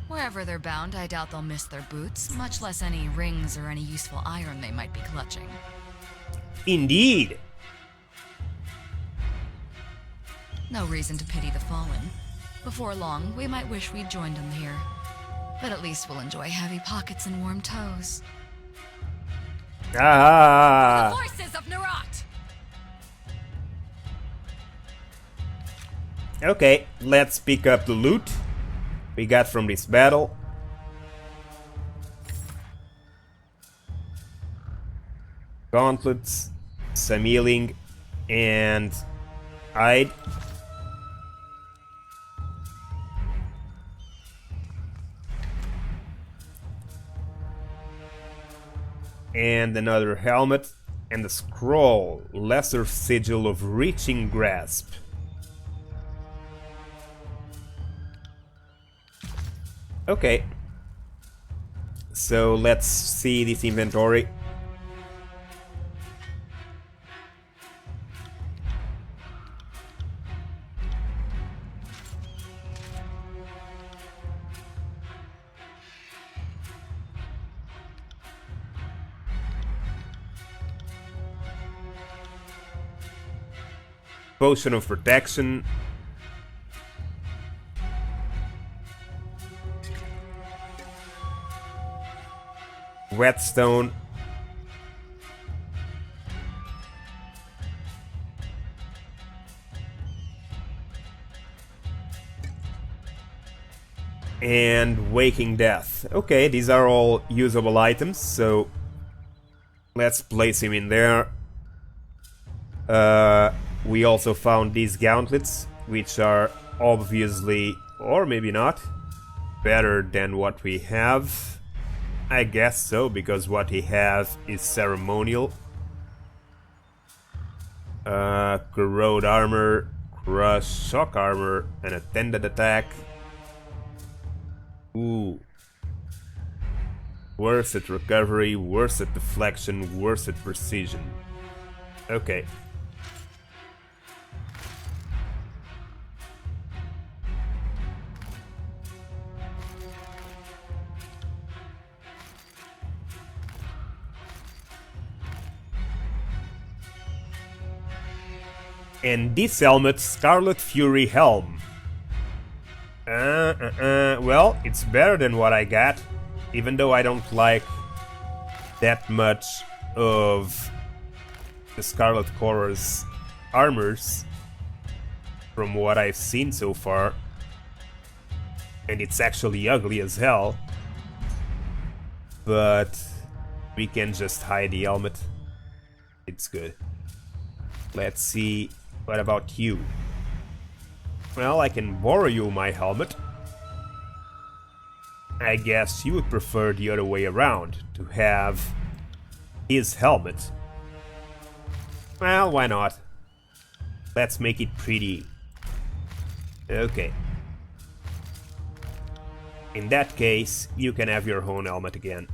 Wherever they're bound, I doubt they'll miss their boots, much less any rings or any useful iron they might be clutching. Indeed. No reason to pity the fallen. Before long, we might wish we'd joined them here. But at least we'll enjoy heavy pockets and warm toes. Ah. The voices of Nerat! Okay, let's pick up the loot we got from this battle. Gauntlets, some healing, and hide. And another helmet, and a scroll, Lesser Sigil of Reaching Grasp. Okay. So let's see this inventory. Potion of Protection. Whetstone. And Waking Death. Okay, these are all usable items, so let's place him in there. We also found these gauntlets, which are obviously, or maybe not, better than what we have. I guess so, because what he has is ceremonial. Corrode armor, crush, shock armor, and attended attack. Ooh. Worse at recovery, worse at deflection, worse at precision. Okay. And this helmet, Scarlet Fury Helm. Well, it's better than what I got, even though I don't like that much of the Scarlet Chorus armors from what I've seen so far. And it's actually ugly as hell. But we can just hide the helmet. It's good. Let's see. What about you? Well, I can borrow you my helmet. I guess you would prefer the other way around, to have his helmet. Well, why not? Let's make it pretty. Okay. In that case, you can have your own helmet again.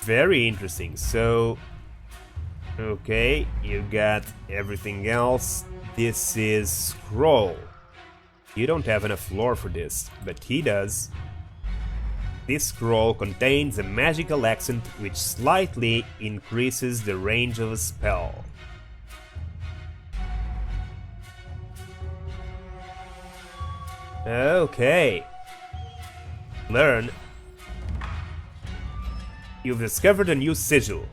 Very interesting. So, okay, you got everything else. This is scroll. You don't have enough lore for this, but he does. This scroll contains a magical accent which slightly increases the range of a spell. Okay. Learn. You've discovered a new sigil.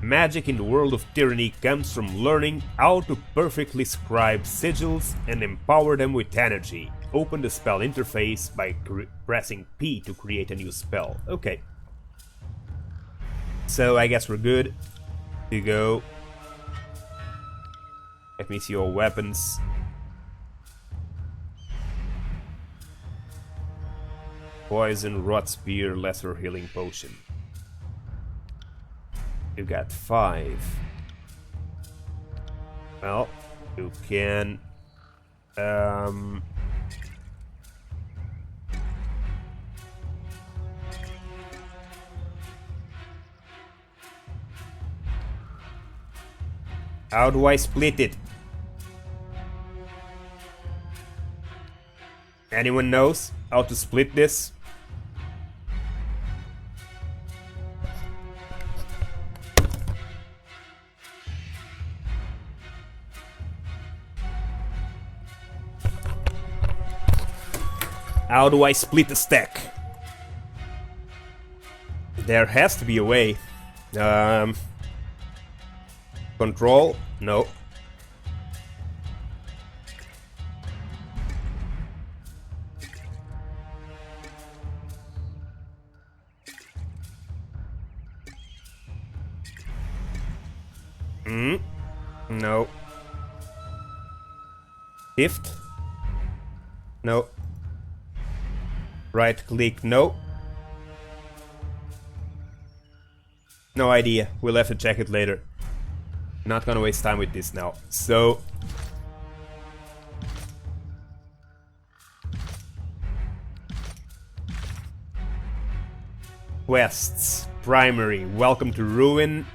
Magic in the world of Tyranny comes from learning how to perfectly scribe sigils and empower them with energy. Open the spell interface by pressing P to create a new spell. Okay. So I guess we're good to go. Let me see your weapons. Poison, Rot Spear, Lesser Healing Potion. You got 5. Well, you can... How do I split it? Anyone knows how to split this? How do I split the stack? There has to be a way. Control? No. No. Shift? No. Right click? No. No idea. We'll have to check it later. Not gonna waste time with this now. So... quests. Primary. Welcome to Ruin.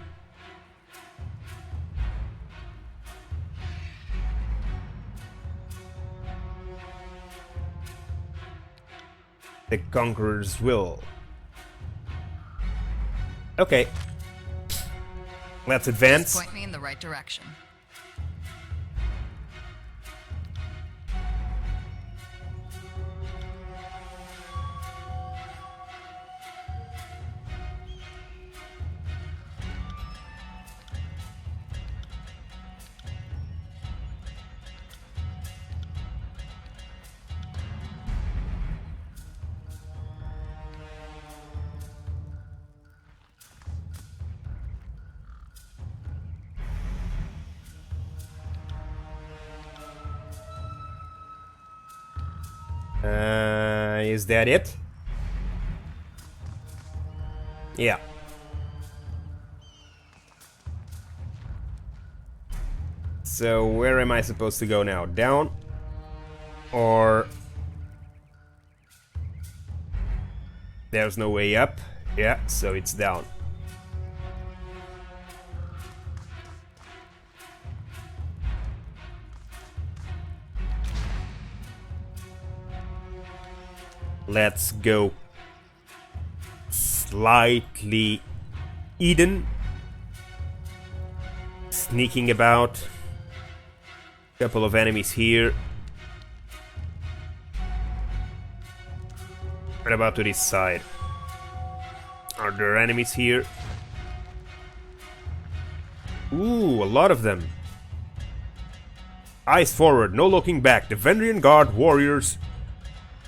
The Conqueror's Will. Okay. Let's advance. Just point me in the right direction. Is that it? Yeah. So where am I supposed to go now? Down? Or... there's no way up? Yeah, so it's down. Let's go slightly Eden. Sneaking about. Couple of enemies here. What about to this side? Are there enemies here? Ooh, a lot of them. Eyes forward, no looking back. The Vendrian Guard warriors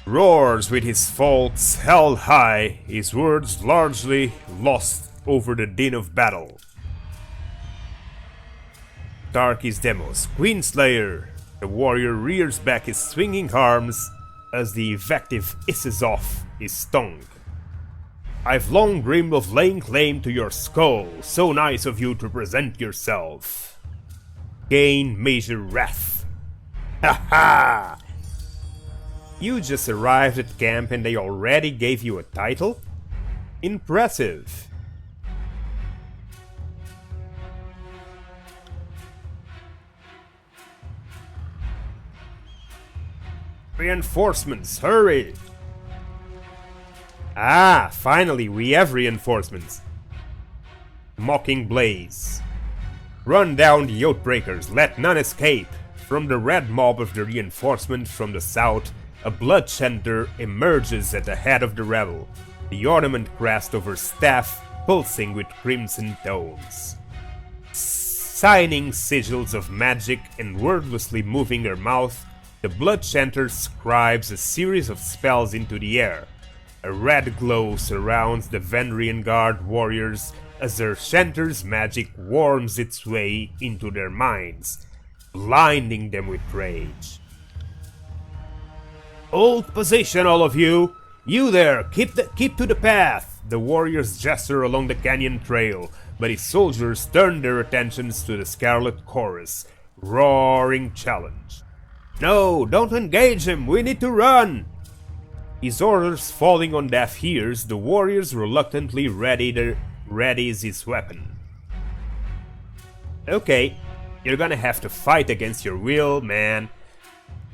roars with his faults held high, his words largely lost over the din of battle. Darky's Demos, Queenslayer. The warrior rears back his swinging arms as the effective hisses off his tongue. I've long dreamed of laying claim to your skull. So nice of you to present yourself. Gain major wrath. Haha! You just arrived at camp and they already gave you a title? Impressive. Reinforcements, hurry! Ah, finally we have reinforcements. Mocking blaze. Run down the Oathbreakers, let none escape. From the red mob of the reinforcement from the south, a blood center emerges at the head of the rebel, the ornament crest over staff pulsing with crimson tones. Signing sigils of magic and wordlessly moving her mouth, the blood center scribes a series of spells into the air. A red glow surrounds the Vendrian Guard warriors as their center's magic worms its way into their minds, blinding them with rage. Hold position, all of you! You there, keep to the path! The warriors gesture along the canyon trail, but his soldiers turn their attentions to the Scarlet Chorus, roaring challenge. No, don't engage him, we need to run! His orders falling on deaf ears, the warriors reluctantly readies his weapon. Okay, you're gonna have to fight against your will, man.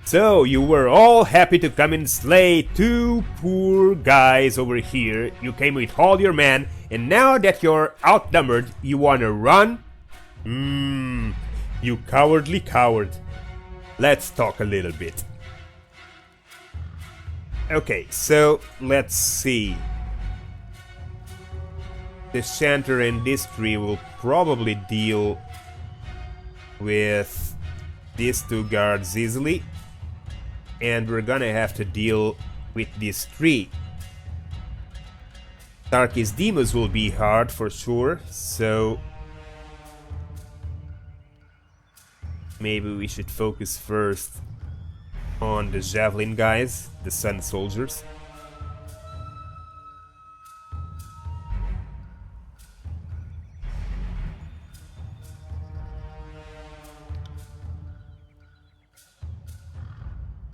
So, you were all happy to come and slay two poor guys over here, you came with all your men, and now that you're outnumbered, you wanna run? You cowardly coward. Let's talk a little bit. Okay, so let's see. The Chanter and this tree will probably deal with these two guards easily. And we're gonna have to deal with this tree. Tarkis Demus will be hard for sure, so maybe we should focus first on the Javelin guys, the Sun Soldiers.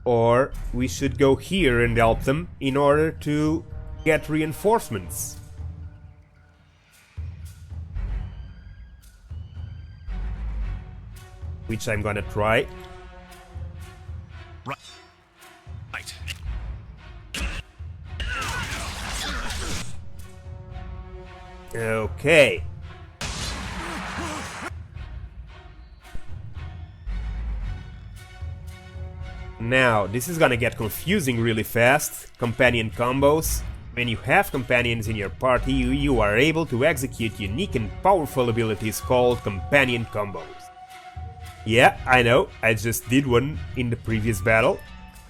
Or we should go here and help them in order to get reinforcements. Which I'm gonna try. Right. Okay. Now, this is gonna get confusing really fast. Companion combos. When you have companions in your party, you are able to execute unique and powerful abilities called companion combos. Yeah, I know, I just did one in the previous battle.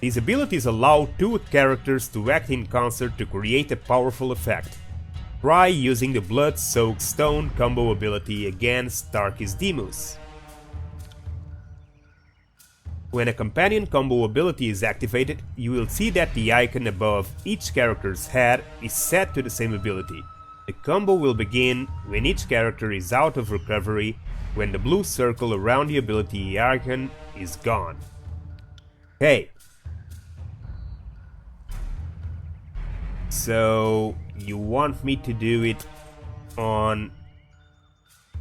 These abilities allow two characters to act in concert to create a powerful effect. Try using the Blood-Soaked Stone combo ability against Tarkis Demus. When a companion combo ability is activated, you will see that the icon above each character's head is set to the same ability. The combo will begin when each character is out of recovery, when the blue circle around the ability icon is gone. Okay. So, you want me to do it on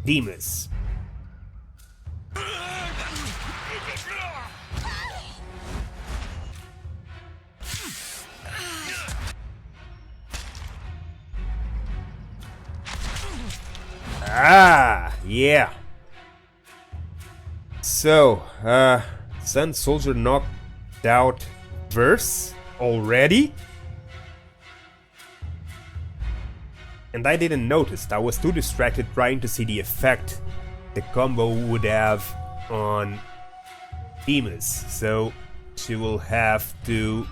Demus. Ah, yeah. So, Sun Soldier knocked out Verse already? And I didn't notice, I was too distracted trying to see the effect the combo would have on Demus, so she will have to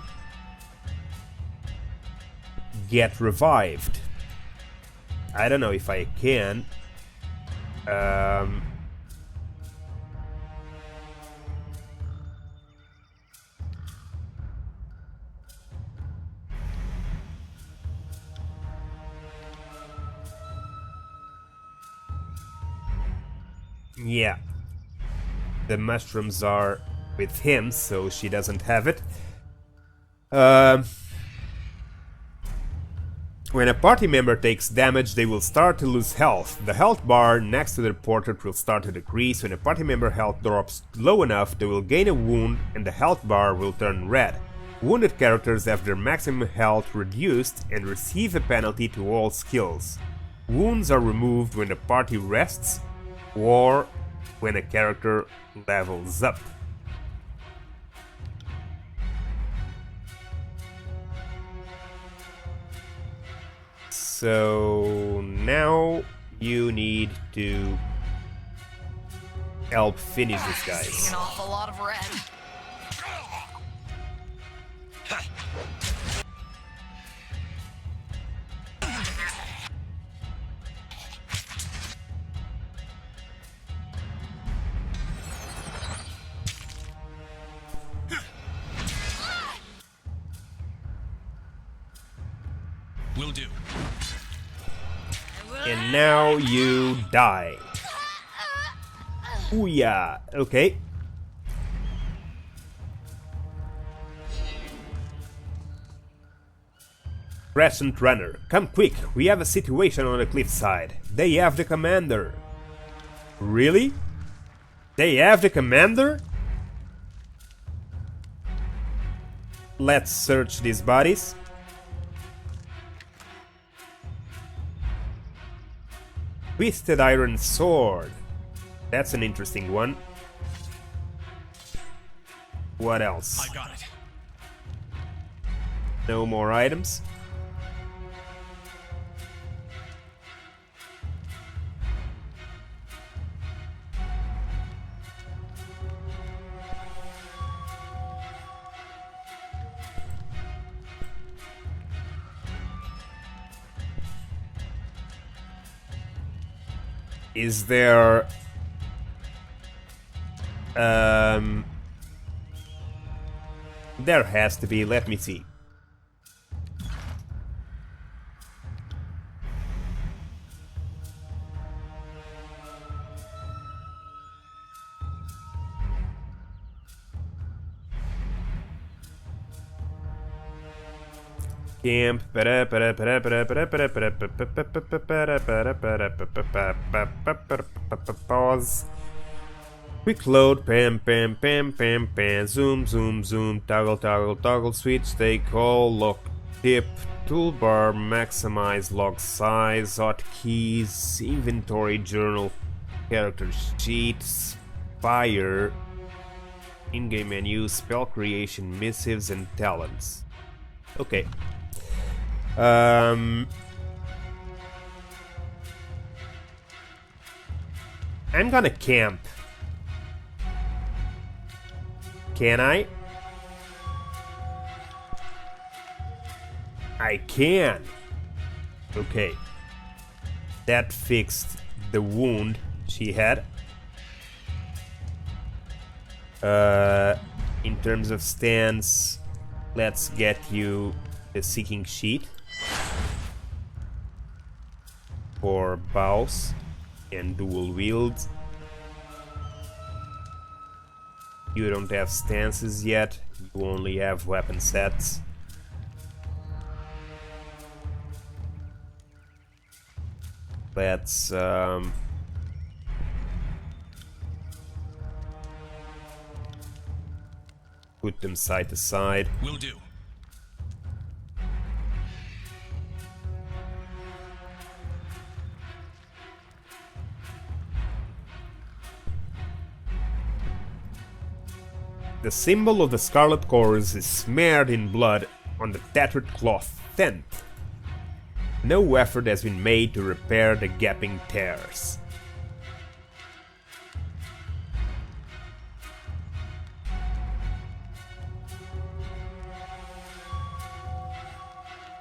get revived. I don't know if I can. Yeah. The mushrooms are with him, so she doesn't have it. When a party member takes damage, they will start to lose health. The health bar next to the portrait will start to decrease. When a party member health drops low enough, they will gain a wound and the health bar will turn red. Wounded characters have their maximum health reduced and receive a penalty to all skills. Wounds are removed when the party rests or when a character levels up. So now you need to help finish this guy. Seeing an awful lot of red. Will do. And now you die. Ooh yeah, okay. Crescent Runner, come quick, we have a situation on the cliffside. They have the commander. Really? They have the commander? Let's search these bodies. Twisted Iron Sword. That's an interesting one. What else? I got it. No more items. Is there there has to be, let me see. Camp. Pause. Quick load. Pam, pam, pam, pam, pam. Zoom, zoom, zoom. Toggle, toggle, toggle. Switch. Take all. Lock. Tip. Toolbar. Maximize log size. Hotkeys. Inventory. Journal. Character sheets. Fire. In-game menu. Spell creation. Missives and talents. Okay. I'm gonna camp. Can I? I can. Okay. That fixed the wound she had. In terms of stance, let's get you a seeking sheet for bows and dual wields. You don't have stances yet, you only have weapon sets. Let's put them side to side. Will do. The symbol of the Scarlet Chorus is smeared in blood on the tattered cloth tent. No effort has been made to repair the gaping tears.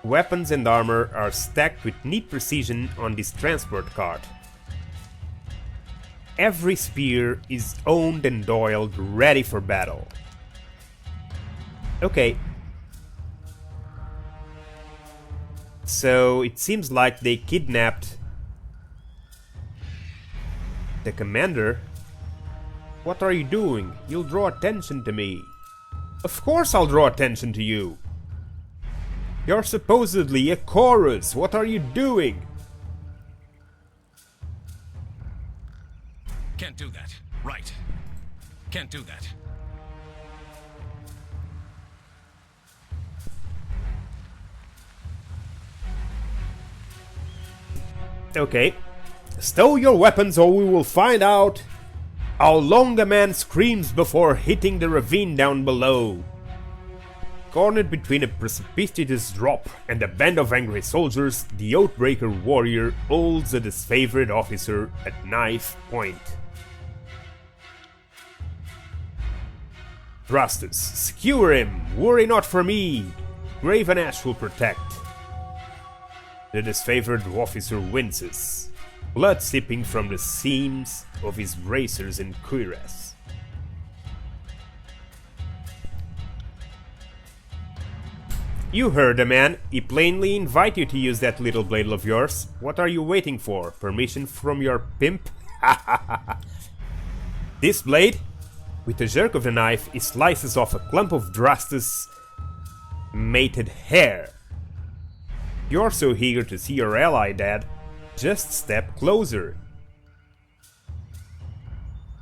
Weapons and armor are stacked with neat precision on this transport cart. Every spear is owned and oiled, ready for battle. Okay. So it seems like they kidnapped The commander? What are you doing? You'll draw attention to me. Of course I'll draw attention to you. You're supposedly a Kyros. What are you doing? Can't do that. Right. Can't do that. Okay. Stow your weapons or we will find out how long a man screams before hitting the ravine down below. Cornered between a precipitous drop and a band of angry soldiers, the Oathbreaker warrior holds his disfavored officer at knife point. Drastus, skewer him! Worry not for me! Graven Ash will protect. The disfavored officer winces, blood sipping from the seams of his bracers and cuirass. You heard the man. He plainly invited you to use that little blade of yours. What are you waiting for? Permission from your pimp? This blade, with a jerk of the knife, he slices off a clump of Drastus' mated hair. You're so eager to see your ally dead, just step closer.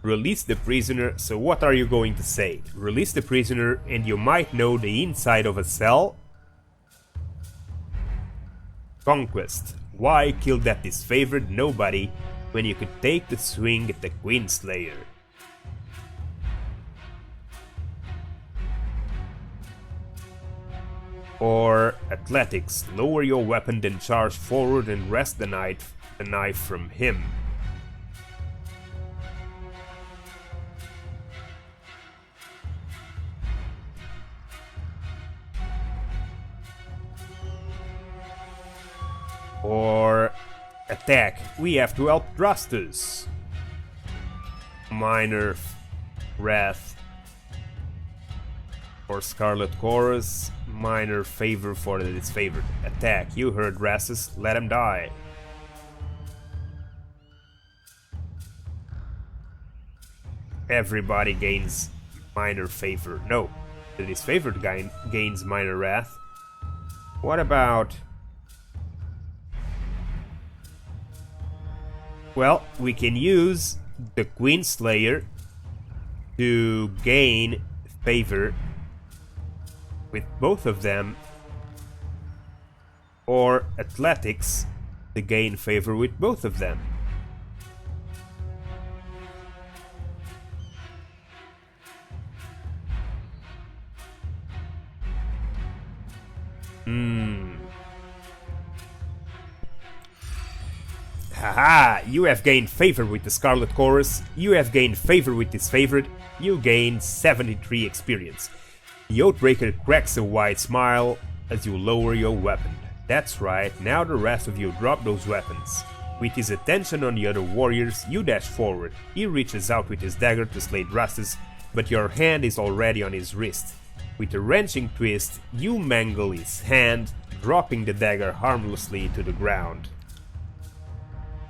Release the prisoner, so what are you going to say? Release the prisoner and you might know the inside of a cell? Conquest. Why kill that disfavored nobody when you could take the swing at the Queenslayer? Or athletics. Lower your weapon, then charge forward and wrest the knife from him. Or attack. We have to help Drastus. Minor wrath for Scarlet Chorus. Minor favor for the disfavored. Attack. You heard Drastus. Let him die. Everybody gains minor favor. No, the disfavored gains minor wrath. What about... Well, we can use the Queenslayer to gain favor with both of them, or athletics to gain favor with both of them. Haha, you have gained favor with the Scarlet Chorus, you have gained favor with this favorite, you gain 73 experience. The Oathbreaker cracks a wide smile as you lower your weapon. That's right, now the rest of you drop those weapons. With his attention on the other warriors, you dash forward. He reaches out with his dagger to slay Drastus, but your hand is already on his wrist. With a wrenching twist, you mangle his hand, dropping the dagger harmlessly to the ground.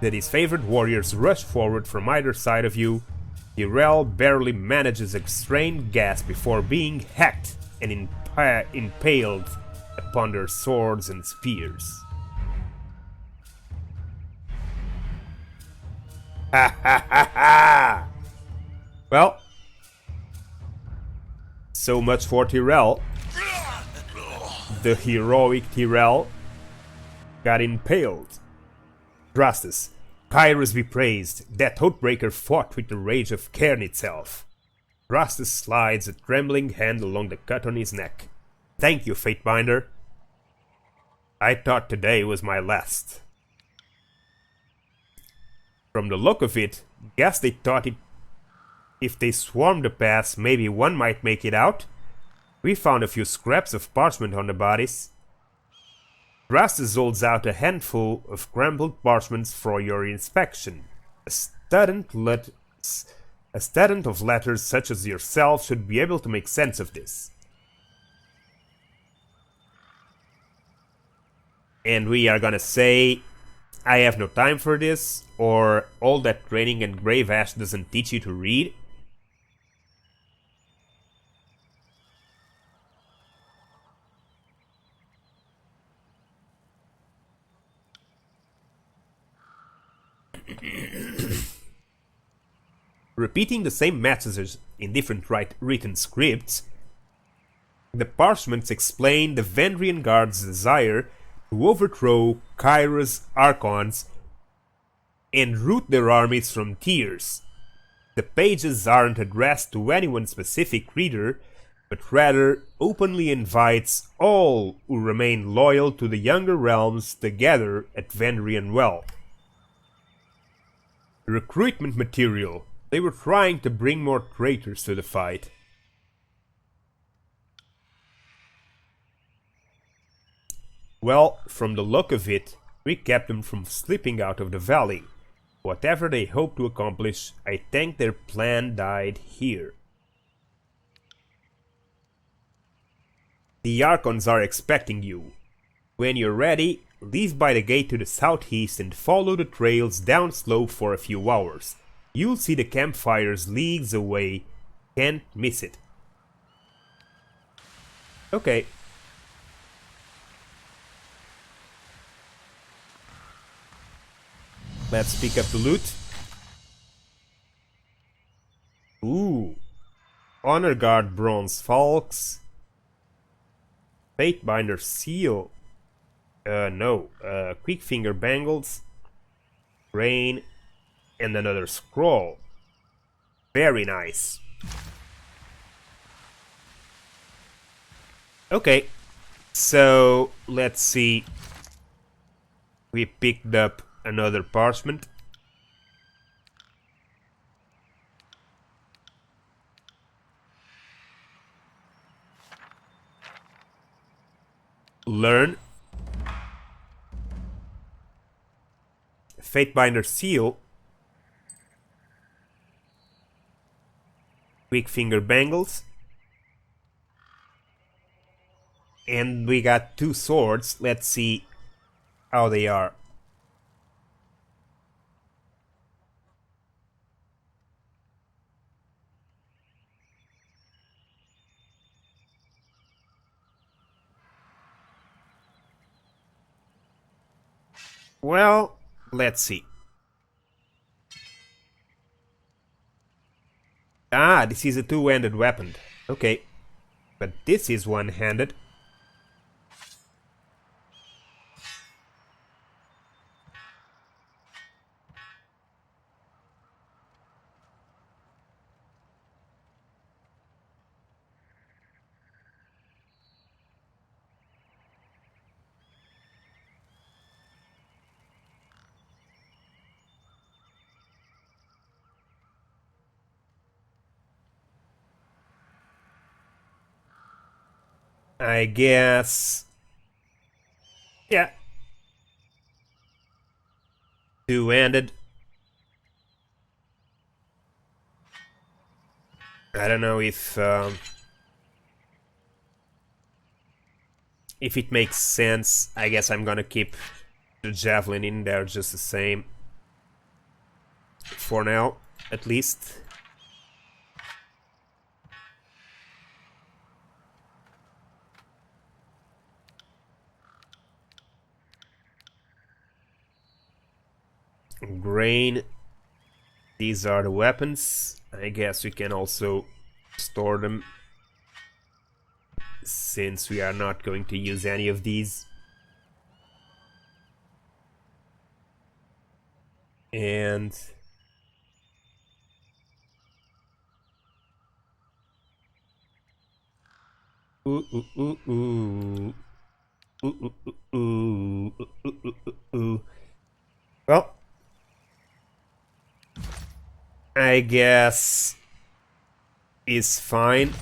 The disfavored warriors rush forward from either side of you. Tyrell barely manages a strained gasp before being hacked and impaled upon their swords and spears. Ha ha ha ha! Well, so much for Tyrell. The heroic Tyrell got impaled. Drastus, Kyros be praised, that Oathbreaker fought with the rage of Cairn itself. Drastus slides a trembling hand along the cut on his neck. Thank you, Fatebinder. I thought today was my last. From the look of it, guess they thought if they swarmed the pass, maybe one might make it out. We found a few scraps of parchment on the bodies. Drastus holds out a handful of crumpled parchments for your inspection. A student of letters such as yourself should be able to make sense of this. And we are gonna say I have no time for this, or all that training and Grave Ash doesn't teach you to read. Repeating the same messages in different written scripts, the parchments explain the Vendrian Guard's desire to overthrow Kyros' Archons and root their armies from Tyrs. The pages aren't addressed to any one specific reader, but rather openly invites all who remain loyal to the Younger Realms to gather at Vendrian Well. Recruitment material. They were trying to bring more traitors to the fight. Well, from the look of it, we kept them from slipping out of the valley. Whatever they hoped to accomplish, I think their plan died here. The Archons are expecting you. When you're ready, leave by the gate to the southeast and follow the trails downslope for a few hours. You'll see the campfires leagues away. Can't miss it. Okay. Let's pick up the loot. Ooh. Honor Guard Bronze Falks. Fatebinder Seal. No. Quick Finger Bangles. Rain. And another scroll. Very nice. Okay. So, let's see. We picked up another parchment. Learn. Fatebinder Seal. Quick Finger Bangles. And we got 2 swords. Let's see how they are. Well, let's see. Ah, this is a two-handed weapon. Okay. But this is one-handed. I guess... yeah. Two-handed. I don't know if it makes sense. I guess I'm gonna keep the javelin in there just the same. For now, at least. Grain. These are the weapons. I guess we can also store them, since we are not going to use any of these. And ooh, ooh, ooh, ooh. Ooh, ooh, ooh, ooh, ooh, ooh. Well, I guess is fine.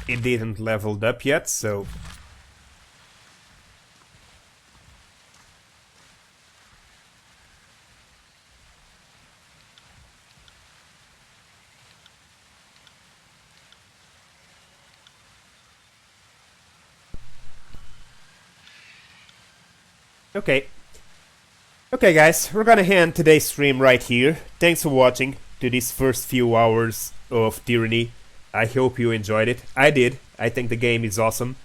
It didn't leveled up yet, so Okay. Okay guys, we're gonna end today's stream right here. Thanks for watching to these first few hours of Tyranny. I hope you enjoyed it. I did. I think the game is awesome.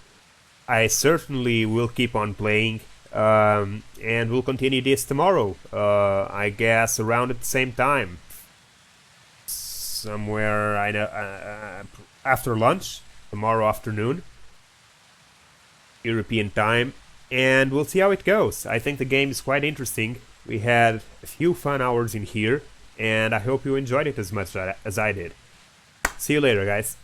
I certainly will keep on playing. And we'll continue this tomorrow. I guess around at the same time. Somewhere I know after lunch, tomorrow afternoon. European time. And we'll see how it goes. I think the game is quite interesting. We had a few fun hours in here, and I hope you enjoyed it as much as I did. See you later, guys.